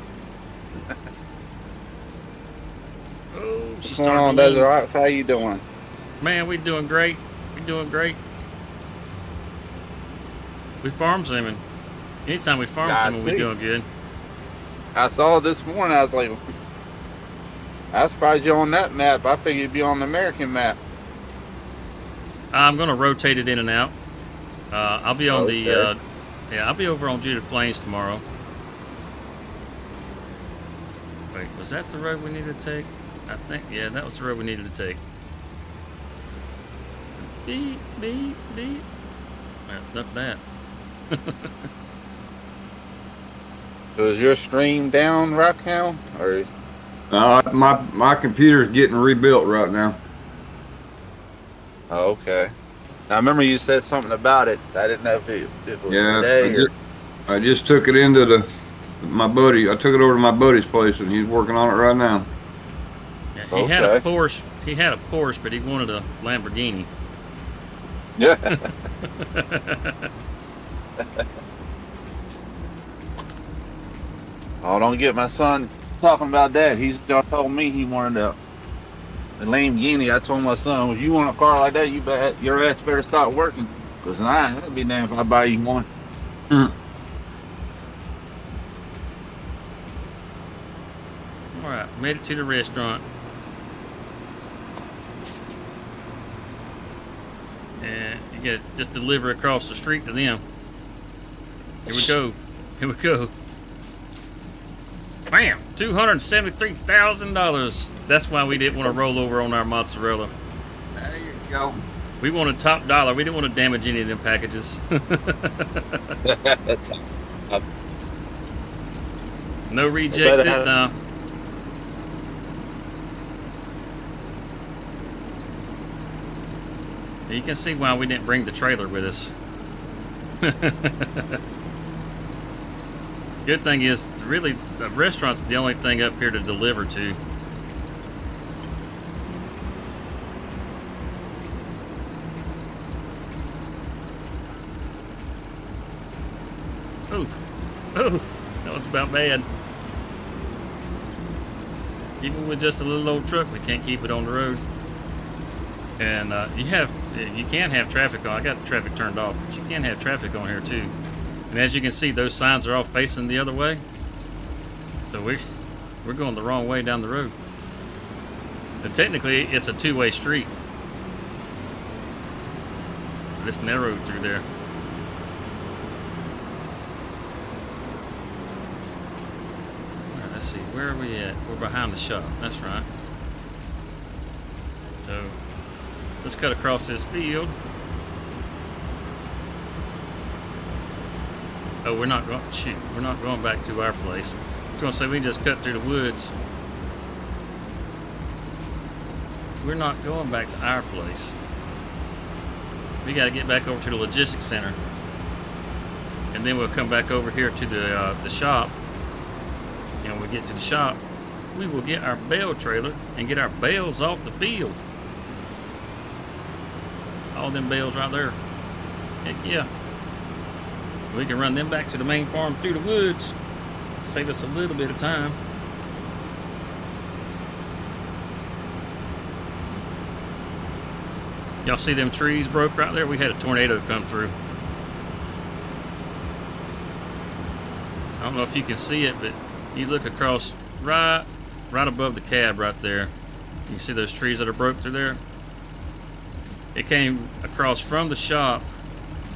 [SPEAKER 3] What's
[SPEAKER 1] she's
[SPEAKER 3] going on,
[SPEAKER 1] starting to lean.
[SPEAKER 3] DesertOx? How you doing?
[SPEAKER 1] Man, we doing great. We doing great. We farm simming. Anytime we farm
[SPEAKER 3] I
[SPEAKER 1] simming, we
[SPEAKER 3] see.
[SPEAKER 1] doing good.
[SPEAKER 3] I saw this morning. I was like, I surprised you on that map. I figured you'd be on the American map.
[SPEAKER 1] I'm gonna rotate it in and out. I'll be on
[SPEAKER 3] Okay.
[SPEAKER 1] I'll be over on Judith Plains tomorrow. Wait, was that the road we needed to take? I think, yeah, that was the road we needed to take. Beep, beep, beep. Well, enough of that.
[SPEAKER 3] So is your stream down right now? Or
[SPEAKER 2] My computer's getting rebuilt right now.
[SPEAKER 3] oh, okay. Now, I remember you said something about it. I didn't know if it was
[SPEAKER 2] Yeah,
[SPEAKER 3] today or...
[SPEAKER 2] I just took it into my buddy. I took it over to my buddy's place, and he's working on it right now.
[SPEAKER 1] Yeah, he had a
[SPEAKER 3] Okay.
[SPEAKER 1] Porsche. He had a Porsche, but he wanted a Lamborghini.
[SPEAKER 3] Yeah. Oh, don't get my son talking about that. He's told me he wanted a Lamborghini. I told my son, if you want a car like that, your ass better start working. Because I ain't gonna be damned if I buy you one.
[SPEAKER 2] Mm.
[SPEAKER 1] All right, made it to the restaurant. And you got to just deliver across the street to them. Here we go. Here we go. Bam! $273,000. That's why we didn't want to roll over on our mozzarella.
[SPEAKER 2] There you go.
[SPEAKER 1] We wanted top dollar. We didn't want to damage any of them packages. No rejects this time. You can see why we didn't bring the trailer with us. Good thing is, really, the restaurant's the only thing up here to deliver to. Oh, that was about bad. Even with just a little old truck, we can't keep it on the road. And you can have traffic on. I got the traffic turned off, but you can have traffic on here too. And as you can see, those signs are all facing the other way. So we're going the wrong way down the road. But technically, it's a two-way street. But it's narrowed through there. All right, let's see, where are we at? We're behind the shop. That's right. So let's cut across this field. Oh, we're not going to shoot. We're not going back to our place. I was going to say we can just cut through the woods. We're not going back to our place. We got to get back over to the logistics center, and then we'll come back over here to the shop. And when we get to the shop, we will get our bale trailer and get our bales off the field. All them bales right there. Heck yeah. We can run them back to the main farm through the woods. Save us a little bit of time. Y'all see them trees broke right there? We had a tornado come through. I don't know if you can see it, but you look across right above the cab right there. You see those trees that are broke through there? It came across from the shop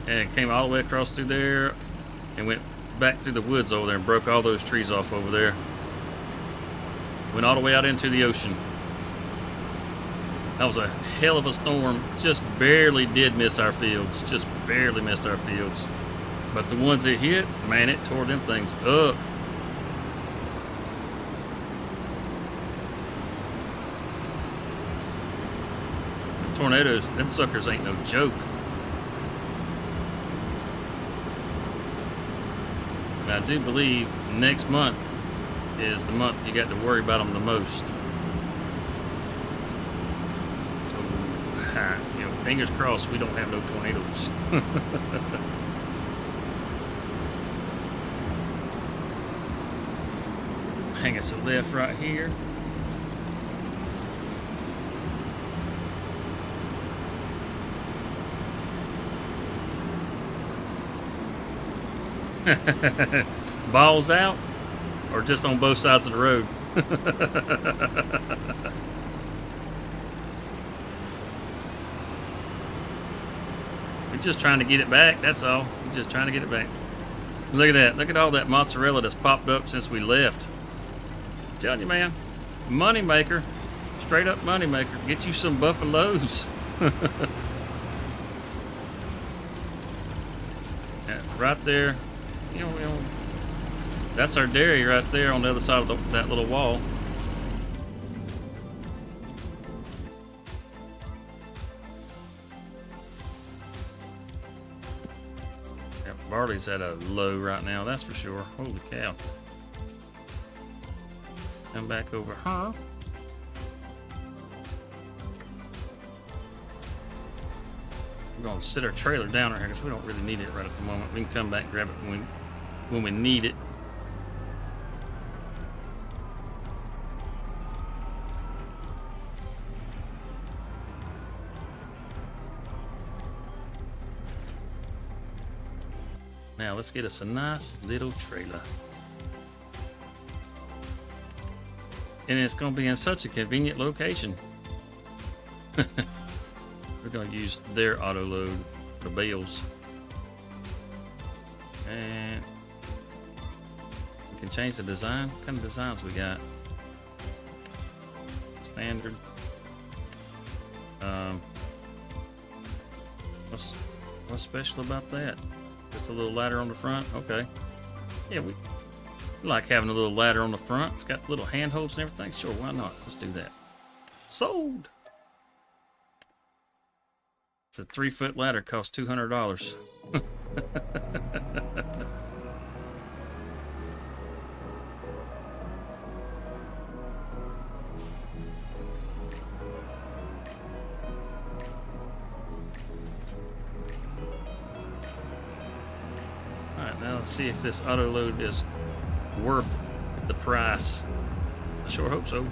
[SPEAKER 1] and it came all the way across through there and went back through the woods over there and broke all those trees off over there. Went all the way out into the ocean. That was a hell of a storm. Just barely did miss our fields. Just barely missed our fields. But the ones that hit, man, it tore them things up. The tornadoes, them suckers ain't no joke. And I do believe next month is the month you got to worry about them the most. You know, fingers crossed we don't have no tornadoes. Hang us a left right here. Balls out or just on both sides of the road? Just trying to get it back, that's all. We're just trying to get it back. Look at that. Look at all that mozzarella that's popped up since we left. I'm telling you, man. Money maker. Straight up money maker. Get you some buffaloes. Yeah, right there. You know, that's our dairy right there on the other side of that little wall. Barley's at a low right now, that's for sure. Holy cow. Come back over, huh? We're gonna sit our trailer down right here because we don't really need it right at the moment. We can come back and grab it when we need it. Now let's get us a nice little trailer. And it's going to be in such a convenient location. We're going to use their auto load, the bales. And we can change the design. What kind of designs we got? Standard. What's special about that? Just a little ladder on the front. Okay. Yeah, we like having a little ladder on the front. It's got little handholds and everything. Sure, why not? Let's do that. Sold. It's a 3-foot ladder. Costs $200. Now let's see if this auto load is worth the price. I sure hope so.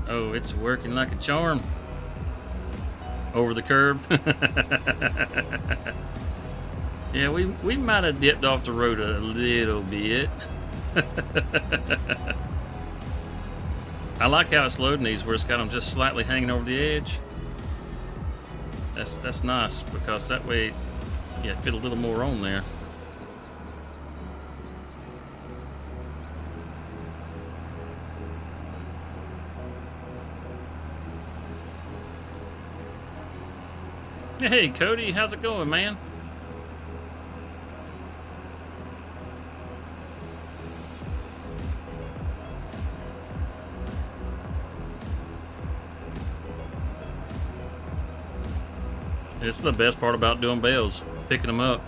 [SPEAKER 1] Oh, it's working like a charm. Over the curb. Yeah, we might have dipped off the road a little bit. I like how it's loading these where it's got them just slightly hanging over the edge. That's nice because that way, yeah, fit a little more on there. Hey, Cody, how's it going, man? It's the best part about doing bales, picking them up.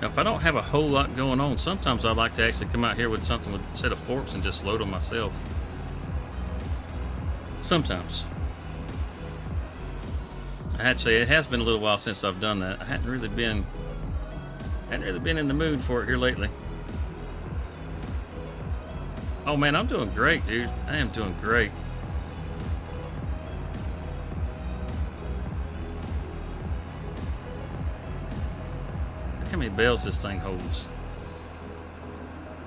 [SPEAKER 1] Now, if I don't have a whole lot going on, sometimes I like to actually come out here with something with a set of forks and just load them myself. Sometimes. Actually, it has been a little while since I've done that. I hadn't really been in the mood for it here lately. Oh man, I'm doing great, dude. I am doing great. Look how many bales this thing holds.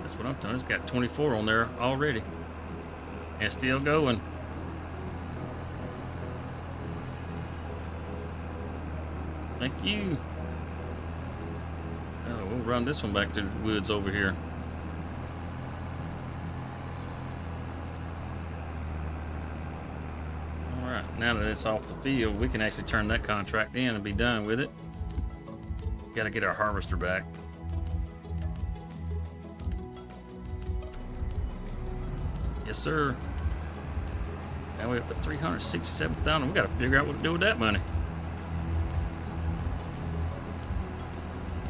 [SPEAKER 1] That's what I'm doing. It's got 24 on there already. And still going. Thank you. Oh, we'll run this one back to the woods over here. Alright, now that it's off the field, we can actually turn that contract in and be done with it. Gotta get our harvester back. Yes, sir. Now we have 367,000. We gotta figure out what to do with that money.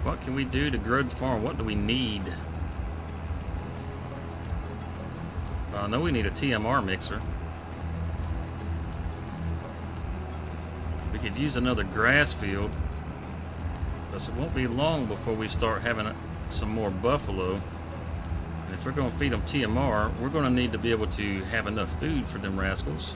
[SPEAKER 1] What can we do to grow the farm? What do we need? I know we need a TMR mixer. We could use another grass field. But it won't be long before we start having some more buffalo. And if we're going to feed them TMR, we're going to need to be able to have enough food for them rascals.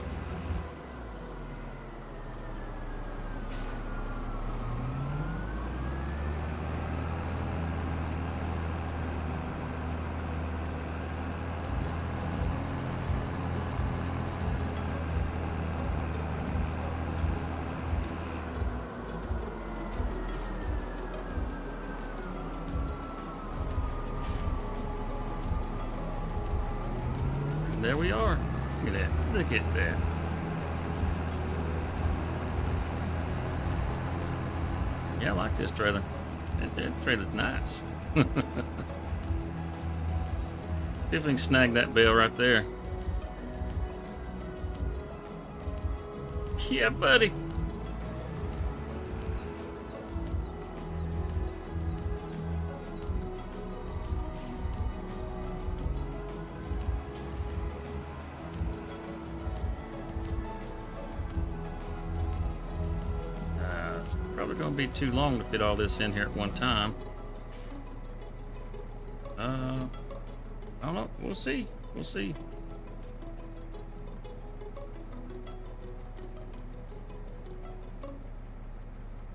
[SPEAKER 1] There we are. Look at that. Look at that. Yeah, I like this trailer. That trailer's nice. Definitely snag that bale right there. Yeah, buddy. It's probably going to be too long to fit all this in here at one time. I don't know. We'll see. We'll see.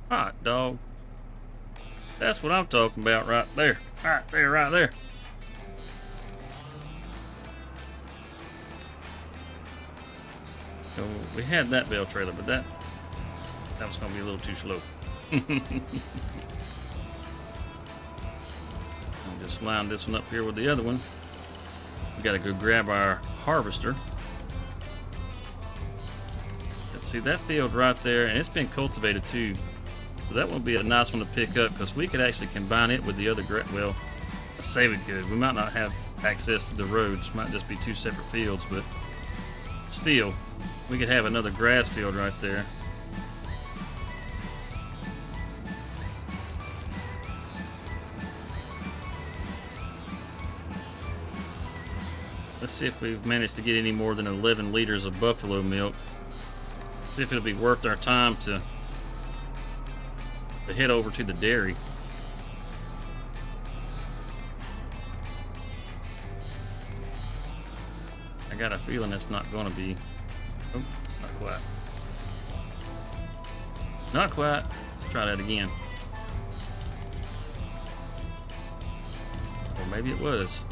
[SPEAKER 1] Hot dog. That's what I'm talking about right there. Right there, right there. So we had that bale trailer, but that was going to be a little too slow. I'll just line this one up here with the other one. We got to go grab our harvester. Let's see that field right there, and it's been cultivated too. So that would be a nice one to pick up because we could actually combine it with the other. Well, I say we could. We might not have access to the roads. Might just be two separate fields, but still, we could have another grass field right there. Let's see if we've managed to get any more than 11 liters of buffalo milk. See if it'll be worth our time to head over to the dairy. I got a feeling it's not going to be. Oh, not quite. Not quite. Let's try that again. Or maybe it was.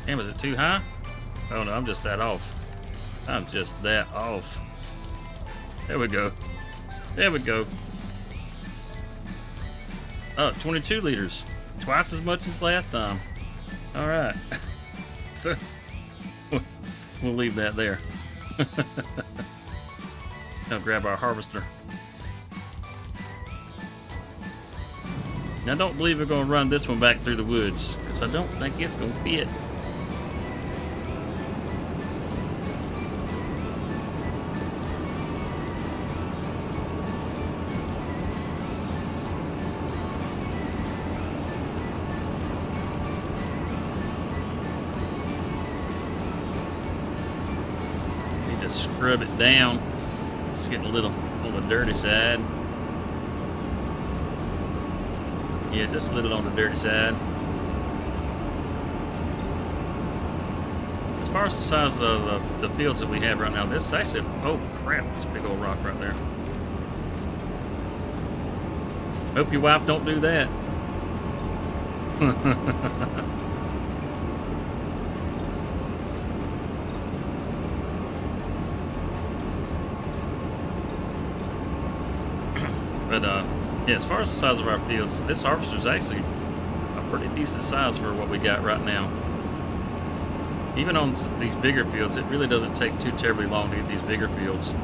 [SPEAKER 1] Damn, is it too high? Oh no, I'm just that off. I'm just that off. There we go. There we go. Oh, 22 liters. Twice as much as last time. All right. So we'll leave that there. Now grab our harvester. Now, I don't believe we're going to run this one back through the woods because I don't think it's going to fit. Scrub it down. It's getting a little on the dirty side. Yeah, just a little on the dirty side. As far as the size of the fields that we have right now, this is actually, oh crap, this big old rock right there. Hope your wife don't do that. But yeah, as far as the size of our fields, this harvester is actually a pretty decent size for what we got right now. Even on these bigger fields, it really doesn't take too terribly long to get these bigger fields.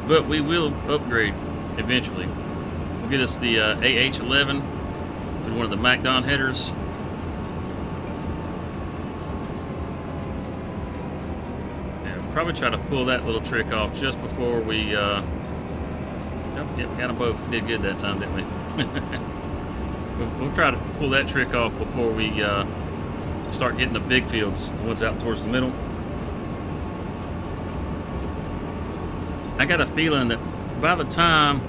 [SPEAKER 1] But we will upgrade eventually. We'll get us the AH11 with one of the MacDon headers. Probably try to pull that little trick off just before we yep, we kind of both did good that time, didn't we? We'll try to pull that trick off before we start getting the big fields, the ones out towards the middle. I got a feeling that by the time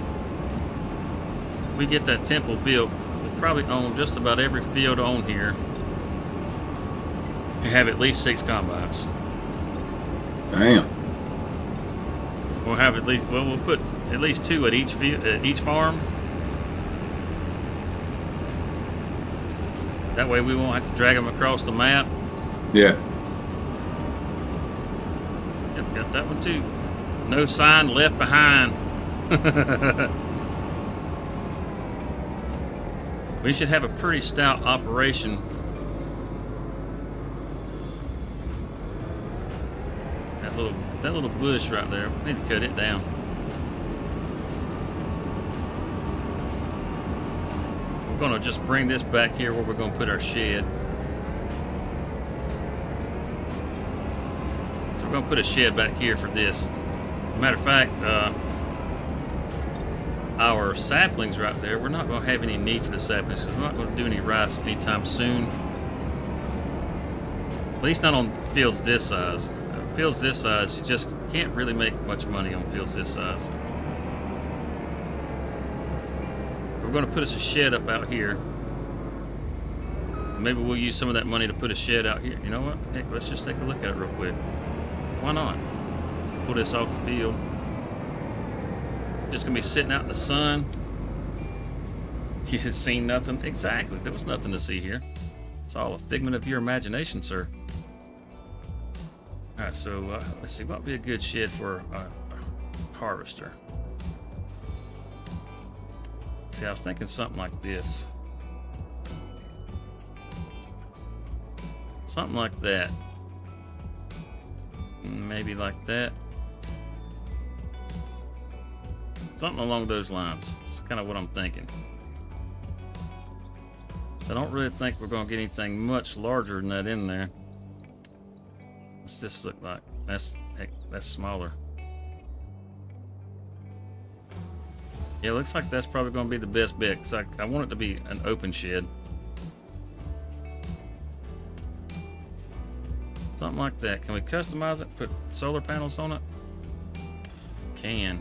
[SPEAKER 1] we get that temple built, we'll probably own just about every field on here and have at least 6 combines.
[SPEAKER 2] Damn.
[SPEAKER 1] We'll have at least, well, we'll put at least 2 at each field, at each farm. That way we won't have to drag them across the map.
[SPEAKER 2] Yeah.
[SPEAKER 1] Yep, got that one too. No sign left behind. We should have a pretty stout operation. That little bush right there, we need to cut it down. We're gonna just bring this back here where we're gonna put our shed. So we're gonna put a shed back here for this. Matter of fact, our saplings right there, we're not gonna have any need for the saplings because we're not gonna do any rice anytime soon. At least not on fields this size. Fields this size, you just can't really make much money on fields this size. We're going to put us a shed up out here. Maybe we'll use some of that money to put a shed out here. You know what? Heck, let's just take a look at it real quick. Why not? Pull this off the field. Just going to be sitting out in the sun. You have seen nothing. Exactly. There was nothing to see here. It's all a figment of your imagination, sir. Alright, so let's see, what would be a good shed for a harvester? See, I was thinking something like this. Something like that. Maybe like that. Something along those lines. It's kind of what I'm thinking. So I don't really think we're going to get anything much larger than that in there. What's this look like? That's smaller. Yeah, it looks like that's probably going to be the best bet because I want it to be an open shed. Something like that. Can we customize it? Put solar panels on it? Can.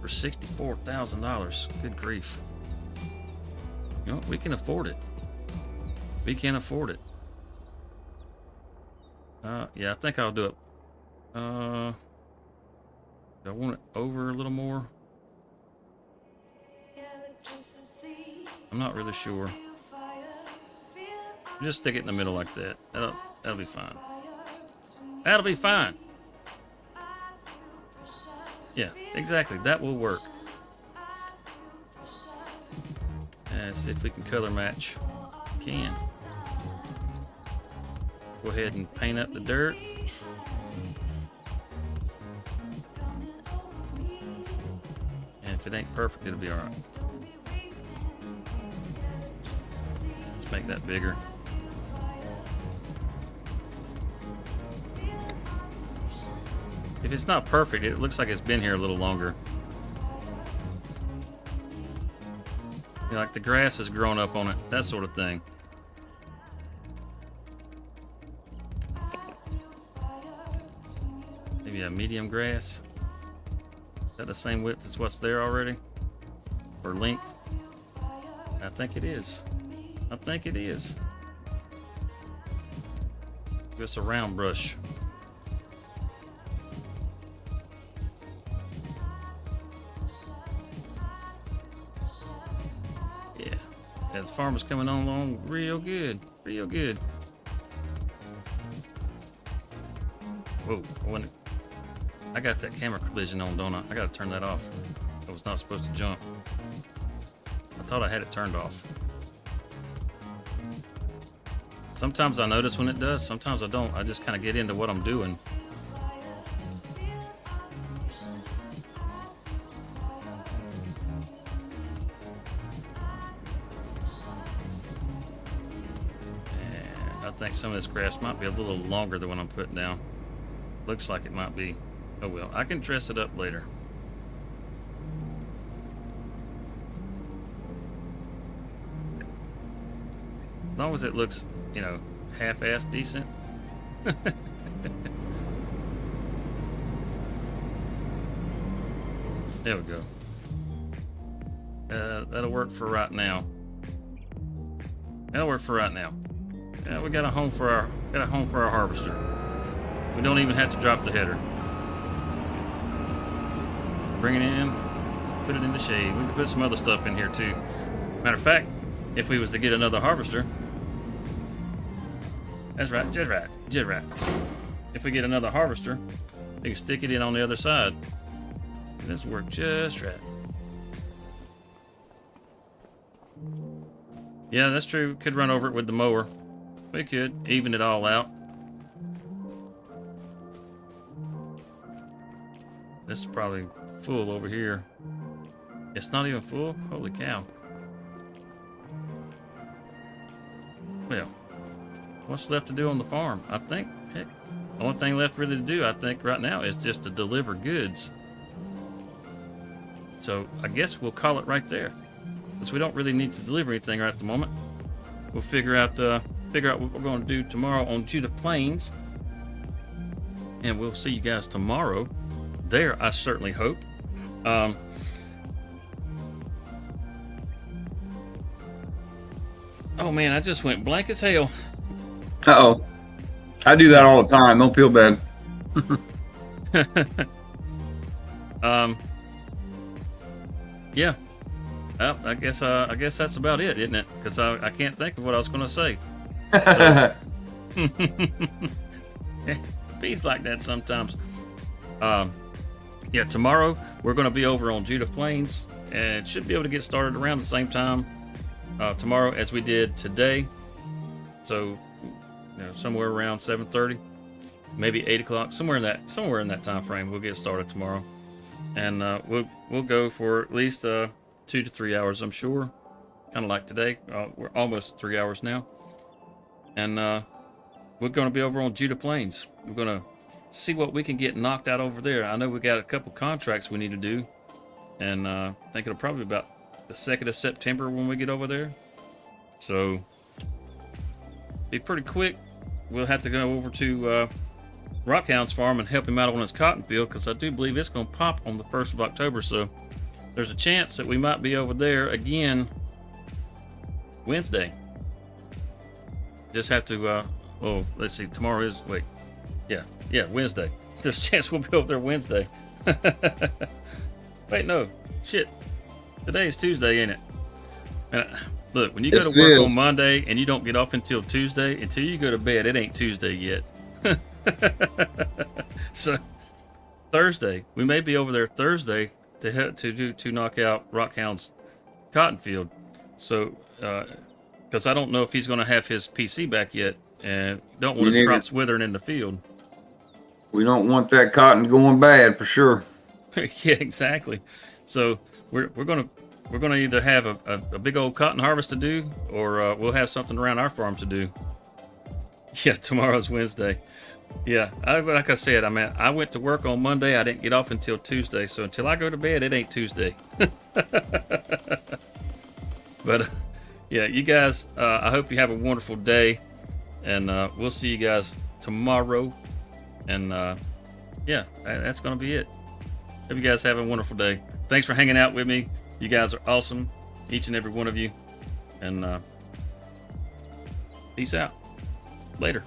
[SPEAKER 1] For $64,000. Good grief. You know, we can afford it. We can afford it. Yeah, I think I'll do it. Do I want it over a little more? I'm not really sure. Just stick it in the middle like that. That'll be fine. That'll be fine. Yeah, exactly. That will work. Let's see if we can color match. Can. Go ahead and paint up the dirt. And if it ain't perfect, it'll be alright. Let's make that bigger. If it's not perfect, it looks like it's been here a little longer. You know, like the grass has grown up on it, that sort of thing. Maybe a medium grass. Is that the same width as what's there already? Or length? I think it is. I think it is. Just a round brush. Yeah, the farm is coming on along real good. Real good. Whoa, I got that camera collision on, don't I? I gotta turn that off. I was not supposed to jump. I thought I had it turned off. Sometimes I notice when it does, sometimes I don't. I just kind of get into what I'm doing. And I think some of this grass might be a little longer than what I'm putting down. Looks like it might be. Oh well, I can dress it up later. As long as it looks, you know, half-assed decent. There we go. That'll work for right now. That'll work for right now. Yeah, we got a home for our harvester. We don't even have to drop the header. Bring it in, put it in the shade. We can put some other stuff in here too. Matter of fact, if we was to get another harvester, that's right, just right. If we get another harvester, we can stick it in on the other side. This work just right. Yeah, that's true. Could run over it with the mower. We could even it all out. This is probably full over here. It's not even full? Holy cow. Well, what's left to do on the farm? I think, heck, the only thing left really to do, I think, right now is just to deliver goods. So I guess we'll call it right there, because we don't really need to deliver anything right at the moment. We'll figure out what we're going to do tomorrow on Judith Plains, and we'll see you guys tomorrow. There, I certainly hope. Oh man, I just went blank as hell.
[SPEAKER 2] Uh-oh. I do that all the time. Don't feel bad.
[SPEAKER 1] Yeah. Well, I guess that's about it, isn't it? Because I can't think of what I was going to say. It feels like that sometimes. Yeah, tomorrow we're going to be over on Judith Plains, and should be able to get started around the same time tomorrow as we did today. So, you know, somewhere around 7:30, maybe 8 o'clock, somewhere in that time frame, we'll get started tomorrow, and we'll go for at least 2 to 3 hours, I'm sure. Kind of like today, we're almost 3 hours now, and we're going to be over on Judith Plains. We're going to see what we can get knocked out over there. I know we got a couple contracts we need to do, and I think it'll probably be about the 2nd of September when we get over there. So be pretty quick, we'll have to go over to Rockhound's farm and help him out on his cotton field, because I do believe it's going to pop on the 1st of October. So there's a chance that we might be over there again Wednesday. Just have to, let's see, tomorrow is, Wednesday. There's a chance we'll be over there Wednesday. Wait, no, shit. Today is Tuesday, ain't it? And look, when you go to work on Monday and you don't get off until Tuesday, until you go to bed, it ain't Tuesday yet. So Thursday, we may be over there Thursday to knock out Rockhound's cotton field. So, because I don't know if he's going to have his PC back yet, and don't want his crops withering in the field.
[SPEAKER 2] We don't want that cotton going bad for sure.
[SPEAKER 1] Yeah, exactly. So we're gonna either have a big old cotton harvest to do, or we'll have something around our farm to do. Yeah, tomorrow's Wednesday. Yeah, like I said, I went to work on Monday. I didn't get off until Tuesday. So until I go to bed, it ain't Tuesday. But yeah, you guys, I hope you have a wonderful day, and we'll see you guys tomorrow. And yeah, that's gonna be it. Hope you guys have a wonderful day. Thanks for hanging out with me. You guys are awesome, each and every one of you. And peace out. Later.